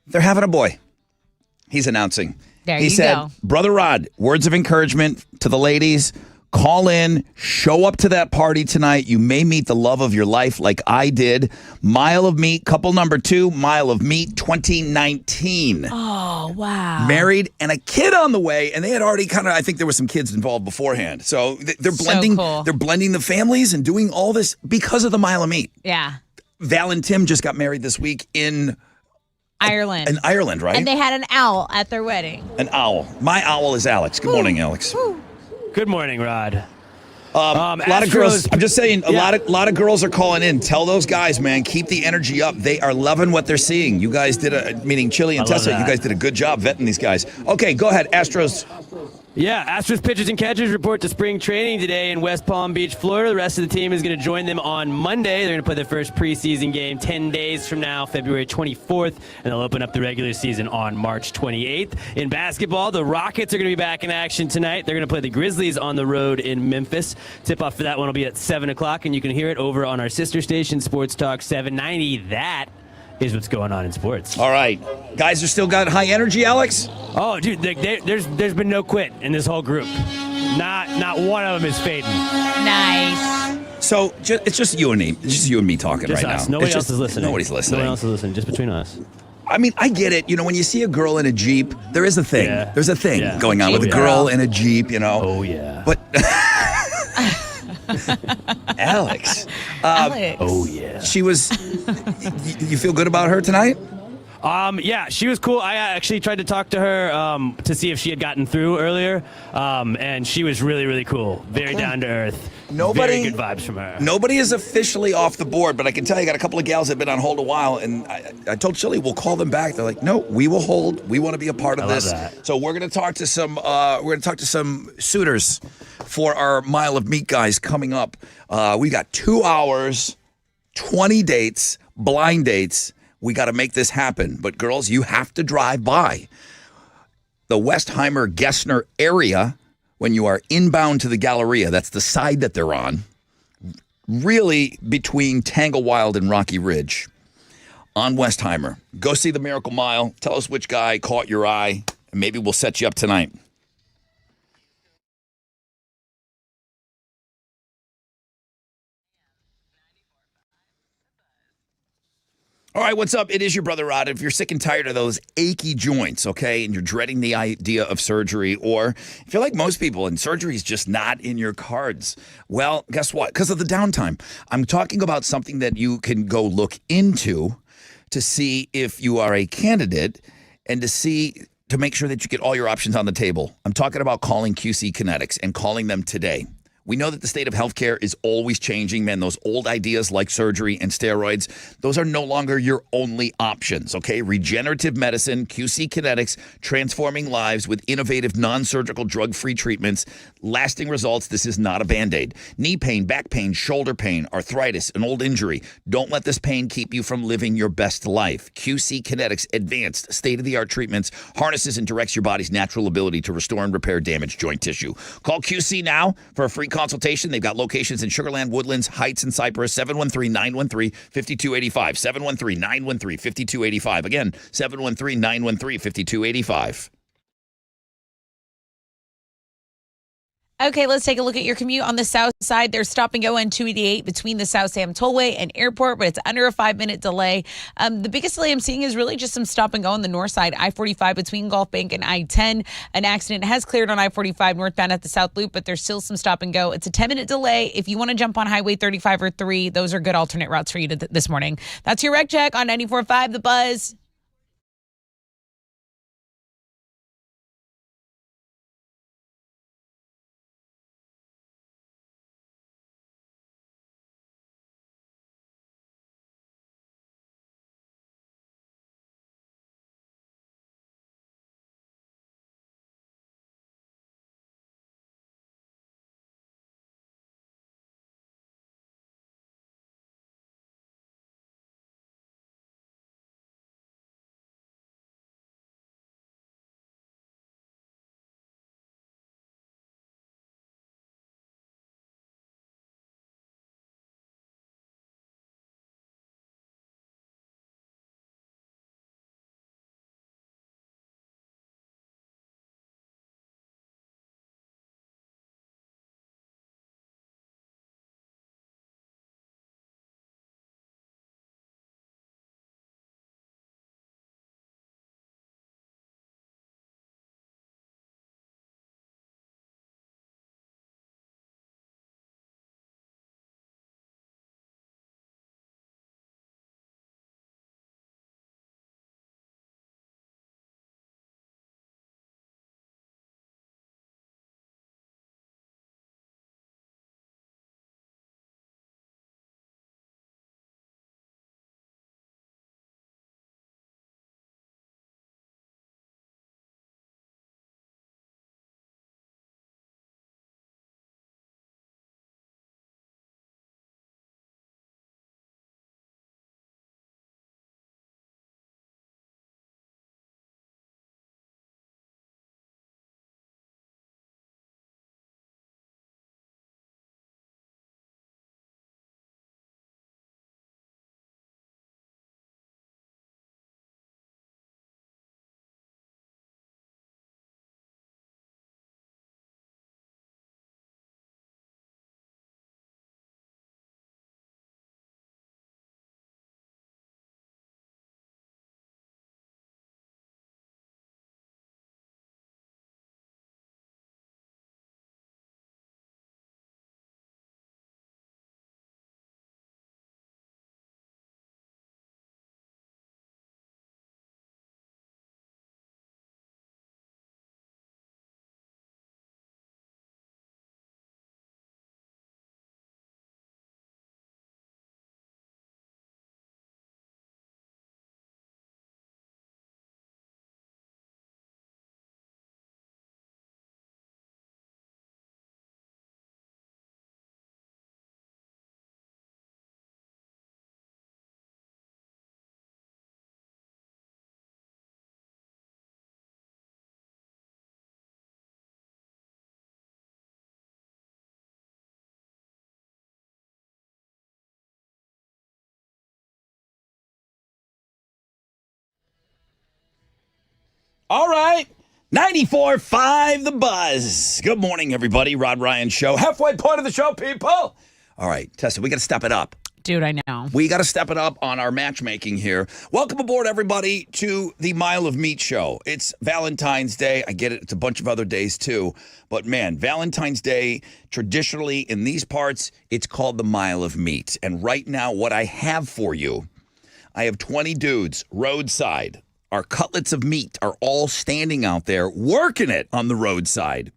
they're having a boy. He's announcing. He said, Brother Rod, words of encouragement to the ladies. Call in, show up to that party tonight. You may meet the love of your life like I did. Mile of Meat, couple number 2, Mile of Meat 2019. Oh, wow. Married and a kid on the way. And they had already I think there were some kids involved beforehand. So they're blending, they're blending the families and doing all this because of the Mile of Meat. Yeah. Val and Tim just got married this week in Ireland. In Ireland, right? And they had an owl at their wedding. An owl. My owl is Alex. Good morning, Alex. Good morning, Rod. A lot of girls. I'm just saying, a lot of girls are calling in. Tell those guys, man, keep the energy up. They are loving what they're seeing. You guys meaning Chili and Tessa. You guys did a good job vetting these guys. Okay, go ahead, Astros. Yeah, Astros pitchers and catchers report to spring training today in West Palm Beach, Florida. The rest of the team is going to join them on Monday. They're going to play their first preseason game 10 days from now, February 24th, and they'll open up the regular season on March 28th. In basketball, the Rockets are going to be back in action tonight. They're going to play the Grizzlies on the road in Memphis. Tip-off for that one will be at 7 o'clock, and you can hear it over on our sister station, Sports Talk 790. That is what's going on in sports. All right. Guys are still got high energy, Alex? Oh, dude, there's been no quit in this whole group. Not one of them is fading. Nice. So it's just you and me. It's just you and me talking Just right us. now. Nobody else is listening. Nobody's listening. No one else is listening. Just between us. I mean, I get it. You know, when you see a girl in a Jeep, there is a thing. Yeah. There's a thing Yeah. going on with a girl in a Jeep, you know. Oh, yeah. But Alex. Oh, yeah. She was, you feel good about her tonight? Yeah, she was cool. I actually tried to talk to her to see if she had gotten through earlier, and she was really, really cool. Very down to earth. Very good vibes from her. Nobody is officially off the board, but I can tell you, got a couple of gals that have been on hold a while, and I told Chili we'll call them back. They're like, no, we will hold. We want to be a part of this. Love that. So we're going to talk to some suitors for our Mile of Meat guys coming up. We got 2 hours, 20 dates, blind dates. We got to make this happen. But girls, you have to drive by the Westheimer-Gessner area when you are inbound to the Galleria. That's the side that they're on. Really between Tanglewild and Rocky Ridge on Westheimer. Go see the Miracle Mile. Tell us which guy caught your eye, and maybe we'll set you up tonight. All right, what's up? It is your brother Rod. If you're sick and tired of those achy joints, okay, and you're dreading the idea of surgery, or if you're like most people and surgery is just not in your cards, well, guess what? Because of the downtime, I'm talking about something that you can go look into to see if you are a candidate and to make sure that you get all your options on the table. I'm talking about calling QC Kinetics and calling them today. We know that the state of healthcare is always changing, man. Those old ideas like surgery and steroids, those are no longer your only options, okay? Regenerative medicine, QC Kinetics, transforming lives with innovative non-surgical drug-free treatments, lasting results. This is not a Band-Aid. Knee pain, back pain, shoulder pain, arthritis, an old injury. Don't let this pain keep you from living your best life. QC Kinetics advanced state-of-the-art treatments harnesses and directs your body's natural ability to restore and repair damaged joint tissue. Call QC now for a free consultation. They've got locations in Sugarland, Woodlands, Heights, and Cypress. 713-913-5285. 713-913-5285. Again, 713-913-5285. Okay, let's take a look at your commute on the south side. There's stop and go on 288 between the South Sam Tollway and Airport, but it's under a 5-minute delay. The biggest delay I'm seeing is really just some stop and go on the north side, I-45 between Gulf Bank and I-10. An accident has cleared on I-45 northbound at the South Loop, but there's still some stop and go. It's a 10-minute delay. If you want to jump on Highway 35 or 3, those are good alternate routes for you this morning. That's your Rec Check on 94.5 The Buzz. All right. 94.5 The Buzz. Good morning, everybody. Rod Ryan Show. Halfway point of the show, people. All right, Tessa, we got to step it up. Dude, I know. We got to step it up on our matchmaking here. Welcome aboard, everybody, to the Mile of Meat show. It's Valentine's Day. I get it. It's a bunch of other days, too. But, man, Valentine's Day, traditionally in these parts, it's called the Mile of Meat. And right now, what I have for you, I have 20 dudes roadside. Our cutlets of meat are all standing out there working it on the roadside.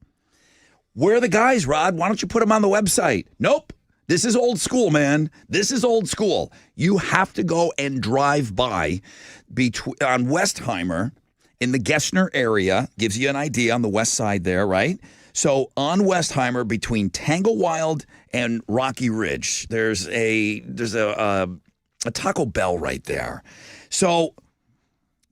Where are the guys, Rod? Why don't you put them on the website? Nope. This is old school, man. This is old school. You have to go and drive by on Westheimer in the Gessner area. Gives you an idea on the west side there, right? So on Westheimer between Tanglewild and Rocky Ridge, there's a Taco Bell right there. So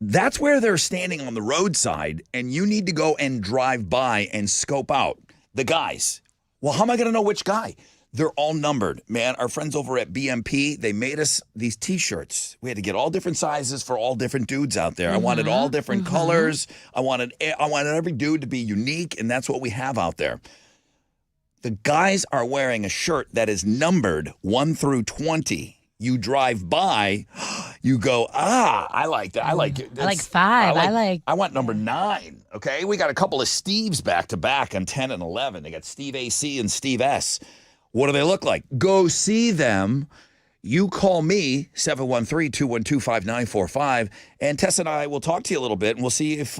that's where they're standing on the roadside, and you need to go and drive by and scope out the guys. Well, how am I going to know which guy? They're all numbered, man. Our friends over at BMP, they made us these T-shirts. We had to get all different sizes for all different dudes out there. I wanted all different colors. I wanted every dude to be unique, and that's what we have out there. The guys are wearing a shirt that is numbered 1 through 20. You drive by, you go, I like that. I like it. I like 5. I want number 9. Okay, we got a couple of Steves back to back on 10 and 11. They got Steve AC and Steve S. What do they look like? Go see them. You call me, 713-212-5945, and Tess and I will talk to you a little bit, and we'll see if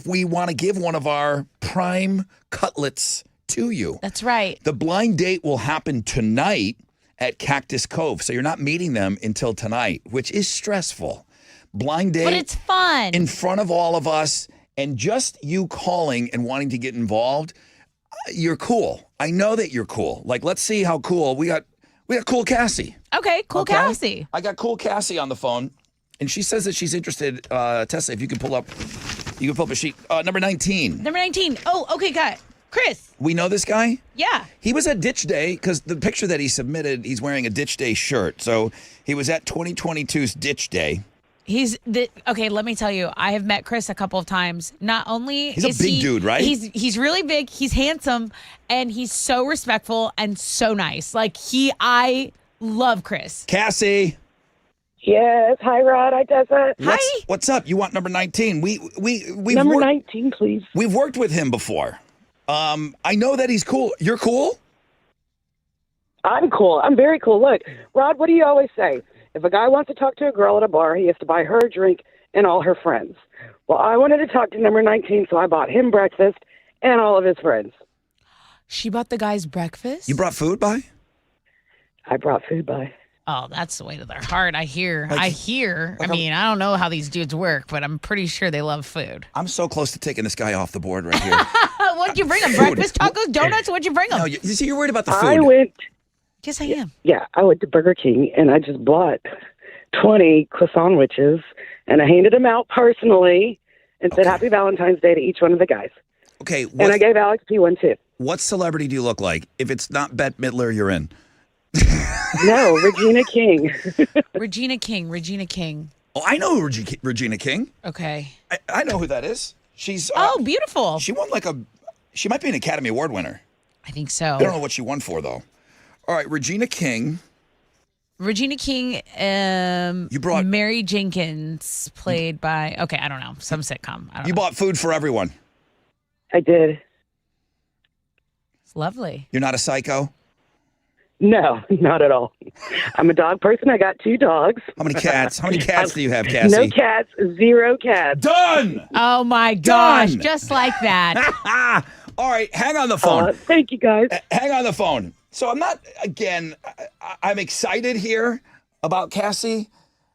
we want to give one of our prime cutlets to you. That's right. The blind date will happen tonight at Cactus Cove, so you're not meeting them until tonight, which is stressful. Blind date. But it's fun. In front of all of us, and just you calling and wanting to get involved, you're cool. I know that you're cool. Like, let's see how cool we got cool Cassie. Okay, cool Cassie. I got cool Cassie on the phone, and she says that she's interested. Tessa, if you can pull up a sheet. Number 19. Number 19. Oh, okay, got it. Chris. We know this guy? Yeah. He was at Ditch Day because the picture that he submitted, he's wearing a Ditch Day shirt. So he was at 2022's Ditch Day. Okay, let me tell you, I have met Chris a couple of times. Not only he's a big dude, right? He's really big, he's handsome, and he's so respectful and so nice. I love Chris. Cassie. Yes. Hi, Rod. Hi, Tessa. Hi. What's up? You want number 19? We number 19, please. We've worked with him before. I know that he's cool. You're cool? I'm cool. I'm very cool. Look, Rod, what do you always say? If a guy wants to talk to a girl at a bar, he has to buy her a drink and all her friends. Well, I wanted to talk to number 19, so I bought him breakfast and all of his friends. She bought the guy's breakfast? You brought food by? I brought food by. Oh, that's the way to their heart. I hear. I don't know how these dudes work, but I'm pretty sure they love food. I'm so close to taking this guy off the board right here. What'd you bring him? Breakfast, tacos, donuts? What'd you bring him? No, you see, you're worried about the food. Yes, I am. Yeah, I went to Burger King, and I just bought 20 croissant sandwiches, and I handed them out personally and said Happy Valentine's Day to each one of the guys. Okay. And I gave Alex P one, too. What celebrity do you look like? If it's not Bette Midler, you're in. No, Regina King. Regina King. Oh, I know Regina King. Okay. I know who that is. She's beautiful. She won she might be an Academy Award winner. I think so. I don't know what she won for though. All right, Regina King. You brought Mary Jenkins, played by I don't know, some sitcom. You bought food for everyone. I did. It's lovely. You're not a psycho? No, not at all. I'm a dog person. I got 2 dogs. How many cats? How many cats do you have, Cassie? No cats, 0 cats. Done! Oh, my gosh. Just like that. All right, hang on the phone. Thank you, guys. Hang on the phone. So I'm excited here about Cassie.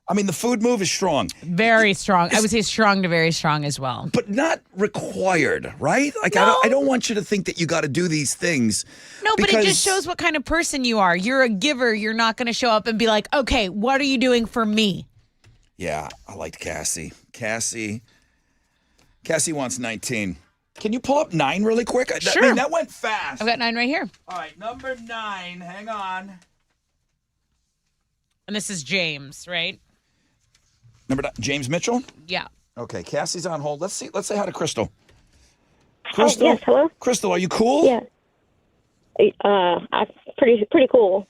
I mean, the food move is strong. Very strong. I would say strong to very strong as well. But not required, right? Like, No. I don't want you to think that you got to do these things. No, but it just shows what kind of person you are. You're a giver. You're not going to show up and be like, okay, what are you doing for me? Yeah, I liked Cassie. Cassie wants 19. Can you pull up 9 really quick? Sure. I mean, that went fast. I've got 9 right here. All right, number 9. Hang on. And this is James, right? James Mitchell? Yeah. Okay, Cassie's on hold. Let's see. Let's say hi to Crystal. Crystal, yes, hello? Crystal, are you cool? Yeah. Pretty cool.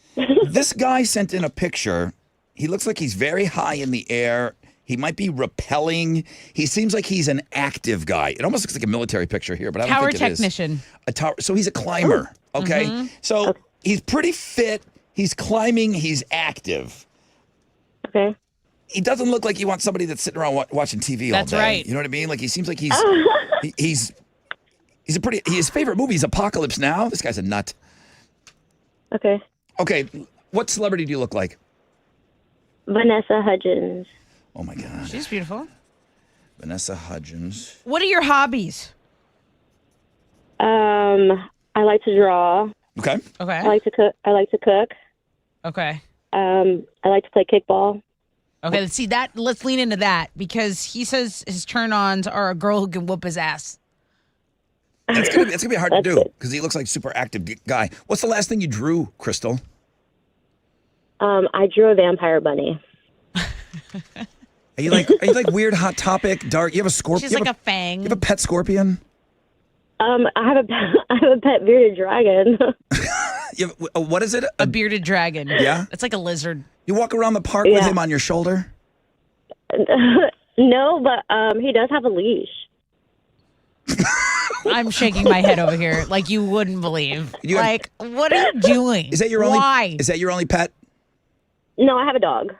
This guy sent in a picture. He looks like he's very high in the air. He might be rappelling. He seems like he's an active guy. It almost looks like a military picture here, but I don't Tower think it is. technician. A tower. So he's a climber. Okay. Mhm. So he's pretty fit. He's climbing. He's active. Okay. He doesn't look like he wants somebody that's sitting around watching TV all That's day. right. You know what I mean? Like he seems like he's he's a pretty. His favorite movie is Apocalypse Now. This guy's a nut. Okay. Okay. What celebrity do you look like? Vanessa Hudgens. Oh my God. She's beautiful. Vanessa Hudgens. What are your hobbies? I like to draw. Okay. Okay. I like to cook. Okay. I like to play kickball. Okay, let's see that. Let's lean into that because he says his turn-ons are a girl who can whoop his ass. It's gonna be hard to do because he looks like super active guy. What's the last thing you drew, Crystal? I drew a vampire bunny. Are you like weird hot topic dark? You have a scorpion? She's like a fang. You have a pet scorpion? I have a pet bearded dragon. You have, what is it? A bearded dragon. Yeah? It's like a lizard. You walk around the park with him on your shoulder? No, but he does have a leash. I'm shaking my head over here like you wouldn't believe. What are you doing? Is that your Why? Is that your only pet? No, I have a dog.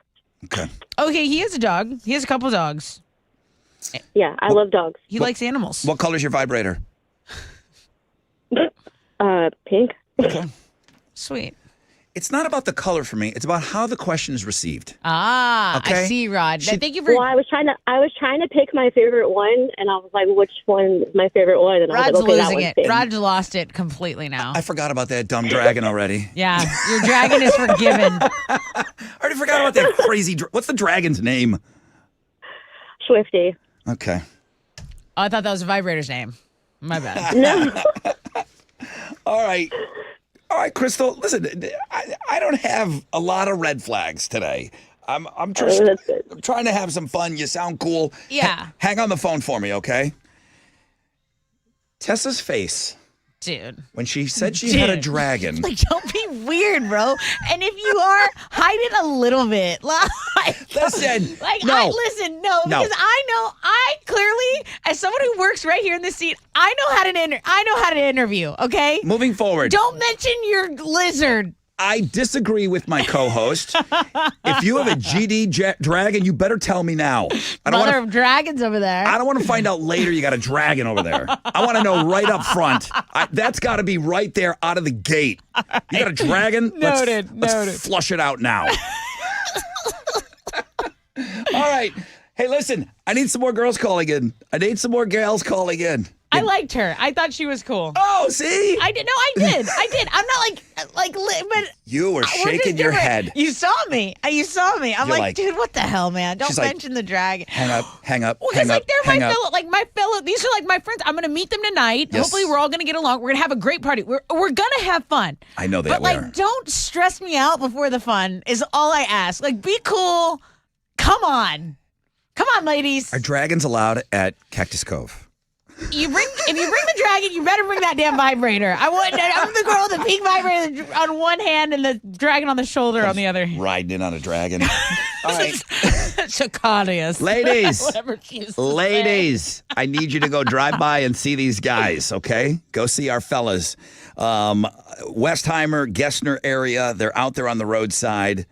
Okay. Okay, he has a dog. He has a couple dogs. Yeah, I love dogs. He likes animals. What color's your vibrator? Pink. Okay. Sweet. It's not about the color for me. It's about how the question is received. Ah, Okay. I see, Rod. Thank you for. Well, I was trying to pick my favorite one, and I was like, which one is my favorite one? And Rod's I was like, okay, that losing one's it. pink. Rod's lost it completely now. I forgot about that dumb dragon already. Yeah, your dragon is forgiven. I already forgot about that crazy. What's the dragon's name? Swifty. Okay. Oh, I thought that was a vibrator's name. My bad. No. All right. All right, Crystal. Listen, I don't have a lot of red flags today. I'm just trying to have some fun. You sound cool. Yeah. Hang on the phone for me, okay? Tessa's face Dude. when she said she had a dragon. Like, don't be weird, bro. And if you are, hide it a little bit. Listen. No, because I clearly, as someone who works right here in this seat, I know how to interview. Okay. Moving forward. Don't mention your lizard. I disagree with my co-host. If you have a GD dragon, you better tell me now. Mother of dragons over there. I don't want to find out later you got a dragon over there. I want to know right up front. That's got to be right there out of the gate. You got a dragon? Let's flush it out now. All right. Hey, listen, I need some more girls calling in. I need some more gals calling in. I liked her. I thought she was cool. Oh, see? I did. No, I did. I'm not but you were shaking your head. You saw me. I'm You're like, like, dude, what the hell, man? Don't she's like, mention the dragon. Hang up. Well, hang because up, they're hang my up. fellow. These are like my friends. I'm gonna meet them tonight. Yes. Hopefully, we're all gonna get along. We're gonna have a great party. We're gonna have fun. I know that But we are. like, don't stress me out before the fun. Is all I ask. Like, be cool. Come on, ladies. Are dragons allowed at Cactus Cove? If you bring the dragon, you better bring that damn vibrator. I'm the girl with the pink vibrator on one hand and the dragon on the shoulder on the other. Riding in on a dragon. All right. Chicanius. Ladies. Whatever she used to Ladies, I need you to go drive by and see these guys, okay? Go see our fellas. Westheimer, Gessner area. They're out there on the roadside.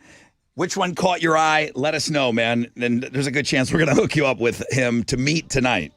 Which one caught your eye? Let us know, man. And there's a good chance we're going to hook you up with him to meet tonight.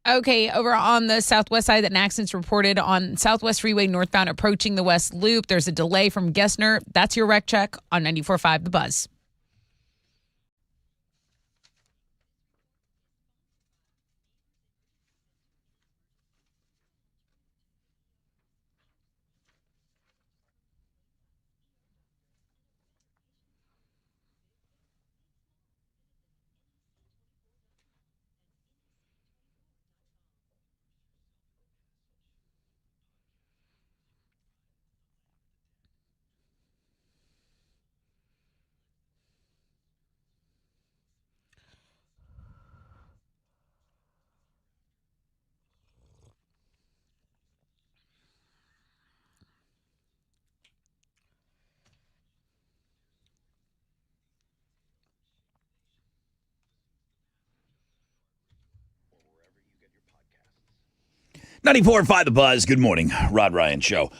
Okay, over on the southwest side, an accident's reported on Southwest Freeway northbound approaching the West Loop. There's a delay from Gessner. That's your wreck check on 94.5 The Buzz. Ninety-four and 5 The Buzz. Good morning, Rod Ryan Show.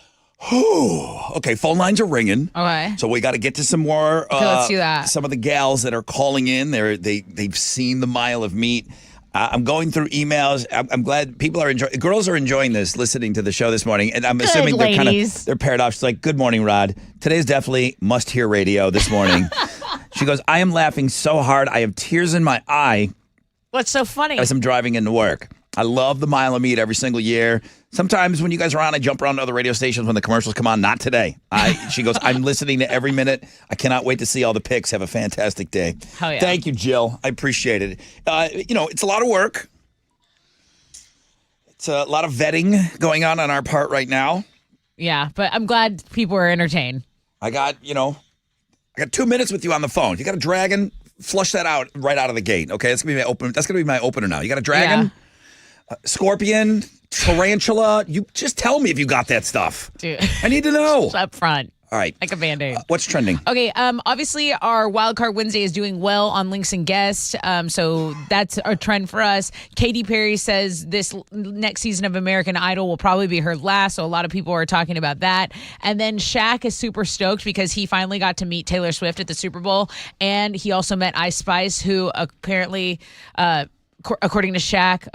Whew. Okay, phone lines are ringing. Okay. So we got to get to some more. Okay, let's do that. Some of the gals that are calling in, they've seen the mile of meat. I'm going through emails. I'm glad people are enjoying. Girls are enjoying this, listening to the show this morning, and I'm assuming they're paired off. She's like, "Good morning, Rod. Today's definitely must-hear radio this morning." She goes, "I am laughing so hard, I have tears in my eye." What's so funny? As I'm driving into work. I love the mile of meat every single year. Sometimes when you guys are on, I jump around to other radio stations when the commercials come on. Not today. She goes, I'm listening to every minute. I cannot wait to see all the pics. Have a fantastic day. Hell yeah. Thank you, Jill. I appreciate it. It's a lot of work. It's a lot of vetting going on our part right now. Yeah, but I'm glad people are entertained. I got 2 minutes with you on the phone. You got a dragon? Flush that out right out of the gate. Okay, that's gonna be my opener now. You got a dragon? Yeah. Scorpion, tarantula. You just tell me if you got that stuff. Dude. I need to know. Up front. All right. Like a Band-Aid. What's trending? Okay, obviously our Wild Card Wednesday is doing well on Links and Guest, so that's a trend for us. Katy Perry says this next season of American Idol will probably be her last, so a lot of people are talking about that. And then Shaq is super stoked because he finally got to meet Taylor Swift at the Super Bowl, and he also met Ice Spice, who apparently... according to Shaq,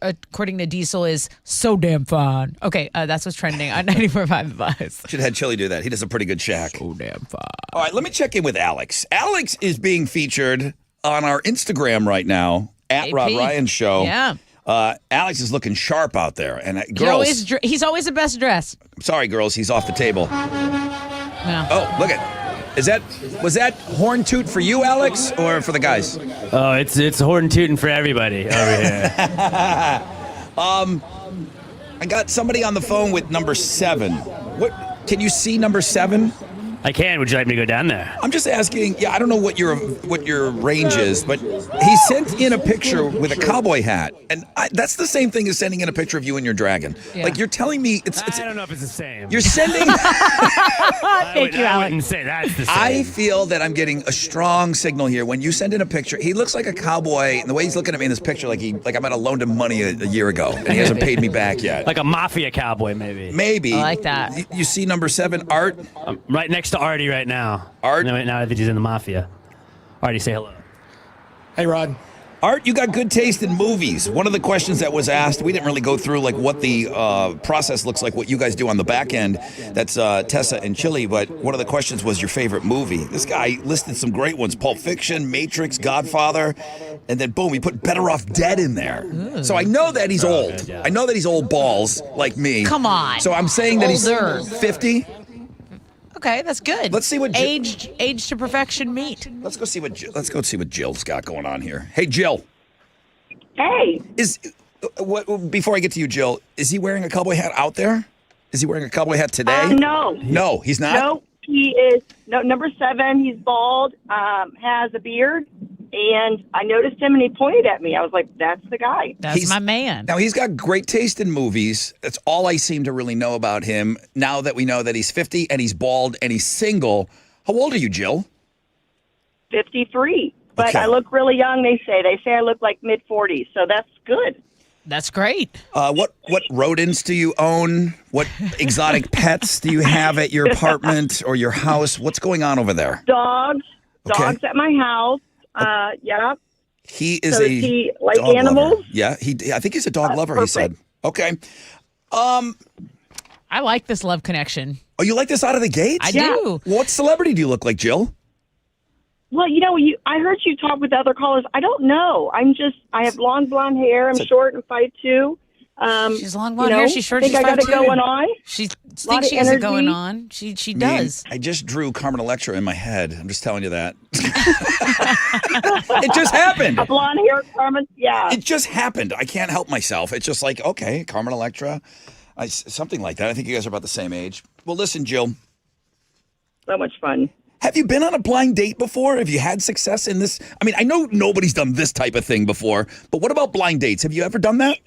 according to Diesel, is so damn fun. Okay, that's what's trending on 94.5 The Buzz. Should have had Chili do that. He does a pretty good Shaq. So damn fun. All right, let me check in with Alex. Alex is being featured on our Instagram right now, at AP. Rod Ryan Show. Yeah. Alex is looking sharp out there. And girls... He's always the best dressed. Sorry, girls, he's off the table. Yeah. Oh, look at... Was that horn toot for you, Alex, or for the guys? Oh, it's horn tooting for everybody over here. I got somebody on the phone with number 7. What can you see number 7? I can. Would you like me to go down there? I'm just asking. Yeah, I don't know what your range is, but he sent in a picture with a cowboy hat, and that's the same thing as sending in a picture of you and your dragon. Yeah. Like you're telling me it's. I don't know if it's the same. You're sending. Thank you, I Alex. wouldn't say that's the same. I feel that I'm getting a strong signal here when you send in a picture. He looks like a cowboy, and the way he's looking at me in this picture, like I might have loaned him money a year ago, and he hasn't paid me back yet. Like a mafia cowboy, maybe. Maybe. I like that. You see number 7, Art. I'm right next to Artie right now. Art. Now that he's in the mafia. Artie, say hello. Hey, Rod. Art, you got good taste in movies. One of the questions that was asked, we didn't really go through like what the process looks like, what you guys do on the back end. That's Tessa and Chili. But one of the questions was your favorite movie. This guy listed some great ones: Pulp Fiction, Matrix, Godfather, and then boom, he put Better Off Dead in there. Ooh. So I know that he's old. Yeah. I know that he's old balls like me. Come on. So I'm saying that Older. he's 50. Okay, that's good. Let's see what age to perfection meet. Let's go see what Jill's got going on here. Hey, Jill. Hey. Before I get to you, Jill, is he wearing a cowboy hat out there? Is he wearing a cowboy hat today? No. No, he's not? No, he is. No, number 7, he's bald, has a beard, and I noticed him and he pointed at me. I was like, that's the guy. That's my man. Now, he's got great taste in movies. That's all I seem to really know about him. Now that we know that he's 50 and he's bald and he's single. How old are you, Jill? 53. But Okay. I look really young, they say. They say I look like mid-40s, so that's good. That's great. What rodents do you own? What exotic pets do you have at your apartment or your house? What's going on over there? Dogs Okay. at my house. Yeah. He is So a does he like dog animals? lover. Yeah, I think he's a dog lover, he said. Okay. I like this love connection. Oh, you like this out of the gate? I do. What celebrity do you look like, Jill? Well, I heard you talk with the other callers. I don't know. I have long blonde hair. I'm short and 5'2". She's long blonde hair. She's short. I think She's I got it 5'2". going on. She Lot thinks of she has it energy. going on. She does. I just drew Carmen Electra in my head. I'm just telling you that. It just happened. A blonde hair, Carmen. Yeah. It just happened. I can't help myself. It's just like, okay, Carmen Electra. Something like that. I think you guys are about the same age. Well, listen, Jill. So much fun. Have you been on a blind date before? Have you had success in this? I mean, I know nobody's done this type of thing before, but what about blind dates? Have you ever done that?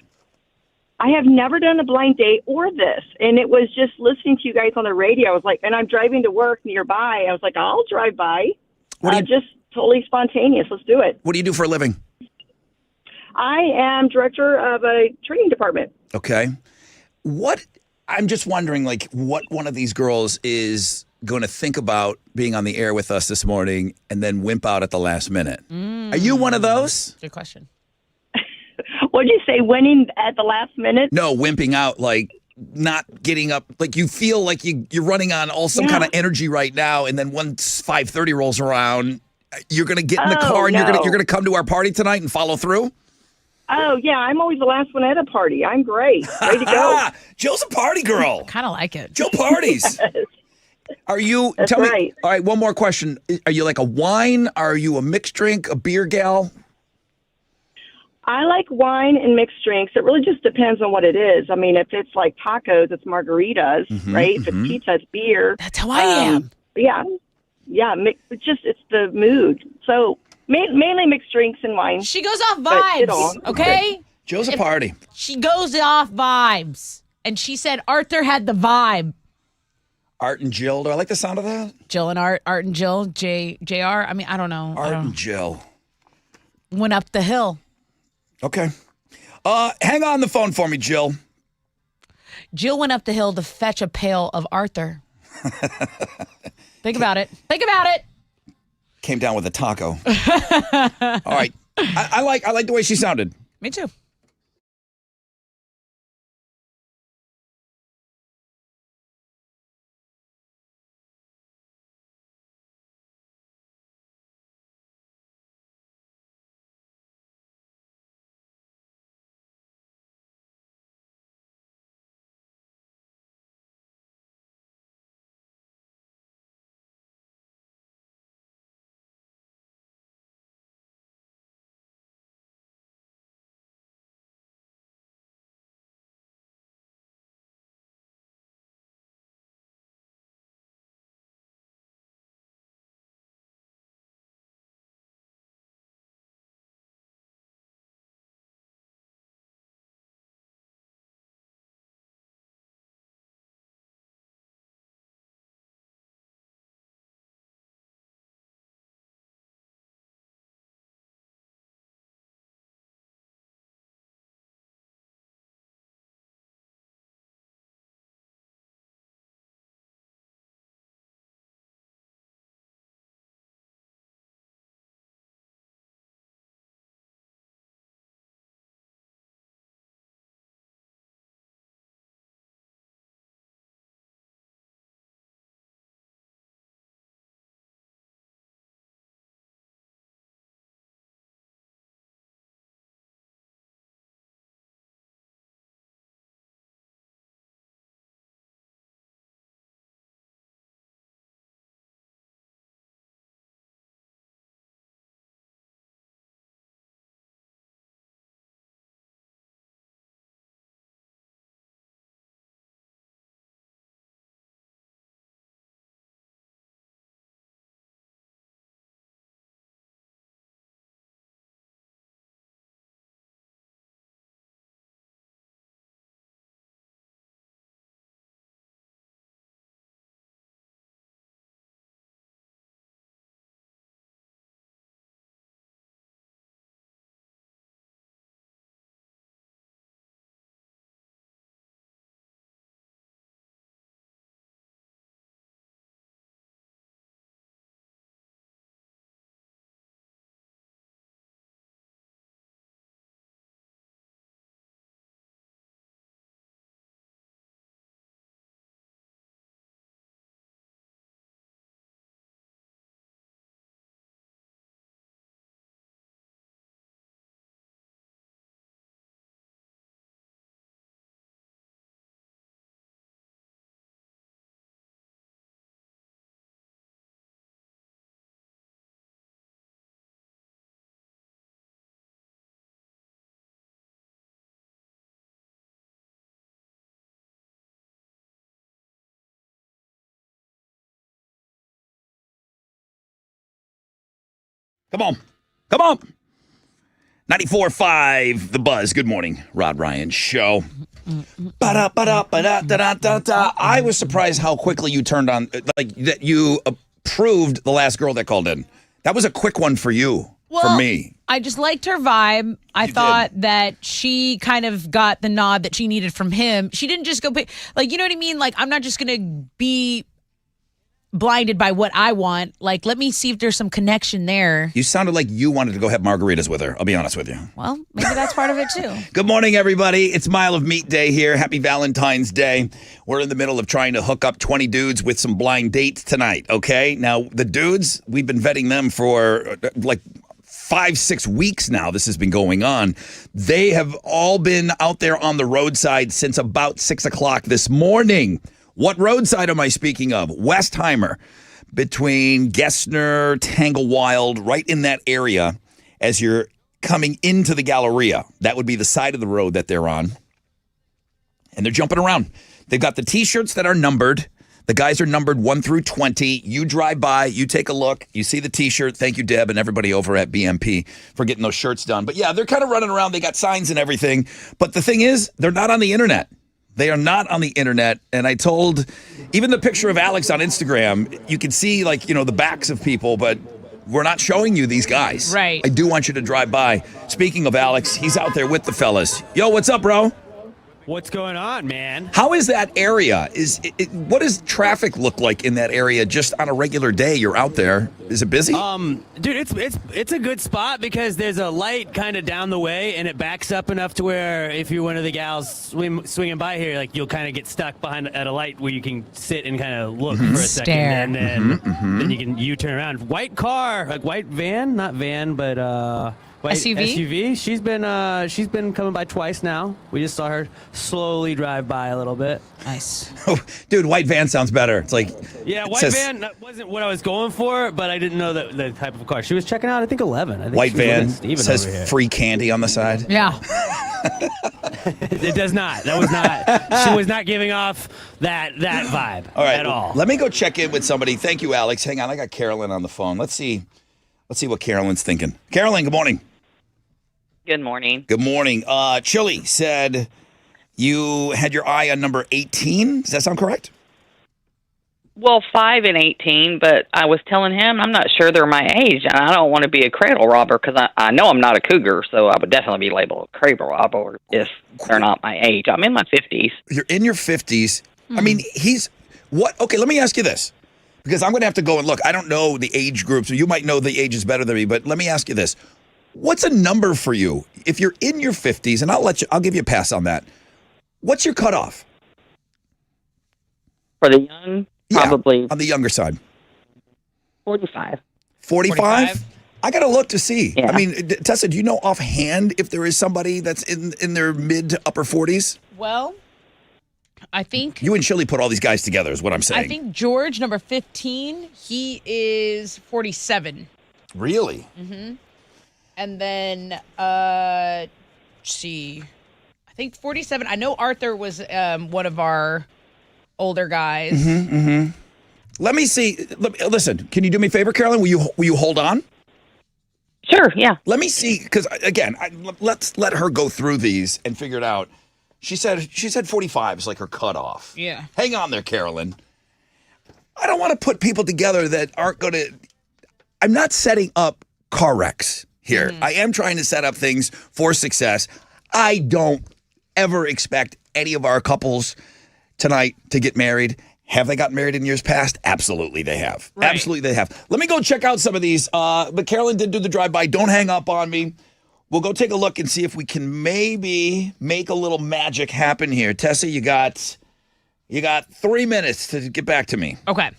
I have never done a blind date or this. And it was just listening to you guys on the radio. I was like, and I'm driving to work nearby. I was like, I'll drive by. Just totally spontaneous. Let's do it. What do you do for a living? I am director of a training department. Okay. I'm just wondering, like, what one of these girls is going to think about being on the air with us this morning and then wimp out at the last minute. Are you one of those? Good question. What did you say, winning at the last minute? No, wimping out, like not getting up, like you feel like you're running on some kind of energy right now, and then once 5:30 rolls around, you're going to get in the car and you're going to come to our party tonight and follow through? Oh, yeah, I'm always the last one at a party. I'm great. Ready to go. Jill's a party girl. Kind of like it. Jill parties. Are you, That's tell me, right. all right, one more question. Are you like a wine? Are you a mixed drink, a beer gal? I like wine and mixed drinks. It really just depends on what it is. I mean, if it's like tacos, it's margaritas, right? If it's pizza, it's beer. That's how I am. Yeah. Yeah, it's the mood. So mainly mixed drinks and wine. She goes off But, vibes, okay? Jill's a party. She goes off vibes. And she said Arthur had the vibe. Art and Jill. Do I like the sound of that? Jill and Art and Jill, JR. I mean, I don't know. Art and Jill. Went up the hill. Okay. Hang on the phone for me, Jill. Jill went up the hill to fetch a pail of Arthur. Think about it. Think about it. Came down with a taco. All right. I like the way she sounded. Me too. Come on. Come on. 94.5 The Buzz. Good morning, Rod Ryan Show. Ba-da-ba-da-ba-da-da-da-da. I was surprised how quickly you turned on, like, that you approved the last girl that called in. That was a quick one for you, for me. I just liked her vibe. I thought that she kind of got the nod that she needed from him. She didn't just go pick, like, you know what I mean? Like, I'm not just going to be blinded by what I want. Like, let me see if there's some connection there. You sounded like you wanted to go have margaritas with her. I'll be honest with you. Well, maybe that's part of it too. Good morning, everybody. It's Mile of Meat Day here. Happy Valentine's Day. We're in the middle of trying to hook up 20 dudes with some blind dates tonight, okay? Now, the dudes, we've been vetting them for like 5-6 weeks now. This has been going on. They have all been out there on the roadside since about 6 o'clock this morning. What roadside am I speaking of? Westheimer, between Gessner, Tanglewild, right in that area as you're coming into the Galleria. That would be the side of the road that they're on. And they're jumping around. They've got the T-shirts that are numbered. The guys are numbered 1 through 20. You drive by, you take a look, you see the T-shirt. Thank you, Deb, and everybody over at BMP for getting those shirts done. But yeah, they're kind of running around. They got signs and everything. But the thing is, they're not on the internet. They are not on the internet. And I told, even the picture of Alex on Instagram, you can see, like, you know, the backs of people, but we're not showing you these guys. Right. I do want you to drive by. Speaking of Alex, he's out there with the fellas. Yo, what's up, bro? What's going on, man? How is that area? What does traffic look like in that area just on a regular day? You're out there. Is it busy? Dude, it's a good spot because there's a light kind of down the way, and it backs up enough to where if you're one of the gals swinging by here, like, you'll kind of get stuck behind at a light where you can sit and kind of look for a second, Stare. and then you can U-turn around. White car, like white van, not van, but white SUV? She's been coming by twice now. We just saw her slowly drive by a little bit. Nice. Dude, white van sounds better. It's like, Yeah, white says- van wasn't what I was going for, but I didn't know the type of car. She was checking out, I think, 11. I think white she was looking van at Steven over says here. free candy on the side. Yeah. It does not. That was not. She was not giving off that vibe All right, at all. let me go check in with somebody. Thank you, Alex. Hang on, I got Carolyn on the phone. Let's see what Carolyn's thinking. Carolyn, good morning. Good morning. Good morning. Chili said you had your eye on number 18. Does that sound correct? Well, 5 and 18, but I was telling him I'm not sure they're my age, and I don't want to be a cradle robber because I know I'm not a cougar, so I would definitely be labeled a cradle robber if they're not my age. I'm in my 50s. You're in your 50s. I mean, he's what? Okay, let me ask you this, because I'm going to have to go and look. I don't know the age groups, or you might know the ages better than me, but let me ask you this. What's a number for you if you're in your 50s? And I'll give you a pass on that. What's your cutoff? For the young, probably on the younger side. 45. 45? I got to look to see. Yeah. I mean, Tessa, do you know offhand if there is somebody that's in their mid to upper 40s? Well, I think You and Shirley put all these guys together is what I'm saying. I think George, number 15, he is 47. Really? Mm-hmm. And then, let's see, I think 47. I know Arthur was one of our older guys. Mm-hmm, mm-hmm. Let me see. Listen, can you do me a favor, Carolyn? Will you hold on? Sure, yeah. Let me see, because again, let's let her go through these and figure it out. She said 45 is like her cutoff. Yeah. Hang on there, Carolyn. I don't want to put people together that aren't going to. I'm not setting up car wrecks here. I am trying to set up things for success. I don't ever expect any of our couples tonight to get married. Have they gotten married in years past? Absolutely they have. Right. Absolutely they have. Let me go check out some of these. But Carolyn did do the drive-by. Don't hang up on me. We'll go take a look and see if we can maybe make a little magic happen here. Tessa, you got 3 minutes to get back to me. Okay.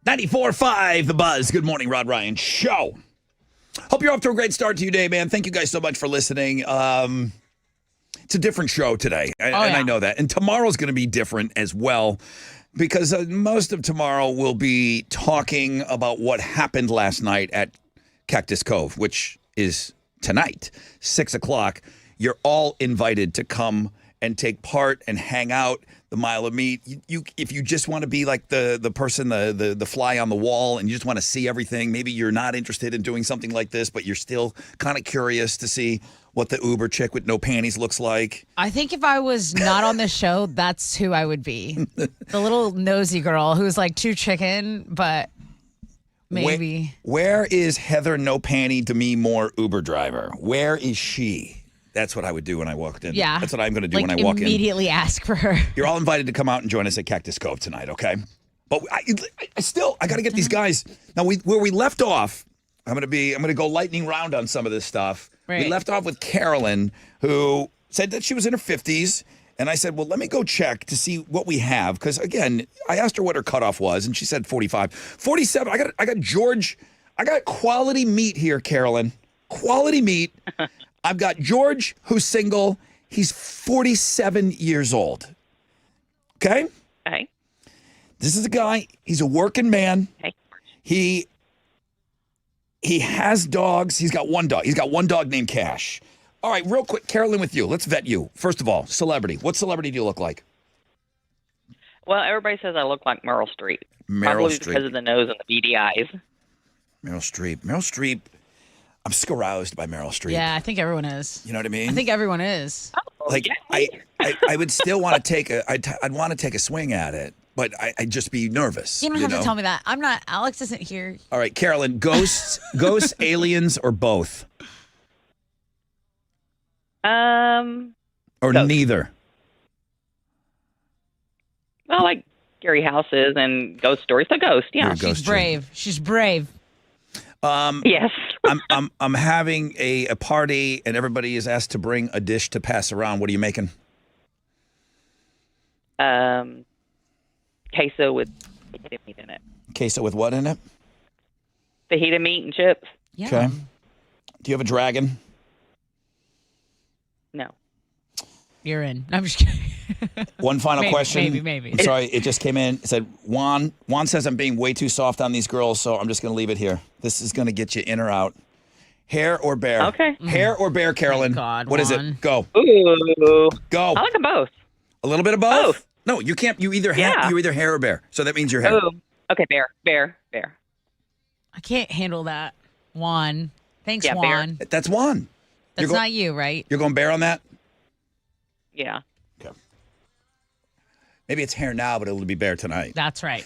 94.5 The Buzz. Good morning, Rod Ryan Show. Hope you're off to a great start to your day, man. Thank you guys so much for listening. It's a different show today, and I know that. And tomorrow's going to be different as well, because most of tomorrow we'll be talking about what happened last night at Cactus Cove, which is tonight, 6 o'clock. You're all invited to come and take part and hang out. The Mile of Meat. You if you just want to be like the person, the fly on the wall, and you just want to see everything. Maybe you're not interested in doing something like this, but you're still kind of curious to see what the Uber chick with no panties looks like. I think if I was not on the show, that's who I would be. The little nosy girl who's like too chicken, but maybe. Where is Heather No Panty Demi Moore Uber driver? Where is she? That's what I would do when I walked in. Yeah. That's what I'm going to do when I walk in. Immediately ask for her. You're all invited to come out and join us at Cactus Cove tonight, okay? But I got to get these guys. Now, where we left off, I'm going to go lightning round on some of this stuff. Right. We left off with Carolyn, who said that she was in her 50s. And I said, well, let me go check to see what we have. Because, again, I asked her what her cutoff was, and she said 45. 47, I got George. I got quality meat here, Carolyn. Quality meat. I've got George, who's single. He's 47 years old. Okay? Okay. This is a guy. He's a working man. Okay. He has dogs. He's got one dog. He's got one dog named Cash. All right, real quick, Carolyn, with you. Let's vet you. First of all, celebrity. What celebrity do you look like? Well, everybody says I look like Meryl Streep. Meryl Probably because of the nose and the beady eyes. Meryl Streep. Meryl Streep. I'm just aroused by Meryl Streep. Yeah, I think everyone is. You know what I mean? I think everyone is. Like I would still want to take I'd want to take a swing at it, but I'd just be nervous. You don't have to tell me that. I'm not. Alex isn't here. All right, Carolyn, ghosts, aliens, or both? Or Ghost. neither? Well, like Gary Houses and ghost stories. So ghost, yeah. She's brave. She's brave. Yes. I'm having a party, and everybody is asked to bring a dish to pass around. What are you making? Queso with fajita meat in it. Queso with what in it? Fajita meat and chips. Yeah. Okay. Do you have a dragon? No. You're in. I'm just kidding. One final Maybe, question. maybe. I'm sorry, it just came in. It said, Juan says I'm being way too soft on these girls, so I'm just going to leave it here. This is going to get you in or out. Hair or bear? Okay. Hair or bear, Carolyn? God, what is Juan. it? Go. Ooh. Go. I like them both. A little bit of both? No, you can't. You either hair or bear. So that means you're hair. Ooh. Okay, bear. I can't handle that. Juan. Thanks, Yeah, bear. Juan. That's Juan. That's not you, right? You're going bear on that? Yeah. Okay. Maybe it's hair now, but it'll be bear tonight. That's right.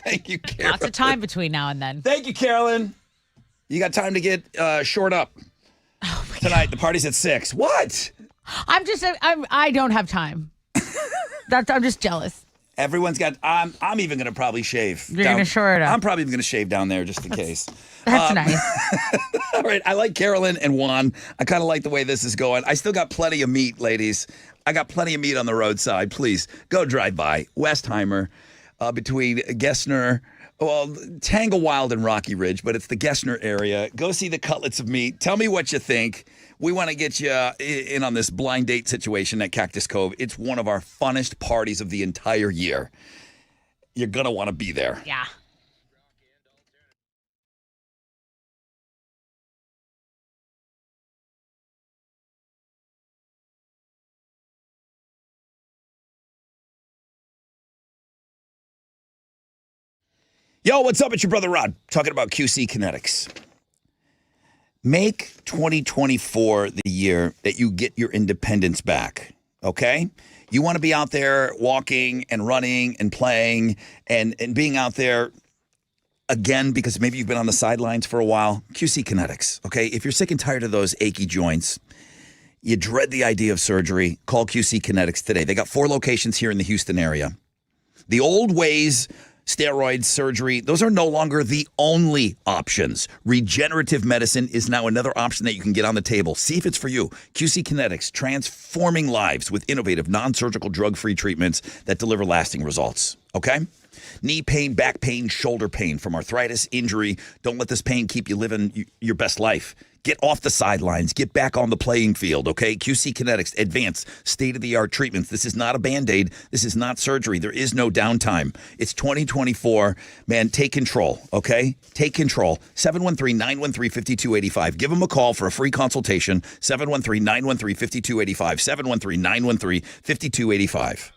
Thank you, Carolyn. Lots of time between now and then. Thank you, Carolyn. You got time to get short up tonight. The party's at 6. What? I don't have time. I'm just jealous. Everyone's got. I'm even going to probably shave. You're going to shore it up. I'm probably going to shave down there just in case. That's nice. All right. I like Carolyn and Juan. I kind of like the way this is going. I still got plenty of meat, ladies. I got plenty of meat on the roadside. Please go drive by Westheimer between Gessner. Well, Tanglewild and Rocky Ridge, but it's the Gessner area. Go see the cutlets of meat. Tell me what you think. We want to get you in on this blind date situation at Cactus Cove. It's one of our funnest parties of the entire year. You're going to want to be there. Yeah. Yo, what's up? It's your brother Rod talking about QC Kinetics. Make 2024 the year that you get your independence back, okay? You want to be out there walking and running and playing and being out there again because maybe you've been on the sidelines for a while. QC Kinetics, okay? If you're sick and tired of those achy joints, you dread the idea of surgery, call QC Kinetics today. They got 4 locations here in the Houston area. The old ways, steroids, surgery, those are no longer the only options. Regenerative medicine is now another option that you can get on the table. See if it's for you. QC Kinetics, transforming lives with innovative, non-surgical, drug-free treatments that deliver lasting results. Okay? Knee pain, back pain, shoulder pain from arthritis, injury. Don't let this pain keep you living your best life. Get off the sidelines. Get back on the playing field, okay? QC Kinetics, advanced, state-of-the-art treatments. This is not a Band-Aid. This is not surgery. There is no downtime. It's 2024. Man, take control, okay? Take control. 713-913-5285. Give them a call for a free consultation. 713-913-5285. 713-913-5285.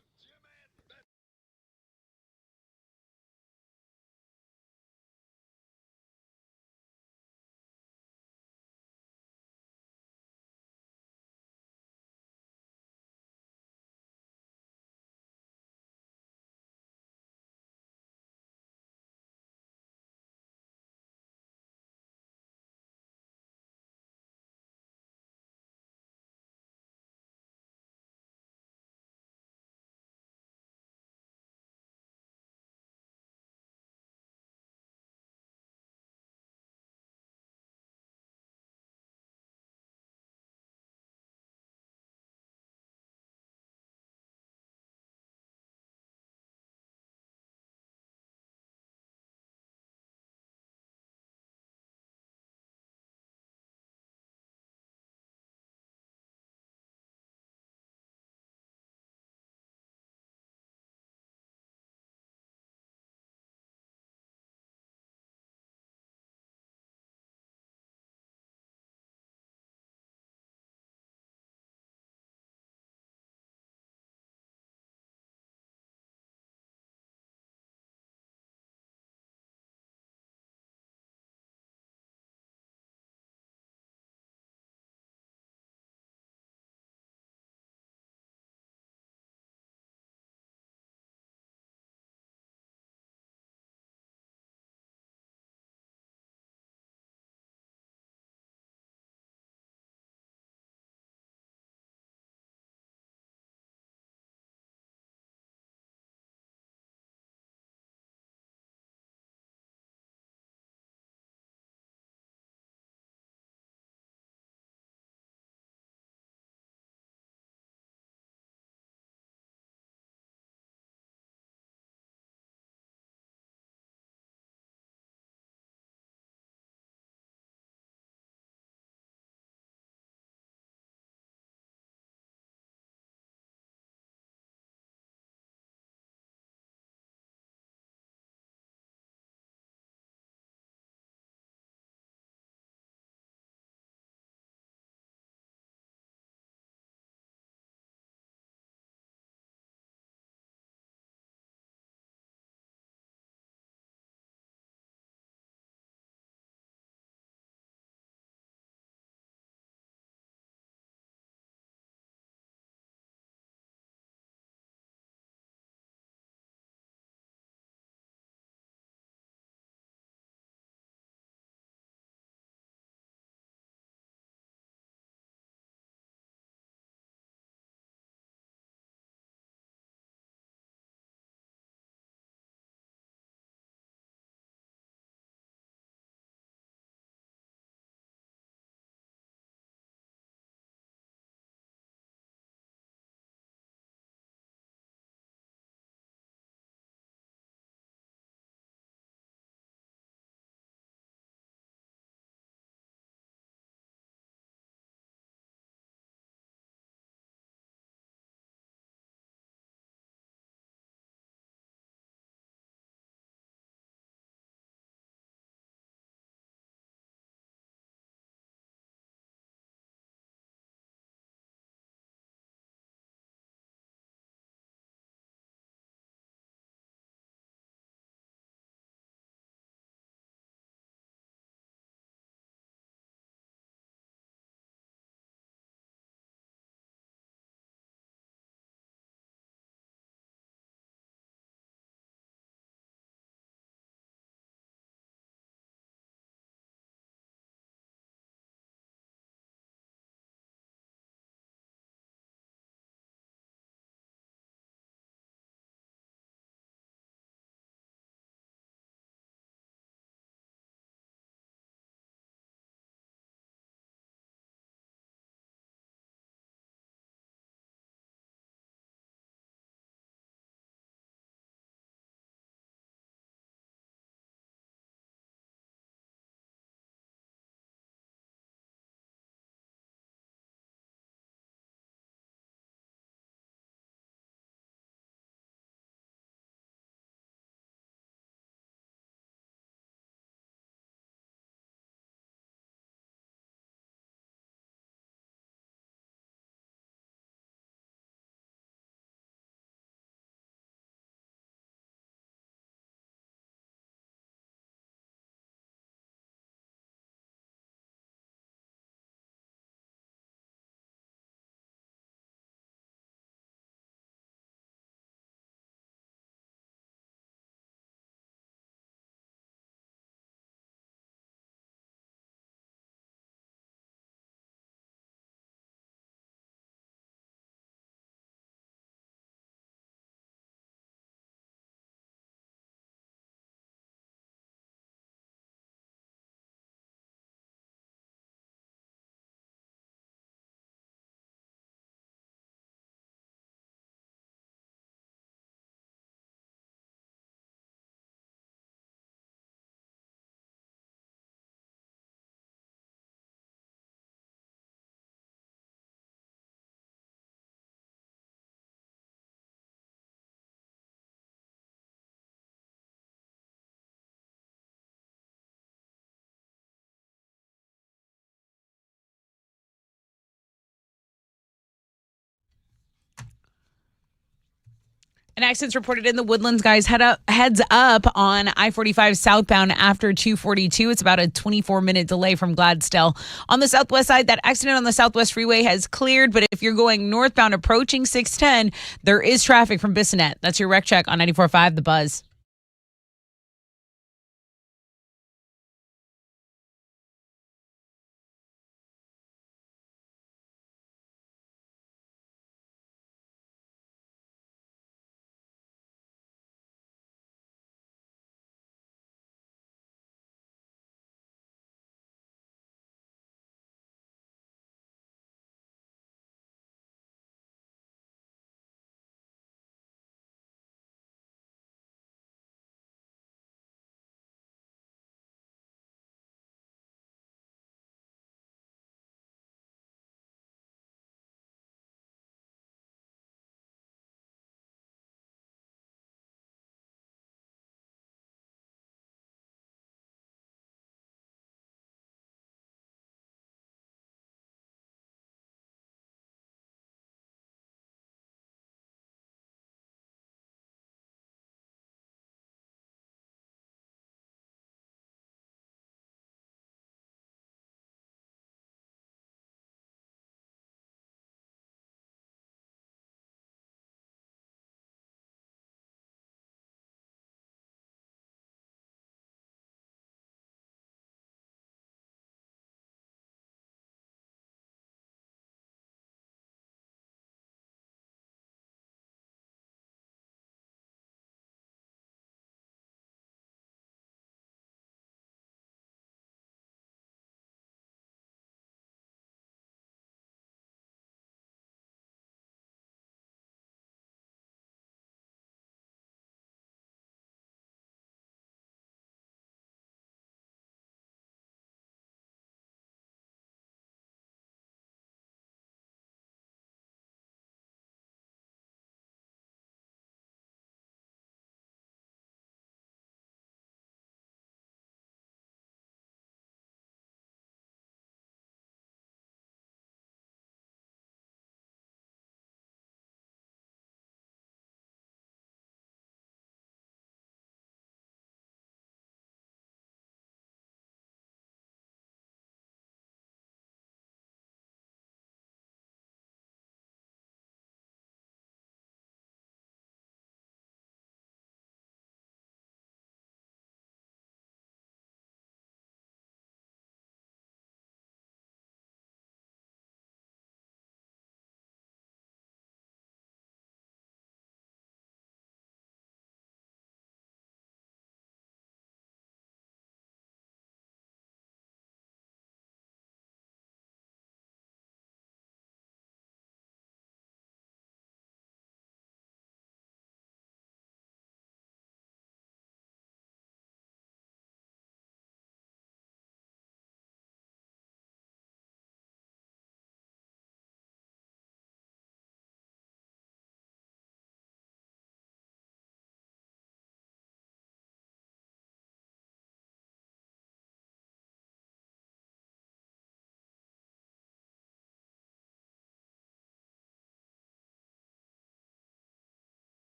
An accident's reported in the Woodlands, guys. Heads up on I-45 southbound after 242. It's about a 24-minute delay from Gladstone. On the southwest side, that accident on the southwest freeway has cleared, but if you're going northbound approaching 610, there is traffic from Bissonnet. That's your wreck check on 94.5 The Buzz.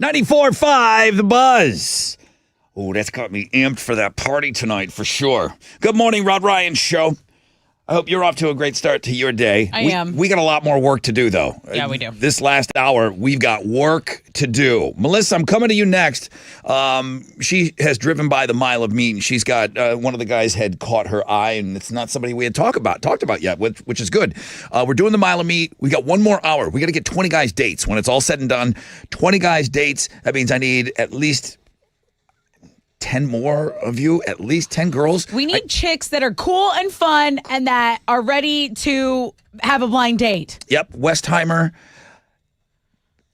.94.5 The Buzz. Oh, that's got me amped for that party tonight for sure. Good morning, Rod Ryan Show. I hope you're off to a great start to your day. I am. We got a lot more work to do, though. Yeah, we do. This last hour, we've got work to do. Melissa, I'm coming to you next. She has driven by the Mile of Meat, and she's got one of the guys had caught her eye, and it's not somebody we had talked about yet, which is good. We're doing the Mile of Meat. We got one more hour. We got to get 20 guys' dates. When it's all said and done, 20 guys' dates. That means I need at least 10 more of you, at least 10 girls. We need chicks that are cool and fun and that are ready to have a blind date. Yep, Westheimer,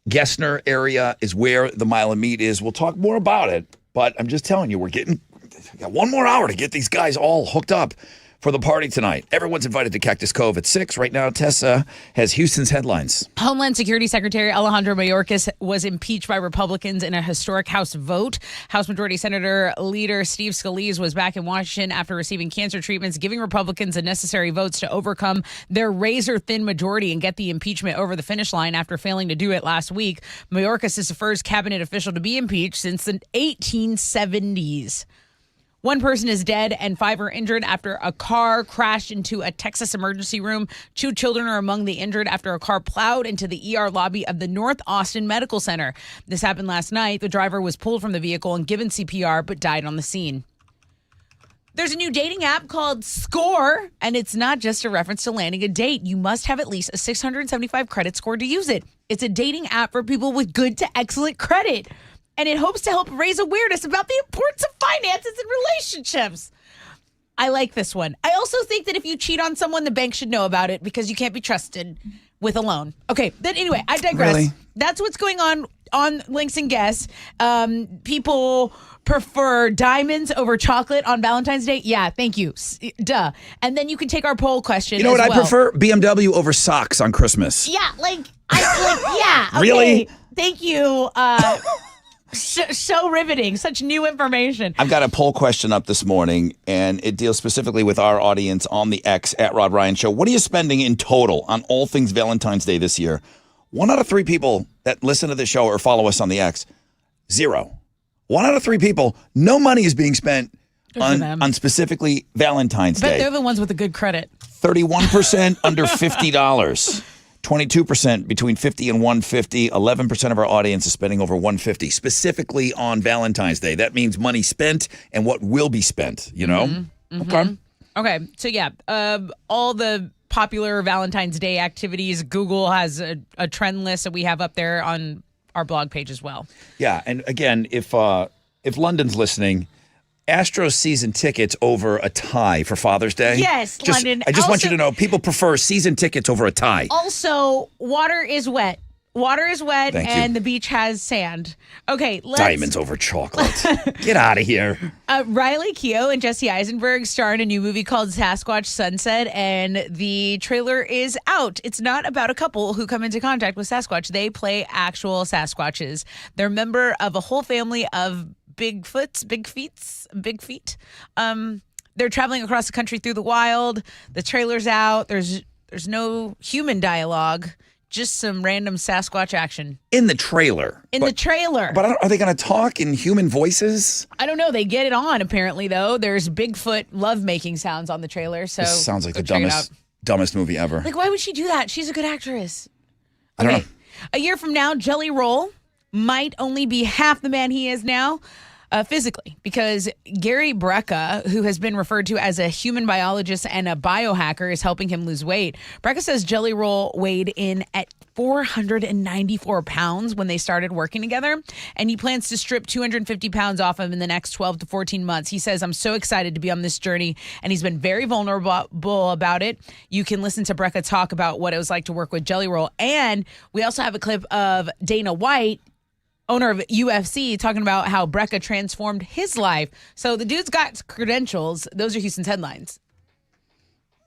Gessner area is where the Mile of Meat is. We'll talk more about it, but I'm just telling you, we got one more hour to get these guys all hooked up for the party tonight. Everyone's invited to Cactus Cove at 6. Right now, Tessa has Houston's headlines. Homeland Security Secretary Alejandro Mayorkas was impeached by Republicans in a historic House vote. House Majority Senator Leader Steve Scalise was back in Washington after receiving cancer treatments, giving Republicans the necessary votes to overcome their razor-thin majority and get the impeachment over the finish line after failing to do it last week. Mayorkas is the first cabinet official to be impeached since the 1870s. One person is dead and 5 are injured after a car crashed into a Texas emergency room. 2 children are among the injured after a car plowed into the ER lobby of the North Austin Medical Center. This happened last night. The driver was pulled from the vehicle and given CPR, but died on the scene. There's a new dating app called Score, and it's not just a reference to landing a date. You must have at least a 675 credit score to use it. It's a dating app for people with good to excellent credit. And it hopes to help raise awareness about the importance of finances in relationships. I like this one. I also think that if you cheat on someone, the bank should know about it because you can't be trusted with a loan. Okay, then anyway, I digress. Really? That's what's going on Links and Guess. People prefer diamonds over chocolate on Valentine's Day. Yeah, thank you. Duh. And then you can take our poll question. You know what as I well. prefer? BMW over socks on Christmas. Yeah, yeah. Okay. Really? Thank you. So riveting. Such new information. I've got a poll question up this morning, and it deals specifically with our audience on the X at Rod Ryan Show. What are you spending in total on all things Valentine's Day this year? 1 out of 3 people that listen to the show or follow us on the X, 0. 1 out of 3 people, no money is being spent on specifically Valentine's But Day. they're the ones with the good credit. 31% under $50. 22% between 50 and 150. 11% of our audience is spending over 150, specifically on Valentine's Day. That means money spent and what will be spent, you know? Okay. Okay. So, yeah, all the popular Valentine's Day activities, Google has a trend list that we have up there on our blog page as well. Yeah. And again, if London's listening, Astros season tickets over a tie for Father's Day. Yes, London. I just want you to know people prefer season tickets over a tie. Also, water is wet. Water is wet Thank and you. the beach has sand. Okay, let's... Diamonds over chocolate. Get out of here. Riley Keough and Jesse Eisenberg star in a new movie called Sasquatch Sunset, and the trailer is out. It's not about a couple who come into contact with Sasquatch. They play actual Sasquatches. They're a member of a whole family of big feet. They're traveling across the country through the wild. The trailer's out. There's no human dialogue, just some random Sasquatch action. In the trailer. The trailer. But are they going to talk in human voices? I don't know. They get it on, apparently, though. There's Bigfoot lovemaking sounds on the trailer. So This sounds like go the check it out. dumbest movie ever. Like, why would she do that? She's a good actress. I don't know. A year from now, Jelly Roll might only be half the man he is now. Physically, because Gary Brecka, who has been referred to as a human biologist and a biohacker, is helping him lose weight. Brecka says Jelly Roll weighed in at 494 pounds when they started working together, and he plans to strip 250 pounds off him in the next 12 to 14 months. He says, I'm so excited to be on this journey, and he's been very vulnerable about it. You can listen to Brecka talk about what it was like to work with Jelly Roll, and we also have a clip of Dana White, owner of UFC, talking about how Brecka transformed his life. So the dude's got credentials. Those are Houston's headlines.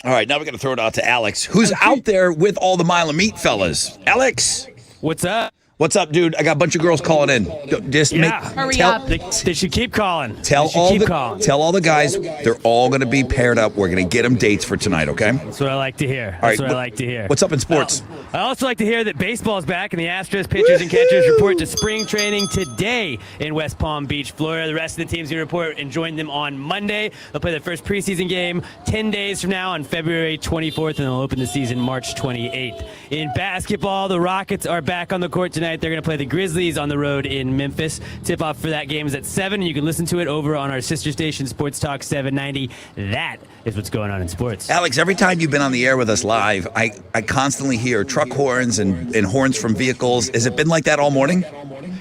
All right, now we're going to throw it out to Alex, who's out there with all the Mile of Meat fellas. Alex. What's up? What's up, dude? I got a bunch of girls calling in. Just Hurry up. They should keep calling. Tell all the guys they're all going to be paired up. We're going to get them dates for tonight, okay? That's what I like to hear. All right, That's what I like to hear. What's up in sports? I also like to hear that baseball is back and the Astros pitchers and catchers report to spring training today in West Palm Beach, Florida. The rest of the team's going to report and join them on Monday. They'll play their first preseason game 10 days from now on February 24th, and they'll open the season March 28th. In basketball, the Rockets are back on the court tonight. They're going to play the Grizzlies on the road in Memphis. Tip-off for that game is at 7, and you can listen to it over on our sister station, Sports Talk 790. That is what's going on in sports. Alex, every time you've been on the air with us live, I constantly hear truck horns and horns from vehicles. Has it been like that all morning?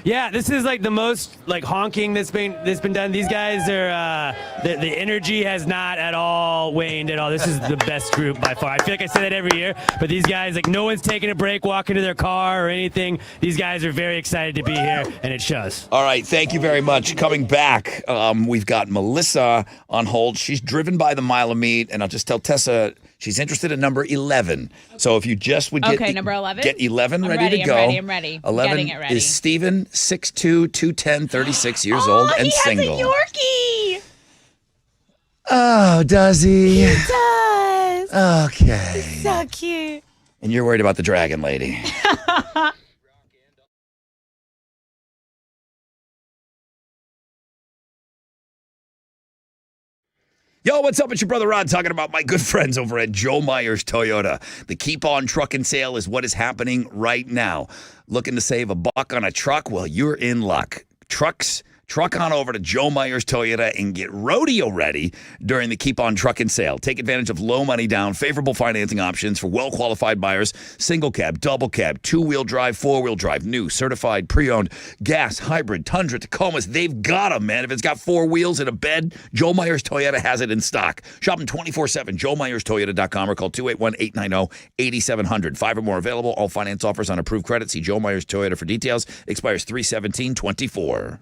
Yeah, this is like the most like honking that's been done. These guys are the energy has not at all waned at all. This is the best group by far. I feel like I say that every year, but these guys, like, no one's taking a break, walking to their car or anything. These guys are very excited to be here, and it shows. All right, thank you very much. Coming back, we've got Melissa on hold. She's driven by the mile of meat, and I'll just tell Tessa she's interested in number 11. So if you just would get number 11? get 11 I'm ready to go. I'm ready. 11 Getting it ready. is Steven, 6'2", 210, 36 years old, and single. He has a Yorkie. Oh, does he? He does. Okay. So cute. And you're worried about the dragon lady. Yo, what's up? It's your brother Rod talking about my good friends over at Joe Myers Toyota. The Keep On Truckin' Sale is what is happening right now. Looking to save $1 on a truck? Well, you're in luck. Truck on over to Joe Myers Toyota and get rodeo ready during the Keep On Truckin' Sale. Take advantage of low money down, favorable financing options for well-qualified buyers. Single cab, double cab, two-wheel drive, four-wheel drive, new, certified, pre-owned, gas, hybrid, Tundra, Tacomas. They've got them, man. If it's got four wheels and a bed, Joe Myers Toyota has it in stock. Shop them 24/7, joemyerstoyota.com, or call 281-890-8700. 5 or more available. All finance offers on approved credit. See Joe Myers Toyota for details. Expires 3/17/24.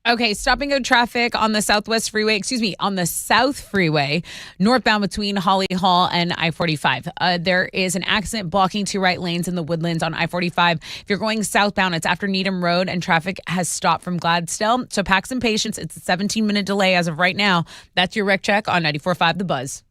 Okay, stop and go traffic on the Southwest Freeway, on the South Freeway, northbound between Holly Hall and I-45. There is an accident blocking 2 right lanes in the Woodlands on I-45. If you're going southbound, it's after Needham Road, and traffic has stopped from Gladstone. So pack some patience. It's a 17-minute delay as of right now. That's your wreck check on 94.5 The Buzz.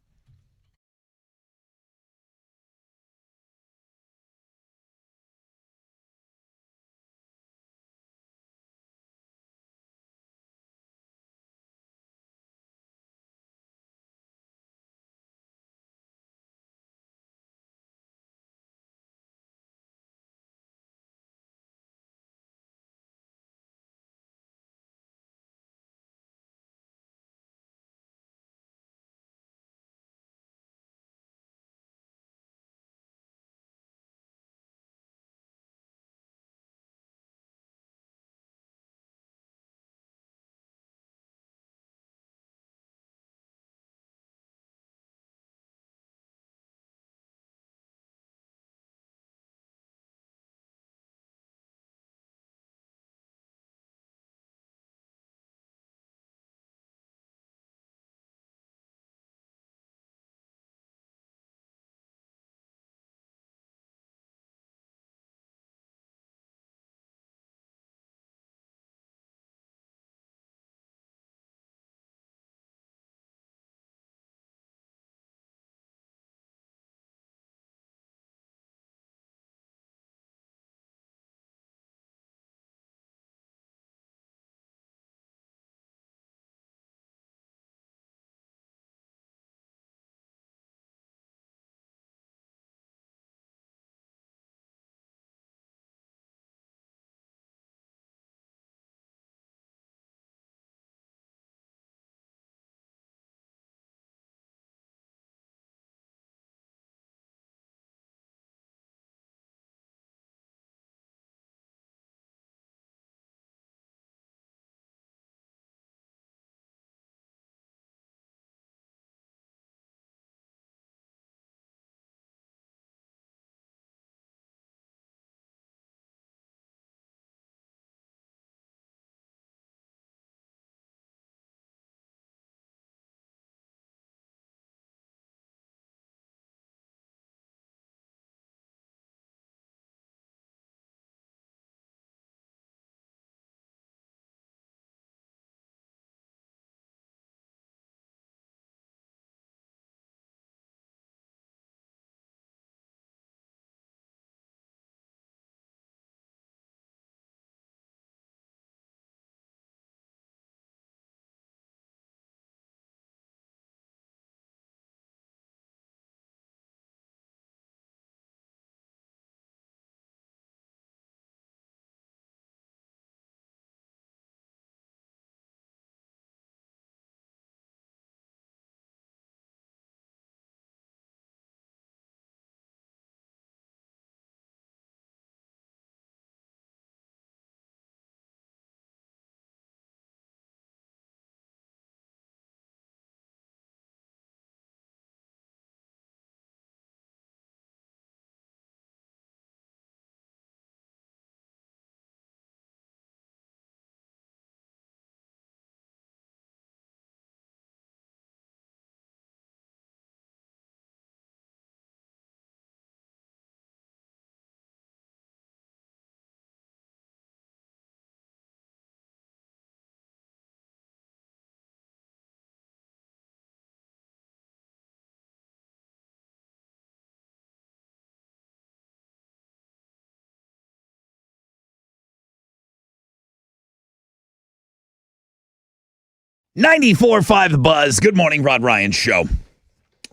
94.5 The Buzz. Good morning, Rod Ryan Show.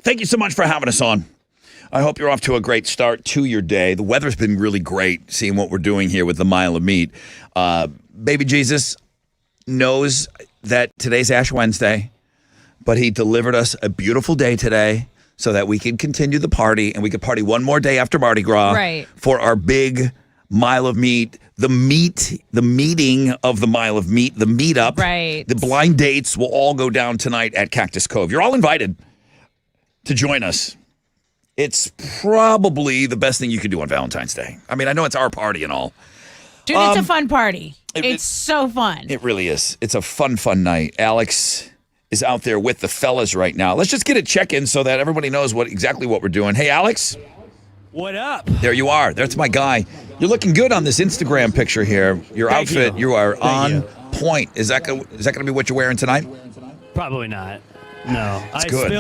Thank you so much for having us on. I hope you're off to a great start to your day. The weather's been really great, seeing what we're doing here with the Mile of Meat. Baby Jesus knows that today's Ash Wednesday, but he delivered us a beautiful day today so that we can continue the party, and we could party one more day after Mardi Gras for our big Mile of Meat, the meeting of the Mile of Meat, the meetup. Right. The blind dates will all go down tonight at Cactus Cove. You're all invited to join us. It's probably the best thing you could do on Valentine's Day. I mean, I know it's our party and all. Dude, it's a fun party. It's so fun. It really is. It's a fun night. Alex is out there with the fellas right now. Let's just get a check-in so that everybody knows exactly what we're doing. Hey, Alex. What up? There you are. That's my guy. You're looking good on this Instagram picture here. Your outfit, you are on point. Is that going to be what you're wearing tonight? Probably not. No. It's good.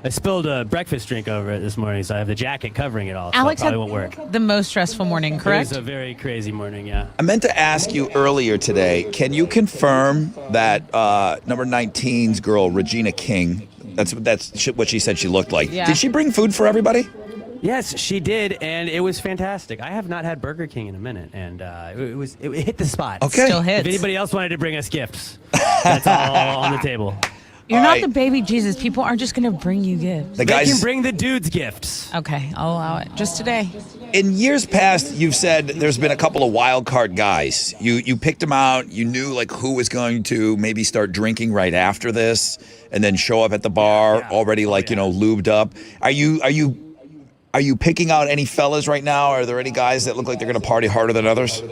I spilled a breakfast drink over it this morning, so I have the jacket covering it all. So Alex it probably won't work. the most stressful morning, correct? It was a very crazy morning, yeah. I meant to ask you earlier today, can you confirm that number 19's girl, Regina King, that's what she said she looked like. Yeah. Did she bring food for everybody? Yes, she did, and it was fantastic. I have not had Burger King in a minute, and it hit the spot. Okay. Still hits. If anybody else wanted to bring us gifts, that's all on the table. You're All not right. the baby Jesus. People aren't just going to bring you gifts. The They guys can bring the dudes gifts. Okay, I'll allow it. Just today. in years past, you've said there's been a couple of wild card guys. You picked them out. You knew like who was going to maybe start drinking right after this, and then show up at the bar already like lubed up. Are you picking out any fellas right now? Are there any guys that look like they're going to party harder than others?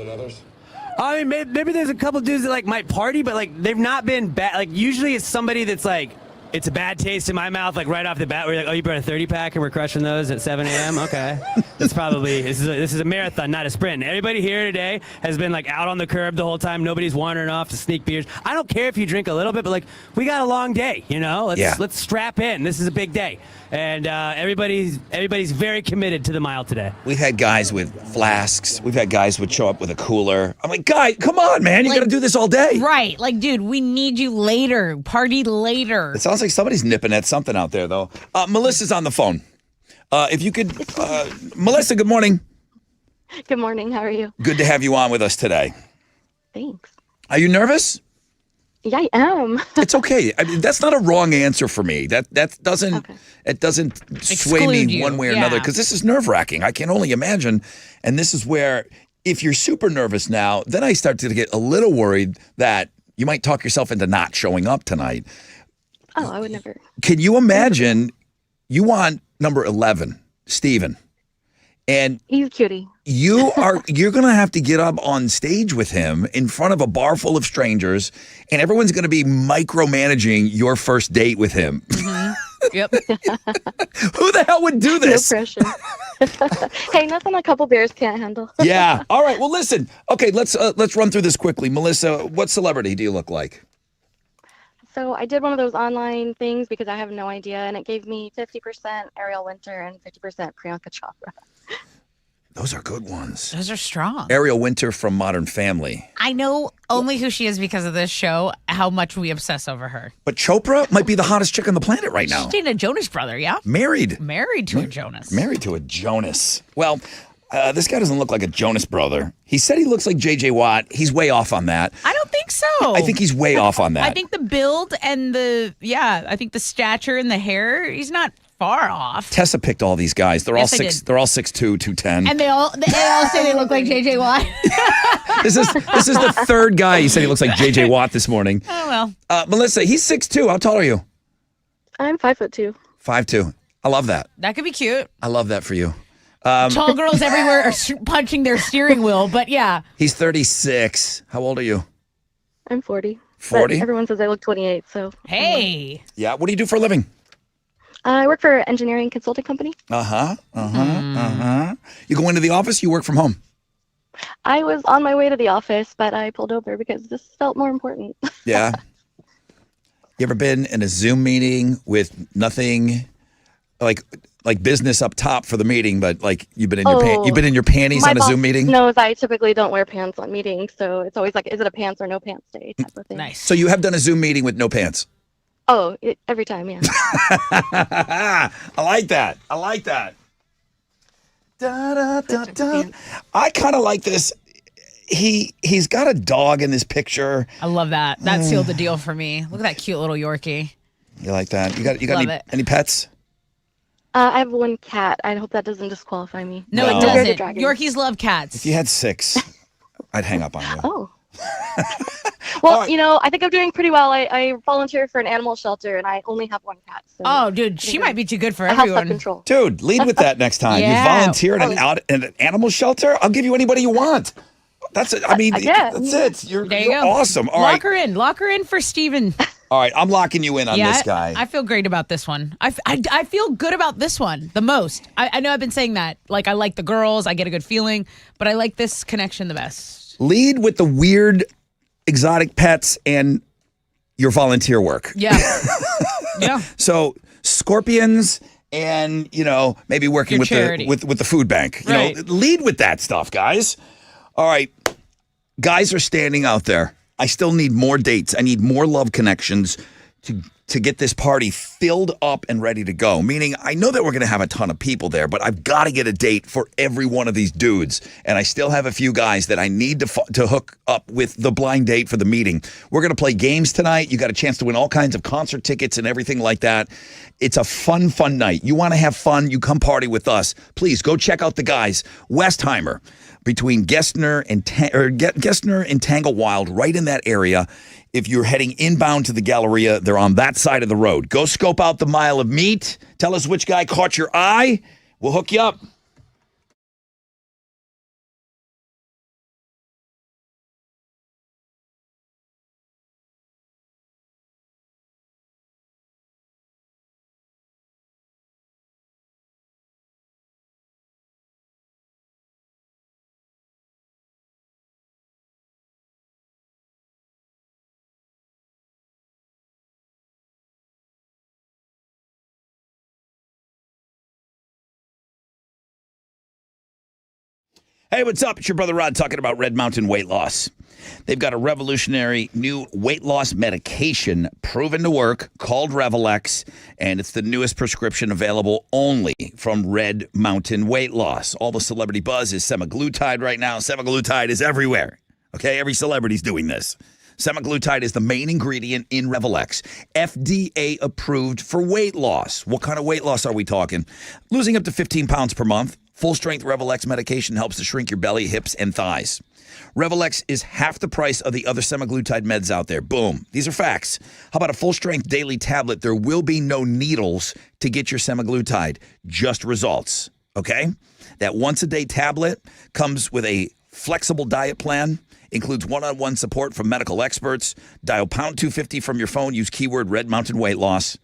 I mean, maybe there's a couple dudes that like might party, but like they've not been bad. Like usually it's somebody that's like, it's a bad taste in my mouth, like right off the bat. Where you're like, oh, you brought a 30-pack and we're crushing those at 7 a.m. Okay, that's probably this is a marathon, not a sprint. Everybody here today has been like out on the curb the whole time. Nobody's wandering off to sneak beers. I don't care if you drink a little bit, but like we got a long day, Let's strap in. This is a big day, and everybody's very committed to the mile today. We've had guys with flasks. We've had guys would show up with a cooler. I'm like, guy, come on, man. You got to do this all day. Right. Like, dude, we need you later. Party later. It sounds like somebody's nipping at something out there, though. Melissa's on the phone. If you could, Melissa, good morning. Good morning. How are you? Good to have you on with us today. Thanks. Are you nervous? Yeah, I am. It's okay. I mean, that's not a wrong answer for me. That doesn't it doesn't sway Exclude me you. one way or another Yeah. because this is nerve wracking. I can only imagine, and this is where if you're super nervous now, then I start to get a little worried that you might talk yourself into not showing up tonight. Oh, I would never. Can you imagine? You want number 11, Steven, and He's a cutie. you're going to have to get up on stage with him in front of a bar full of strangers, and everyone's going to be micromanaging your first date with him. Yep. Who the hell would do this? No pressure. Hey, nothing a couple beers can't handle. Yeah. All right. Well, listen. Okay, let's run through this quickly. Melissa, what celebrity do you look like? So I did one of those online things because I have no idea, and it gave me 50% Ariel Winter and 50% Priyanka Chopra. Those are good ones. Those are strong. Ariel Winter from Modern Family. I know only who she is because of this show, how much we obsess over her. But Chopra might be the hottest chick on the planet right now. She's dating a Jonas brother, yeah? Married. Married to a Jonas. Married to a Jonas. Well, this guy doesn't look like a Jonas brother. He said he looks like J.J. Watt. He's way off on that. I don't think so. I think he's way off on that. I think the build and I think the stature and the hair, he's not far off. Tessa picked all these guys. They're Yes, all I six. did. They're all 6'2", 210. And they all say they look like JJ Watt. This is the third guy he said he looks like J.J. Watt this morning. Oh, well. Melissa, he's 6'2". How tall are you? I'm 5'2". 5'2". I love that. That could be cute. I love that for you. Tall girls everywhere are punching their steering wheel, but yeah. He's 36. How old are you? I'm 40. 40? But everyone says I look 28, so. Hey. Yeah. What do you do for a living? I work for an engineering consulting company. You go into the office, you work from home. I was on my way to the office, but I pulled over because this felt more important. Yeah. You ever been in a Zoom meeting with nothing? Like, like business up top for the meeting, but like you've been in your panties My on a boss Zoom meeting. knows I typically don't wear pants on meetings, so it's always like, is it a pants or no pants day type of thing. Nice. So you have done a Zoom meeting with no pants. Oh, every time, yeah. I like that. Da, da, da, da. I kind of like this. He's got a dog in this picture. I love that. That sealed the deal for me. Look at that cute little Yorkie. You like that? You got Love any pets? I have one cat. I hope that doesn't disqualify me. No, No. it doesn't. Yorkies love If cats. you had 6, I'd hang up on you. Oh. Well, I think I'm doing pretty well. I volunteer for an animal shelter, and I only have one cat. So Oh, dude, she might be too good for I have everyone. self-control. Dude, lead with that next time. Yeah. You volunteer at an animal shelter. I'll give you anybody you want. That's it. I mean, that's it. You're awesome. All right. Lock her in for Steven. All right, I'm locking you in on this guy. I feel great about this one. I feel good about this one the most. I know I've been saying that. Like, I like the girls. I get a good feeling. But I like this connection the best. Lead with the weird, exotic pets and your volunteer work. Yeah. Yeah. So scorpions and, maybe working Your with charity. with the food bank. Right. Lead with that stuff, guys. All right. Guys are standing out there. I still need more dates. I need more love connections to get this party filled up and ready to go. Meaning, I know that we're going to have a ton of people there, but I've got to get a date for every one of these dudes. And I still have a few guys that I need to hook up with the blind date for the meeting. We're going to play games tonight. You got a chance to win all kinds of concert tickets and everything like that. It's a fun night. You want to have fun? You come party with us. Please go check out the guys. Westheimer, between Gessner and Tanglewild, right in that area. If you're heading inbound to the Galleria, they're on that side of the road. Go scope out the mile of meat. Tell us which guy caught your eye. We'll hook you up. Hey, what's up? It's your brother Rod talking about Red Mountain Weight Loss. They've got a revolutionary new weight loss medication proven to work called Revelex, and it's the newest prescription available only from Red Mountain Weight Loss. All the celebrity buzz is semaglutide right now. Semaglutide is everywhere. Okay, every celebrity's doing this. Semaglutide is the main ingredient in Revelex, FDA approved for weight loss. What kind of weight loss are we talking? Losing up to 15 pounds per month. Full-strength Revelex medication helps to shrink your belly, hips, and thighs. Revelex is half the price of the other semaglutide meds out there. Boom. These are facts. How about a full-strength daily tablet? There will be no needles to get your semaglutide, just results, okay? That once-a-day tablet comes with a flexible diet plan, includes one-on-one support from medical experts. Dial pound 250 from your phone. Use keyword Red Mountain Weight Loss.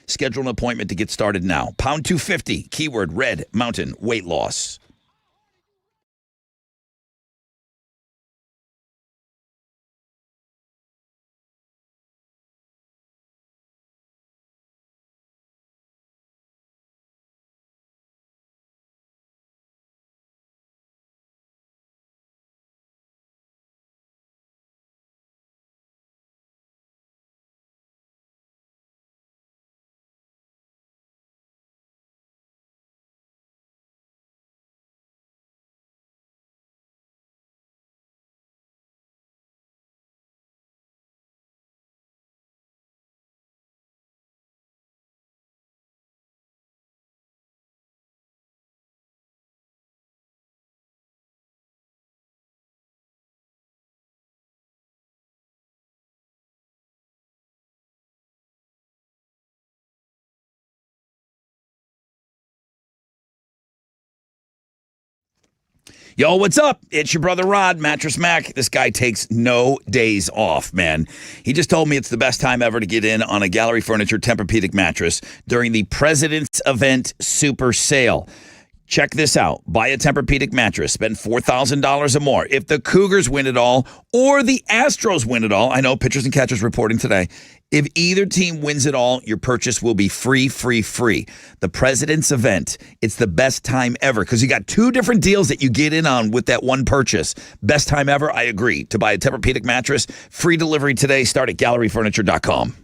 Schedule an appointment to get started now. Pound 250, keyword Red Mountain Weight Loss. Yo, what's up? It's your brother Rod, Mattress Mac. This guy takes no days off, man. He just told me it's the best time ever to get in on a Gallery Furniture Tempur-Pedic mattress during the President's Event Super Sale. Check this out. Buy a Tempur-Pedic mattress. Spend $4,000 or more. If the Cougars win it all or the Astros win it all, I know pitchers and catchers reporting today. If either team wins it all, your purchase will be free. The President's Event. It's the best time ever because you got 2 different deals that you get in on with that one purchase. Best time ever. I agree. To buy a Tempur-Pedic mattress, free delivery today. Start at galleryfurniture.com.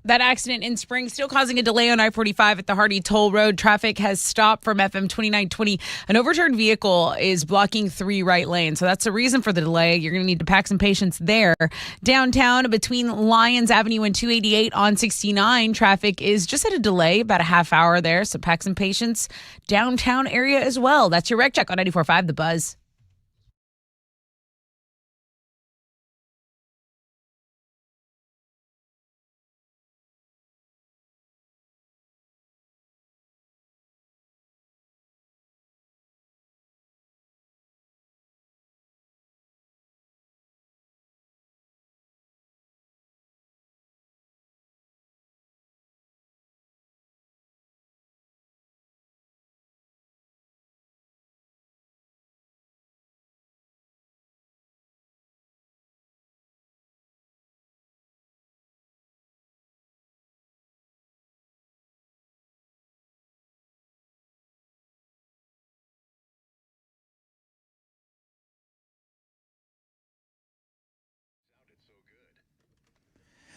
That accident in Spring still causing a delay on I-45 at the Hardy Toll Road. Traffic has stopped from FM 2920. An overturned vehicle is blocking 3 right lanes. So that's the reason for the delay. You're going to need to pack some patience there. Downtown between Lyons Avenue and 288 on 69, traffic is just at a delay, about a half hour there. So pack some patience downtown area as well. That's your Rec Check on 94.5 The Buzz.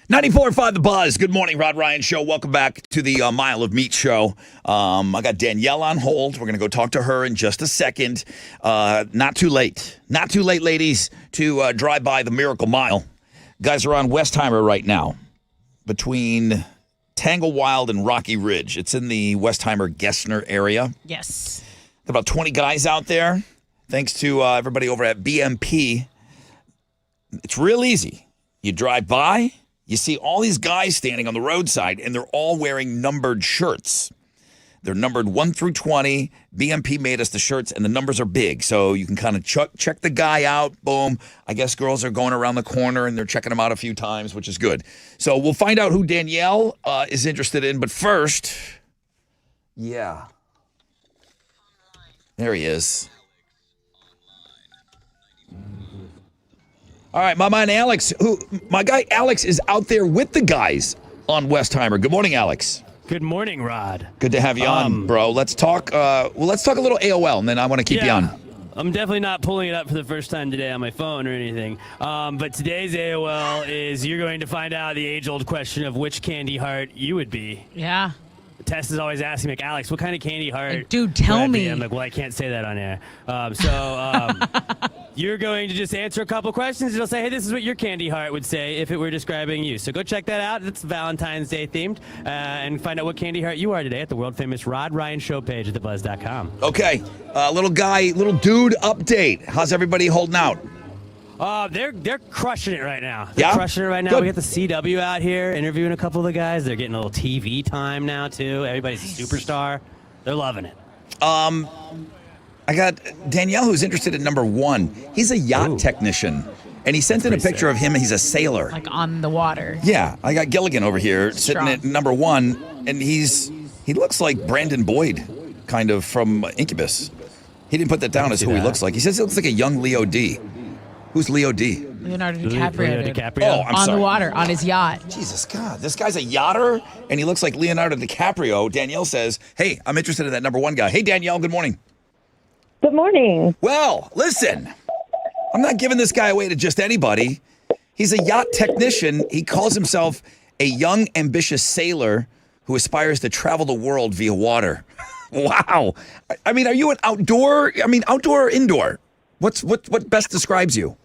.94.5 The Buzz. Good morning, Rod Ryan Show. Welcome back to the Mile of Meat Show. I got Danielle on hold. We're going to go talk to her in just a second. Not too late. Not too late, ladies, to drive by the Miracle Mile. Guys are on Westheimer right now between Tanglewild and Rocky Ridge. It's in the Westheimer-Gessner area. Yes. About 20 guys out there. Thanks to everybody over at BMP. It's real easy. You drive by. You see all these guys standing on the roadside, and they're all wearing numbered shirts. They're numbered 1 through 20. BMP made us the shirts, and the numbers are big, so you can kind of check the guy out. Boom. I guess girls are going around the corner, and they're checking him out a few times, which is good. So we'll find out who Danielle is interested in. But first, yeah. There he is. All right, my man Alex, my guy Alex is out there with the guys on Westheimer. Good morning, Alex. Good morning, Rod. Good to have you on, bro. Let's talk. Let's talk a little AOL, and then I want to keep you on. I'm definitely not pulling it up for the first time today on my phone or anything. But today's AOL is you're going to find out the age-old question of which candy heart you would be. Yeah. Tess is always asking me, like, Alex, what kind of candy heart? Dude, tell would I be? me. I'm like, well, I can't say that on air. You're going to just answer a couple questions. It'll say, hey, this is what your candy heart would say if it were describing you. So go check that out. It's Valentine's Day themed. And find out what candy heart you are today at the world-famous Rod Ryan Show page at thebuzz.com. Okay. Little dude update. How's everybody holding out? They're crushing it right now. They're crushing it right now. Good. We got the CW out here interviewing a couple of the guys. They're getting a little TV time now, too. Everybody's a superstar. They're loving it. I got Danielle, who's interested in number 1. He's a yacht technician, and he sent in a picture of him. He's a sailor. Like on the water. Yeah, I got Gilligan over here sitting at number 1, and he looks like Brandon Boyd, kind of from Incubus. He didn't put that down as who he looks like. He says he looks like a young Leo D. Who's Leo D? Leonardo DiCaprio. Leo DiCaprio. Oh, I'm sorry. On the water, on his yacht. Jesus God, this guy's a yachter, and he looks like Leonardo DiCaprio. Danielle says, hey, I'm interested in that number 1 guy. Hey, Danielle, good morning. Good morning. Well, listen, I'm not giving this guy away to just anybody. He's a yacht technician. He calls himself a young, ambitious sailor who aspires to travel the world via water. Wow. I mean, are you an outdoor or indoor? What best describes you?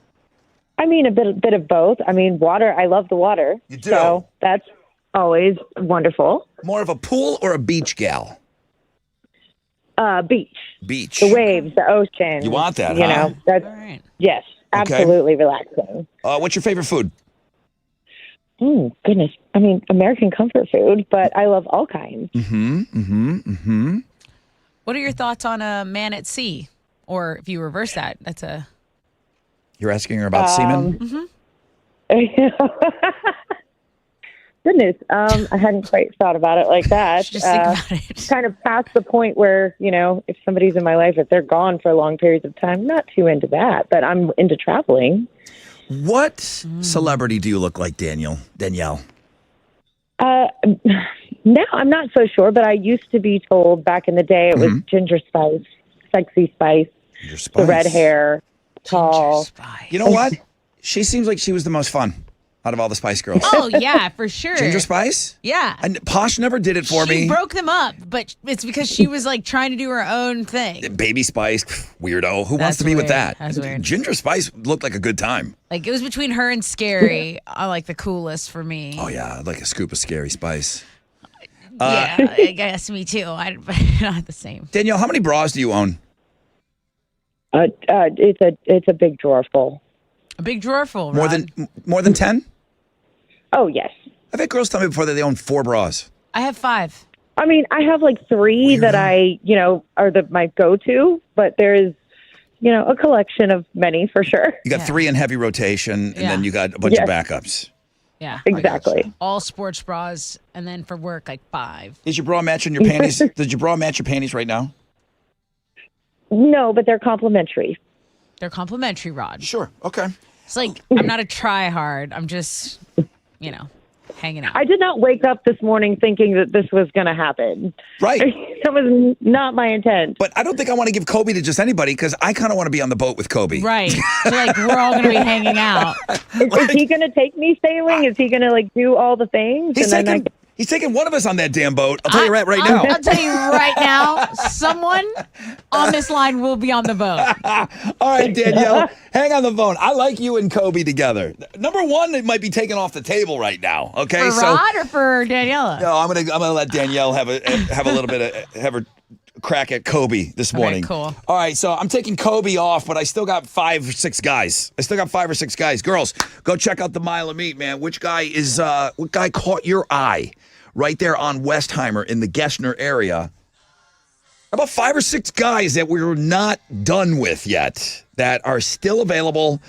I mean, a bit of both. I mean, water. I love the water. You do? So that's always wonderful. More of a pool or a beach gal? Beach. Beach. The waves, the ocean. You want that, You huh? know, that's, yes, absolutely relaxing. What's your favorite food? Goodness. I mean, American comfort food, but I love all kinds. What are your thoughts on a man at sea? Or if you reverse that, that's a... You're asking her about semen? Goodness, I hadn't quite thought about it like that. Just think about it. Kind of past the point where, you know, if somebody's in my life, if they're gone for long periods of time, not too into that, but I'm into traveling. What celebrity do you look like, Danielle? Now I'm not so sure, but I used to be told back in the day it was Ginger Spice, Sexy Spice, the red hair, tall. You know what? She seems like she was the most fun. out of all the Spice Girls? Oh, yeah, for sure. Ginger Spice? Yeah. And Posh never did it for me. She broke them up, but it's because she was like trying to do her own thing. Baby Spice, weirdo. Who wants That's to be with weird. that? That's weird. Ginger Spice looked like a good time. Like it was between her and Scary. I like the coolest for me. Oh, yeah. I'd like a scoop of Scary Spice. Yeah, I guess me too. Not the same. Danielle, how many bras do you own? It's a big drawer full. A big drawer full, More Rod. than 10? Oh, yes. I've had girls tell me before that they own 4 bras. I have 5. I mean, I have like 3 that I, are my go-to, but there's, a collection of many for sure. You got 3 in heavy rotation, and then you got a bunch of backups. Yeah. Exactly. All sports bras, and then for work, like 5. Is your bra matching your panties? Does your bra match your panties right now? No, but they're complimentary. They're complimentary, Rod. Sure. Okay. It's like, I'm not a try hard. I'm just, hanging out. I did not wake up this morning thinking that this was going to happen. Right. That was not my intent. But I don't think I want to give Kobe to just anybody because I kind of want to be on the boat with Kobe. Right. So, like, we're all going to be hanging out. Is he going to take me sailing? Is he going to, do all the things? He's taking one of us on that damn boat. I'll tell you right now. I'll tell you right now, someone on this line will be on the boat. All right, Danielle, hang on the phone. I like you and Kobe together. Number one, it might be taken off the table right now. Okay, For Rod or for Daniela? No, I'm gonna let Danielle have a little bit of have her crack at Kobe this morning. Okay, cool. All right, so I'm taking Kobe off, but I still got 5 or 6 guys. Girls, go check out the Mile of Meat, man. What guy caught your eye right there on Westheimer in the Gessner area? About 5 or 6 guys that we're not done with yet that are still available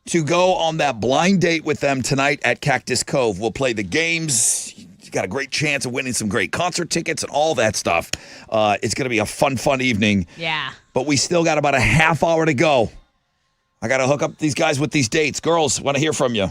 to go on that blind date with them tonight at Cactus Cove. We'll play the games. You got a great chance of winning some great concert tickets and all that stuff. It's going to be a fun evening. Yeah. But we still got about a half hour to go. I got to hook up these guys with these dates. Girls, want to hear from you.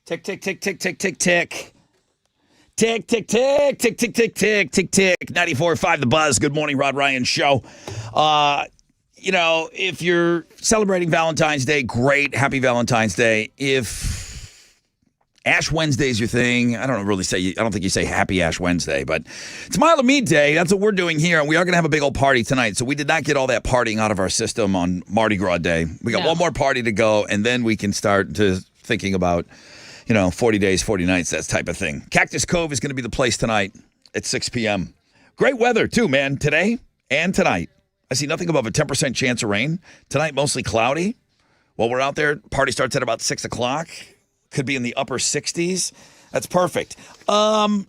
Tick, tick, tick, tick, tick, tick, tick. Tick, tick, tick, tick, tick, tick, tick, tick, tick. 94.5 The Buzz. Good morning, Rod Ryan Show. If you're celebrating Valentine's Day, great. Happy Valentine's Day. If Ash Wednesday is your thing, I don't think you say Happy Ash Wednesday, but it's Mile of Meat Day. That's what we're doing here, and we are going to have a big old party tonight. So we did not get all that partying out of our system on Mardi Gras Day. We got one more party to go, and then we can start to thinking about 40 days, 40 nights, that type of thing. Cactus Cove is going to be the place tonight at 6 p.m. Great weather, too, man, today and tonight. I see nothing above a 10% chance of rain. Tonight, mostly cloudy. While we're out there, party starts at about 6 o'clock. Could be in the upper 60s. That's perfect. I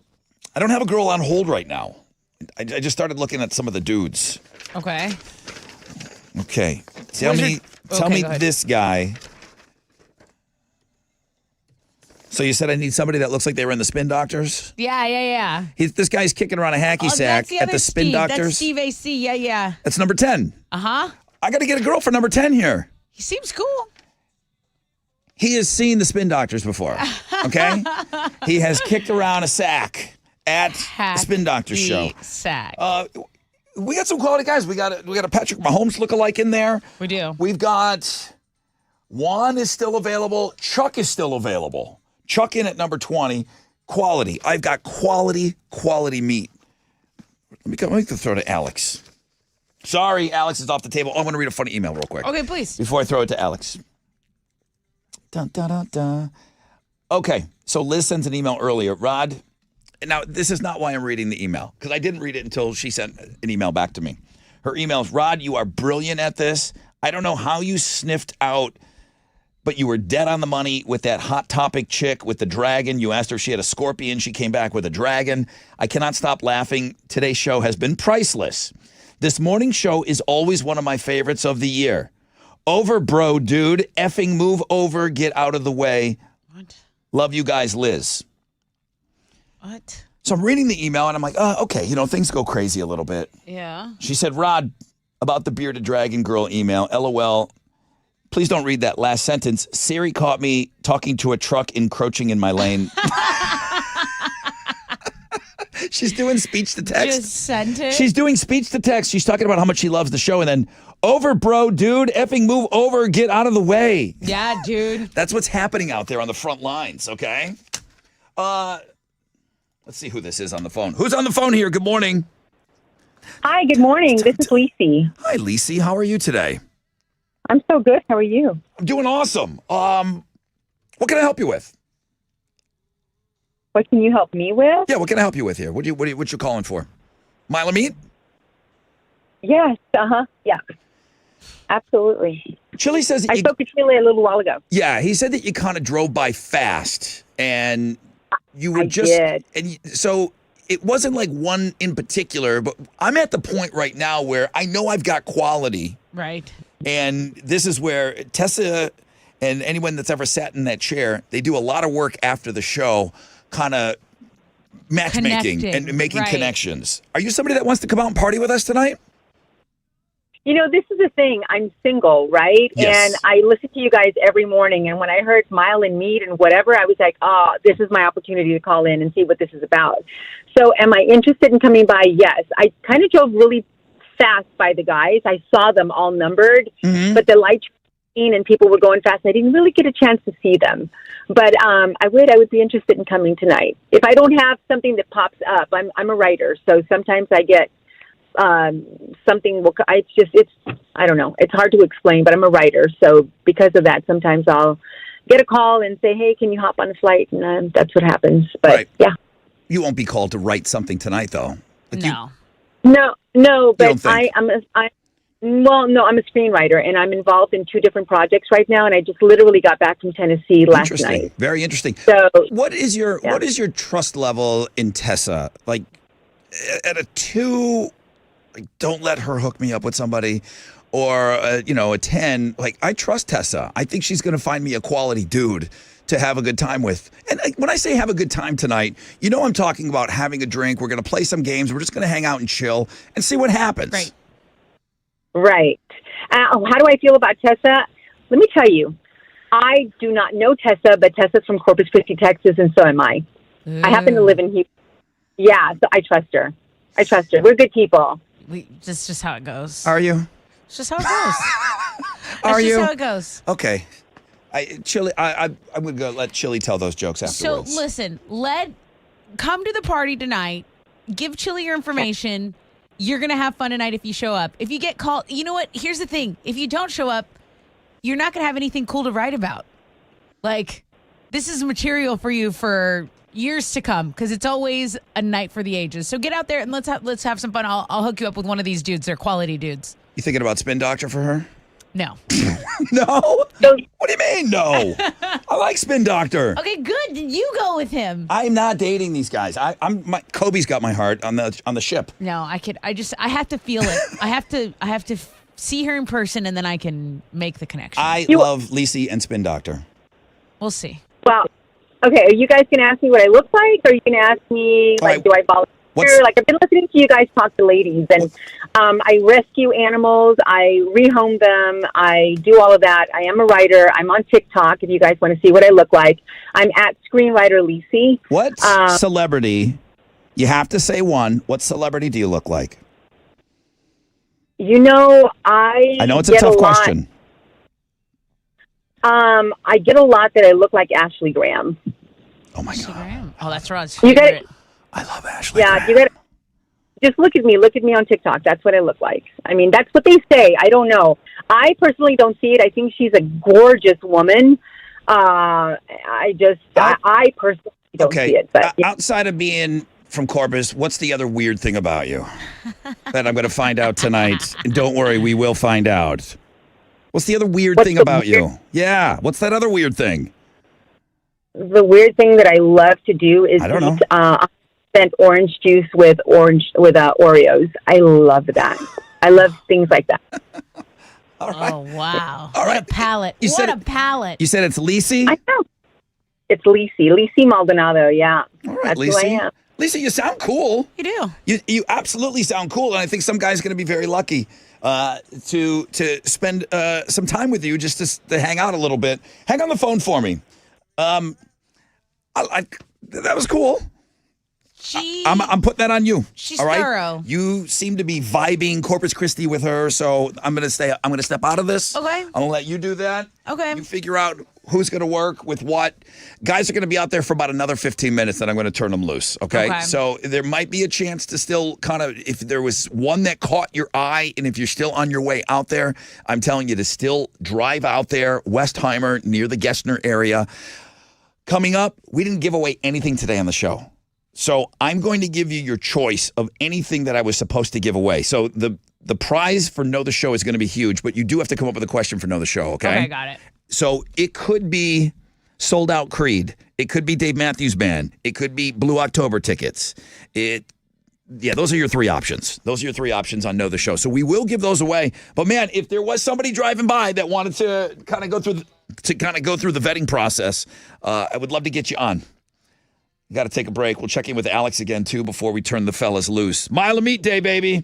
don't have a girl on hold right now. I just started looking at some of the dudes. Okay. Tell me this guy. So you said I need somebody that looks like they were in the Spin Doctors? Yeah. This guy's kicking around a hacky sack at the Spin Doctors. That's Steve AC. Yeah. That's number 10. Uh-huh. I got to get a girl for number 10 here. He seems cool. He has seen the Spin Doctors before, okay? He has kicked around a sack at the Spin Doctors show. Sack. We got some quality guys. We got a Patrick Mahomes lookalike in there. We do. We've got Juan is still available. Chuck is still available. Chuck in at number 20. Quality. I've got quality meat. Let me throw to Alex. Sorry, Alex is off the table. I want to read a funny email real quick. Okay, please. Before I throw it to Alex. Dun, dun, dun, dun. Okay, so Liz sends an email earlier. Rod, now this is not why I'm reading the email, because I didn't read it until she sent an email back to me. Her email is, Rod, you are brilliant at this. I don't know how you sniffed out, but you were dead on the money with that Hot Topic chick with the dragon. You asked her if she had a scorpion. She came back with a dragon. I cannot stop laughing. Today's show has been priceless. This morning show is always one of my favorites of the year. Over, bro, dude. Effing move over. Get out of the way. What? Love you guys, Liz. What? So I'm reading the email, and I'm like, okay, things go crazy a little bit. Yeah. She said, Rod, about the bearded dragon girl email, LOL. Please don't read that last sentence. Siri caught me talking to a truck encroaching in my lane. She's doing speech to text. Just sent it. She's doing speech to text. She's talking about how much she loves the show, and then, over, bro, dude, effing move over, get out of the way. Yeah, dude. That's what's happening out there on the front lines, okay? Let's see who this is on the phone. Who's on the phone here? Good morning. Hi, good morning. This is Lacey. Hi, Lacey. How are you today? I'm so good. How are you? I'm doing awesome. What can I help you with? What can you help me with? Yeah, what can I help you with here? What you calling for? Mile of meat? Yes. Yeah. Absolutely. Chili says I spoke to Chili a little while ago. Yeah, he said that you kind of drove by fast, and you were so it wasn't like one in particular, but I'm at the point right now where I know I've got quality. Right. And this is where Tessa and anyone that's ever sat in that chair, they do a lot of work after the show, kind of matchmaking and making connections. Are you somebody that wants to come out and party with us tonight? This is the thing. I'm single, right? Yes. And I listen to you guys every morning. And when I heard Mile and Meat and whatever, I was like, this is my opportunity to call in and see what this is about. So am I interested in coming by? Yes. I kind of drove really fast by the guys. I saw them all numbered, but the lights and people were going fast. I didn't really get a chance to see them, but I would be interested in coming tonight. If I don't have something that pops up, I'm a writer, so sometimes I get something. I don't know. It's hard to explain, but I'm a writer, so because of that, sometimes I'll get a call and say, "Hey, can you hop on a flight?" And that's what happens. But yeah, you won't be called to write something tonight, though. No, but I'm a screenwriter, and I'm involved in 2 different projects right now, and I just literally got back from Tennessee last night. Very interesting. So, what is your trust level in Tessa? Like, at a 2, like, don't let her hook me up with somebody, or a 10. Like, I trust Tessa. I think she's going to find me a quality dude to have a good time with. And when I say have a good time tonight, I'm talking about having a drink. We're going to play some games. We're just going to hang out and chill and see what happens. Right. How do I feel about Tessa? Let me tell you, I do not know Tessa, but Tessa's from Corpus Christi, Texas, and so am I. I happen to live in Houston. Yeah, so I trust her. We're good people. That's just how it goes. Are you? It's just how it goes. Are That's you? just how it goes. Okay. Chili, I'm going to go let Chili tell those jokes afterwards. So listen, come to the party tonight. Give Chili your information. You're going to have fun tonight if you show up. If you get called, you know what? Here's the thing. If you don't show up, you're not going to have anything cool to write about. Like, this is material for you for years to come because it's always a night for the ages. So get out there and let's have some fun. I'll hook you up with one of these dudes. They're quality dudes. You thinking about Spin Doctor for her? No. No? What do you mean, no? I like Spin Doctor. Okay, good. You go with him. I'm not dating these guys. Kobe's got my heart on the ship. No, I have to feel it. I have to see her in person and then I can make the connection. I love Lisi and Spin Doctor. We'll see. Well, okay, are you guys going to ask me what I look like, or are you going to ask me, like, do I volunteer? Like, I've been listening to you guys talk to ladies, and I rescue animals, I rehome them, I do all of that. I am a writer. I'm on TikTok if you guys want to see what I look like. I'm at Screenwriter Lisi. What celebrity, you have to say one, what celebrity do you look like? You know, I know it's a tough question. I get a lot that I look like Ashley Graham. Oh my God. Oh, that's Rod's You favorite. I love Ashley. Yeah, you got to just look at me. Look at me on TikTok. That's what I look like. I mean, that's what they say. I don't know. I personally don't see it. I think she's a gorgeous woman. I personally don't see it. But outside of being from Corpus, what's the other weird thing about you that I'm going to find out tonight? And don't worry, we will find out. What's the other weird thing about you? Yeah, what's that other weird thing? The weird thing that I love to do is I don't know. Spent orange juice with Oreos. I love that. I love things like that. Oh, wow. All right. What a palate. You said What a palate. You said it's Lisi? I know. It's Lisi Maldonado, yeah. All right, That's Lisi. who I am. Lisa, you sound cool. You do. You absolutely sound cool, and I think some guy's going to be very lucky to spend some time with you just to hang out a little bit. Hang on the phone for me. That was cool. I'm putting that on you. She's all right? thorough. You seem to be vibing Corpus Christi with her, so I'm gonna step out of this. Okay. I'm gonna let you do that. Okay. You figure out who's gonna work with what. Guys are gonna be out there for about another 15 minutes, then I'm gonna turn them loose. Okay. So there might be a chance to still kind of, if there was one that caught your eye, and if you're still on your way out there, I'm telling you to still drive out there, Westheimer, near the Gessner area. Coming up, we didn't give away anything today on the show. So I'm going to give you your choice of anything that I was supposed to give away. So the prize for Know the Show is going to be huge, but you do have to come up with a question for Know the Show, okay? Okay, got it. So it could be Sold Out Creed. It could be Dave Matthews Band. It could be Blue October tickets. Those are your three options. Those are your three options on Know the Show. So we will give those away. But man, if there was somebody driving by that wanted to kind of go through the vetting process, I would love to get you on. Got to take a break. We'll check in with Alex again, too, before we turn the fellas loose. Mile of Meat Day, baby.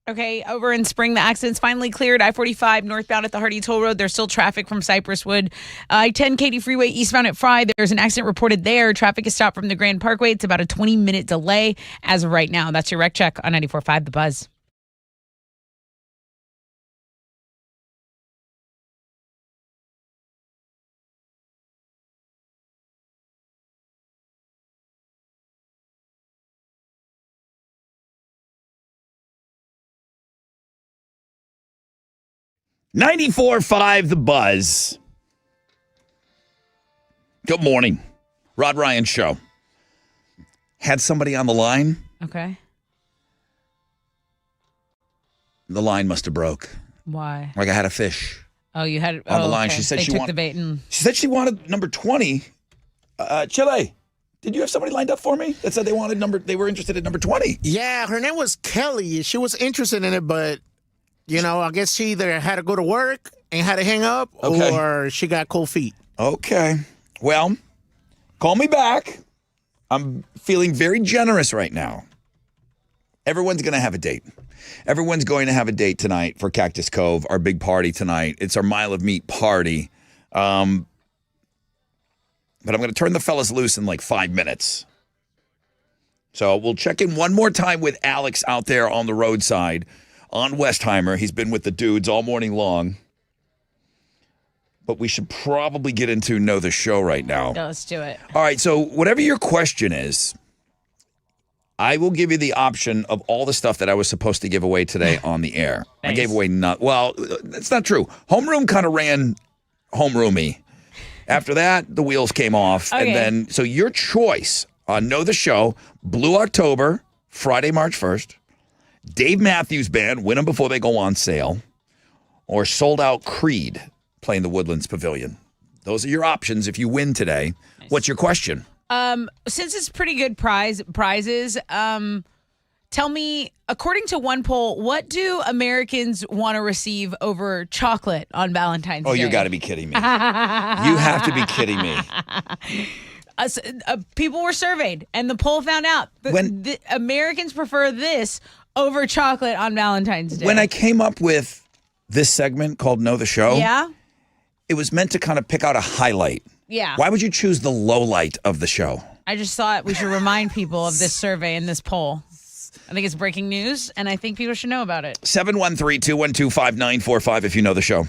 Okay, over in Spring, the accident's finally cleared. I-45 northbound at the Hardy Toll Road. There's still traffic from Cypress Wood. I-10 Katy Freeway eastbound at Fry. There's an accident reported there. Traffic is stopped from the Grand Parkway. It's about a 20-minute delay as of right now. That's your wreck check on 94.5 The Buzz. .94.5 The Buzz. Good morning. Rod Ryan Show. Had somebody on the line. Okay. The line must have broke. Why? Like I had a fish Oh, you had on the line. okay. She said they she took wanted the bait and She said she wanted number 20. Chile, did you have somebody lined up for me that said they were interested in number 20? Yeah, her name was Kelly. She was interested in it, but, I guess she either had to go to work and had to hang up, or she got cold feet. Okay. Well, call me back. I'm feeling very generous right now. Everyone's going to have a date. Everyone's going to have a date tonight for Cactus Cove, our big party tonight. It's our Mile of Meat party. But I'm going to turn the fellas loose in like 5 minutes. So we'll check in one more time with Alex out there on the roadside on Westheimer. He's been with the dudes all morning long. But we should probably get into Know the Show right now. No, let's do it. All right, so whatever your question is, I will give you the option of all the stuff that I was supposed to give away today on the air. Nice. I gave away that's not true. Homeroom kind of ran homeroomy. After that, the wheels came off. Okay. And then, so your choice on Know the Show, Blue October, Friday, March 1st, Dave Matthews Band, Win Them Before They Go on Sale, or Sold Out Creed, playing the Woodlands Pavilion. Those are your options if you win today. Nice. What's your question? Since it's pretty good prizes, tell me, according to one poll, what do Americans want to receive over chocolate on Valentine's Day? Oh, you got to be kidding me. You have to be kidding me. People were surveyed, and the poll found out that Americans prefer this over chocolate on Valentine's Day. When I came up with this segment called Know the Show, it was meant to kind of pick out a highlight. Yeah. Why would you choose the low light of the show? I just thought we should remind people of this survey and this poll. I think it's breaking news, and I think people should know about it. 713-212-5945 if you know the show.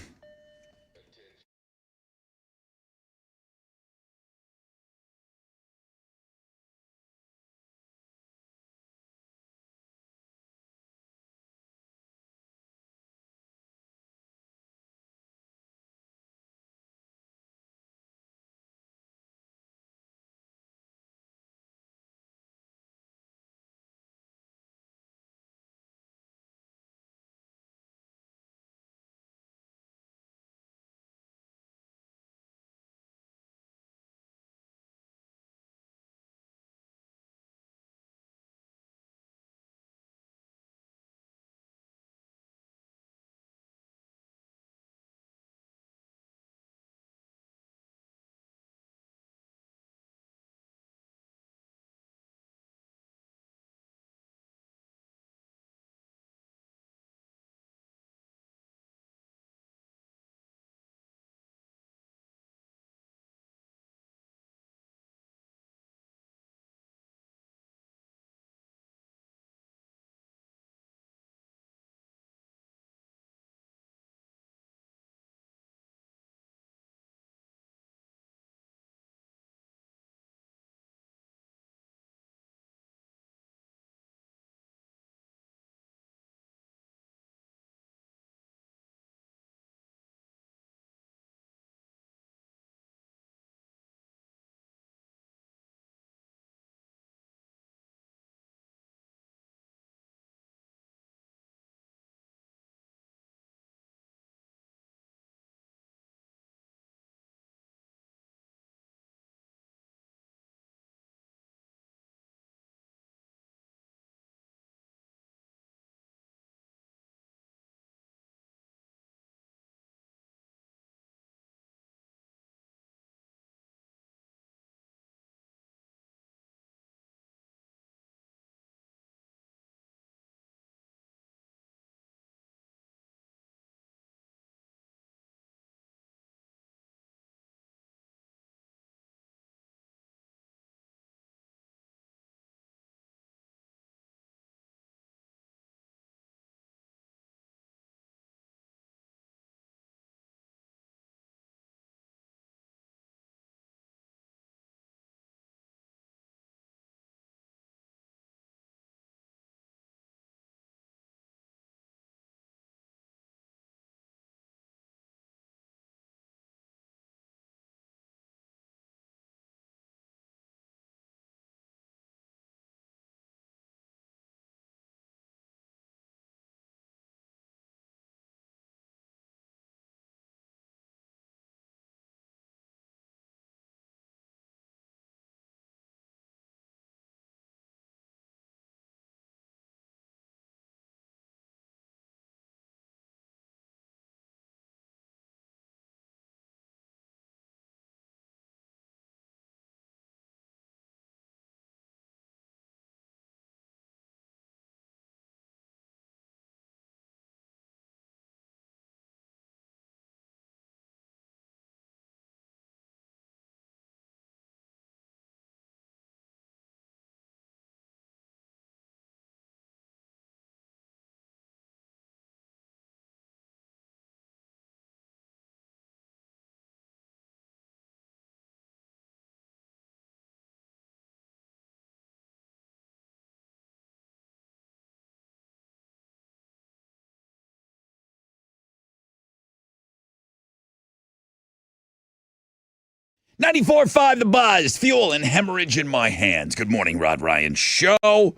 94.5 The Buzz. Fuel and hemorrhage in my hands. Good morning, Rod Ryan Show. Whoo!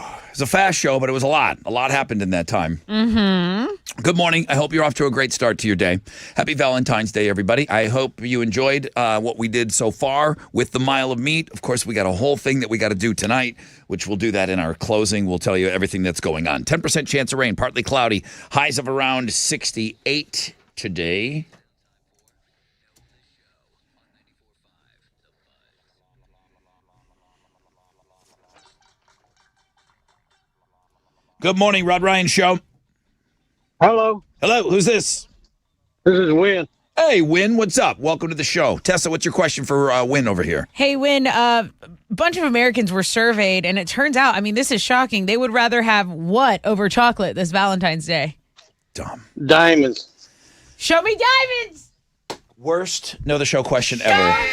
It was a fast show, but it was a lot. A lot happened in that time. Mm-hmm. Good morning. I hope you're off to a great start to your day. Happy Valentine's Day, everybody. I hope you enjoyed what we did so far with the mile of meat. Of course, we got a whole thing that we got to do tonight, which we'll do that in our closing. We'll tell you everything that's going on. 10% chance of rain, partly cloudy. Highs of around 68 today. Good morning, Rod Ryan Show. Hello. Hello, who's this? This is Win. Hey, Win, what's up? Welcome to the show. Tessa, what's your question for Win over here? Hey, Win, a bunch of Americans were surveyed, and it turns out, I mean, this is shocking. They would rather have what over chocolate this Valentine's Day? Dumb. Diamonds. Show me diamonds! Worst know the show question ever.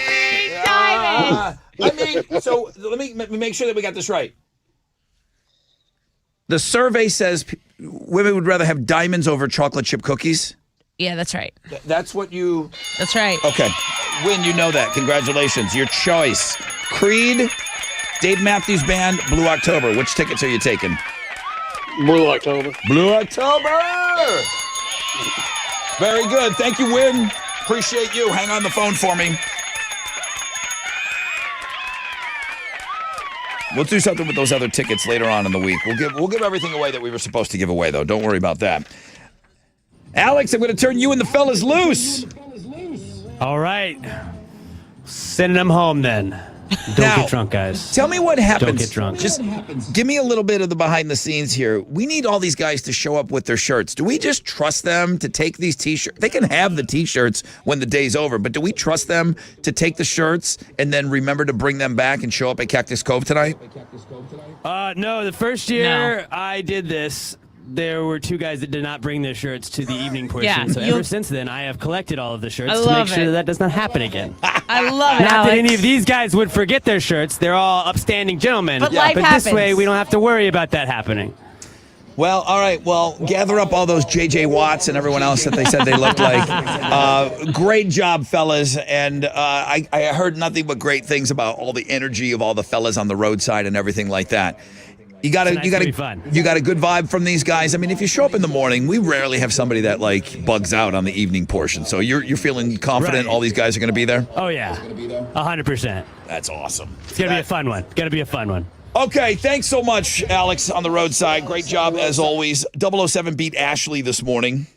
Diamonds! So let me make sure that we got this right. The survey says women would rather have diamonds over chocolate chip cookies. Yeah, that's right. That's what you... That's right. Okay. Win, you know that. Congratulations. Your choice. Creed, Dave Matthews Band, Blue October. Which tickets are you taking? Blue October. Blue October! Very good. Thank you, Win. Appreciate you. Hang on the phone for me. We'll do something with those other tickets later on in the week. We'll give everything away that we were supposed to give away, though. Don't worry about that. Alex, I'm going to turn you and the fellas loose. All right. Sending them home then. Don't get drunk, guys. Tell me what happens. Don't get drunk. Just give me a little bit of the behind the scenes here. We need all these guys to show up with their shirts. Do we just trust them to take these T-shirts? They can have the T-shirts when the day's over, but do we trust them to take the shirts and then remember to bring them back and show up at Cactus Cove tonight? No, the first year I did this, there were two guys that did not bring their shirts to the evening portion. Yeah, so ever since then, I have collected all of the shirts to make love sure it. that does not happen again. I love it, Not Alex. that any of these guys would forget their shirts. They're all upstanding gentlemen. But life this happens. way, we don't have to worry about that happening. Well, all right. Well, gather up all those J.J. Watts and everyone else that they said they looked like. Great job, fellas. And I heard nothing but great things about all the energy of all the fellas on the roadside and everything like that. You got a good vibe from these guys. I mean, if you show up in the morning, we rarely have somebody that like bugs out on the evening portion. So you're feeling confident all these guys are going to be there? Oh, yeah. 100%. That's awesome. It's going to be a fun one. Going to be a fun one. Okay, thanks so much, Alex, on the roadside. Great job, as always. 007 beat Ashley this morning.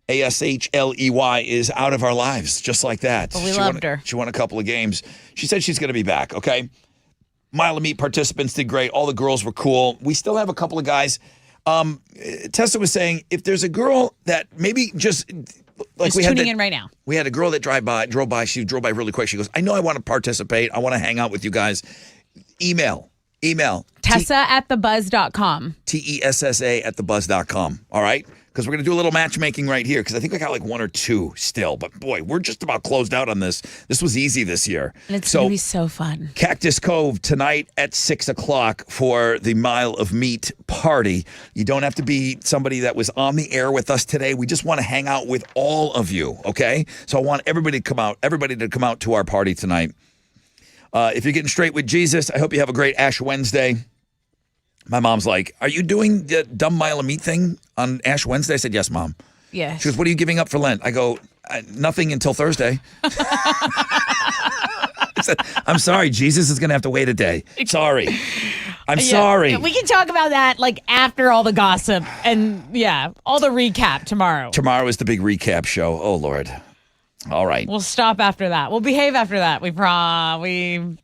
ASHLEY is out of our lives, just like that. But we loved her. She won a couple of games. She said she's going to be back, okay? Mile of Meat participants did great. All the girls were cool. We still have a couple of guys. Tessa was saying, if there's a girl that maybe just... Like Just tuning in right now. We had a girl that drove by. She drove by really quick. She goes, I know I want to participate. I want to hang out with you guys. Email. Tessa@thebuzz.com. TESSA@thebuzz.com. All right? Because we're going to do a little matchmaking right here because I think I got like one or two still. But boy, we're just about closed out on this. This was easy this year. And it's going to be so fun. Cactus Cove tonight at 6 o'clock for the Mile of Meat party. You don't have to be somebody that was on the air with us today. We just want to hang out with all of you, okay? So I want everybody to come out to our party tonight. If you're getting straight with Jesus, I hope you have a great Ash Wednesday. My mom's like, are you doing the dumb Mile of Meat thing on Ash Wednesday? I said, yes, Mom. Yes. She goes, what are you giving up for Lent? I go, nothing until Thursday. I said, I'm sorry, Jesus is going to have to wait a day. Sorry. I'm sorry. We can talk about that like after all the gossip and all the recap tomorrow. Tomorrow is the big recap show. Oh, Lord. All right. We'll stop after that. We'll behave after that. We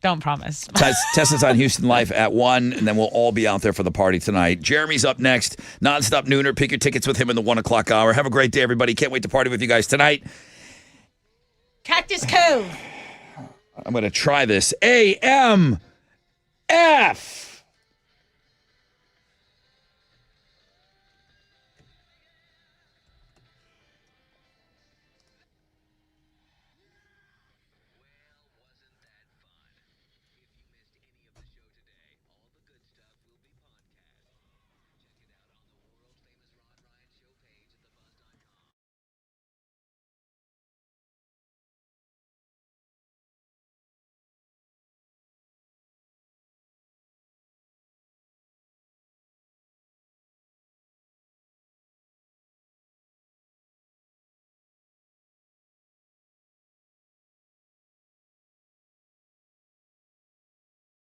don't promise. Tessa's on Houston Life at 1, and then we'll all be out there for the party tonight. Jeremy's up next. Nonstop Nooner. Pick your tickets with him in the 1 o'clock hour. Have a great day, everybody. Can't wait to party with you guys tonight. Cactus Cove. I'm going to try this. AMF.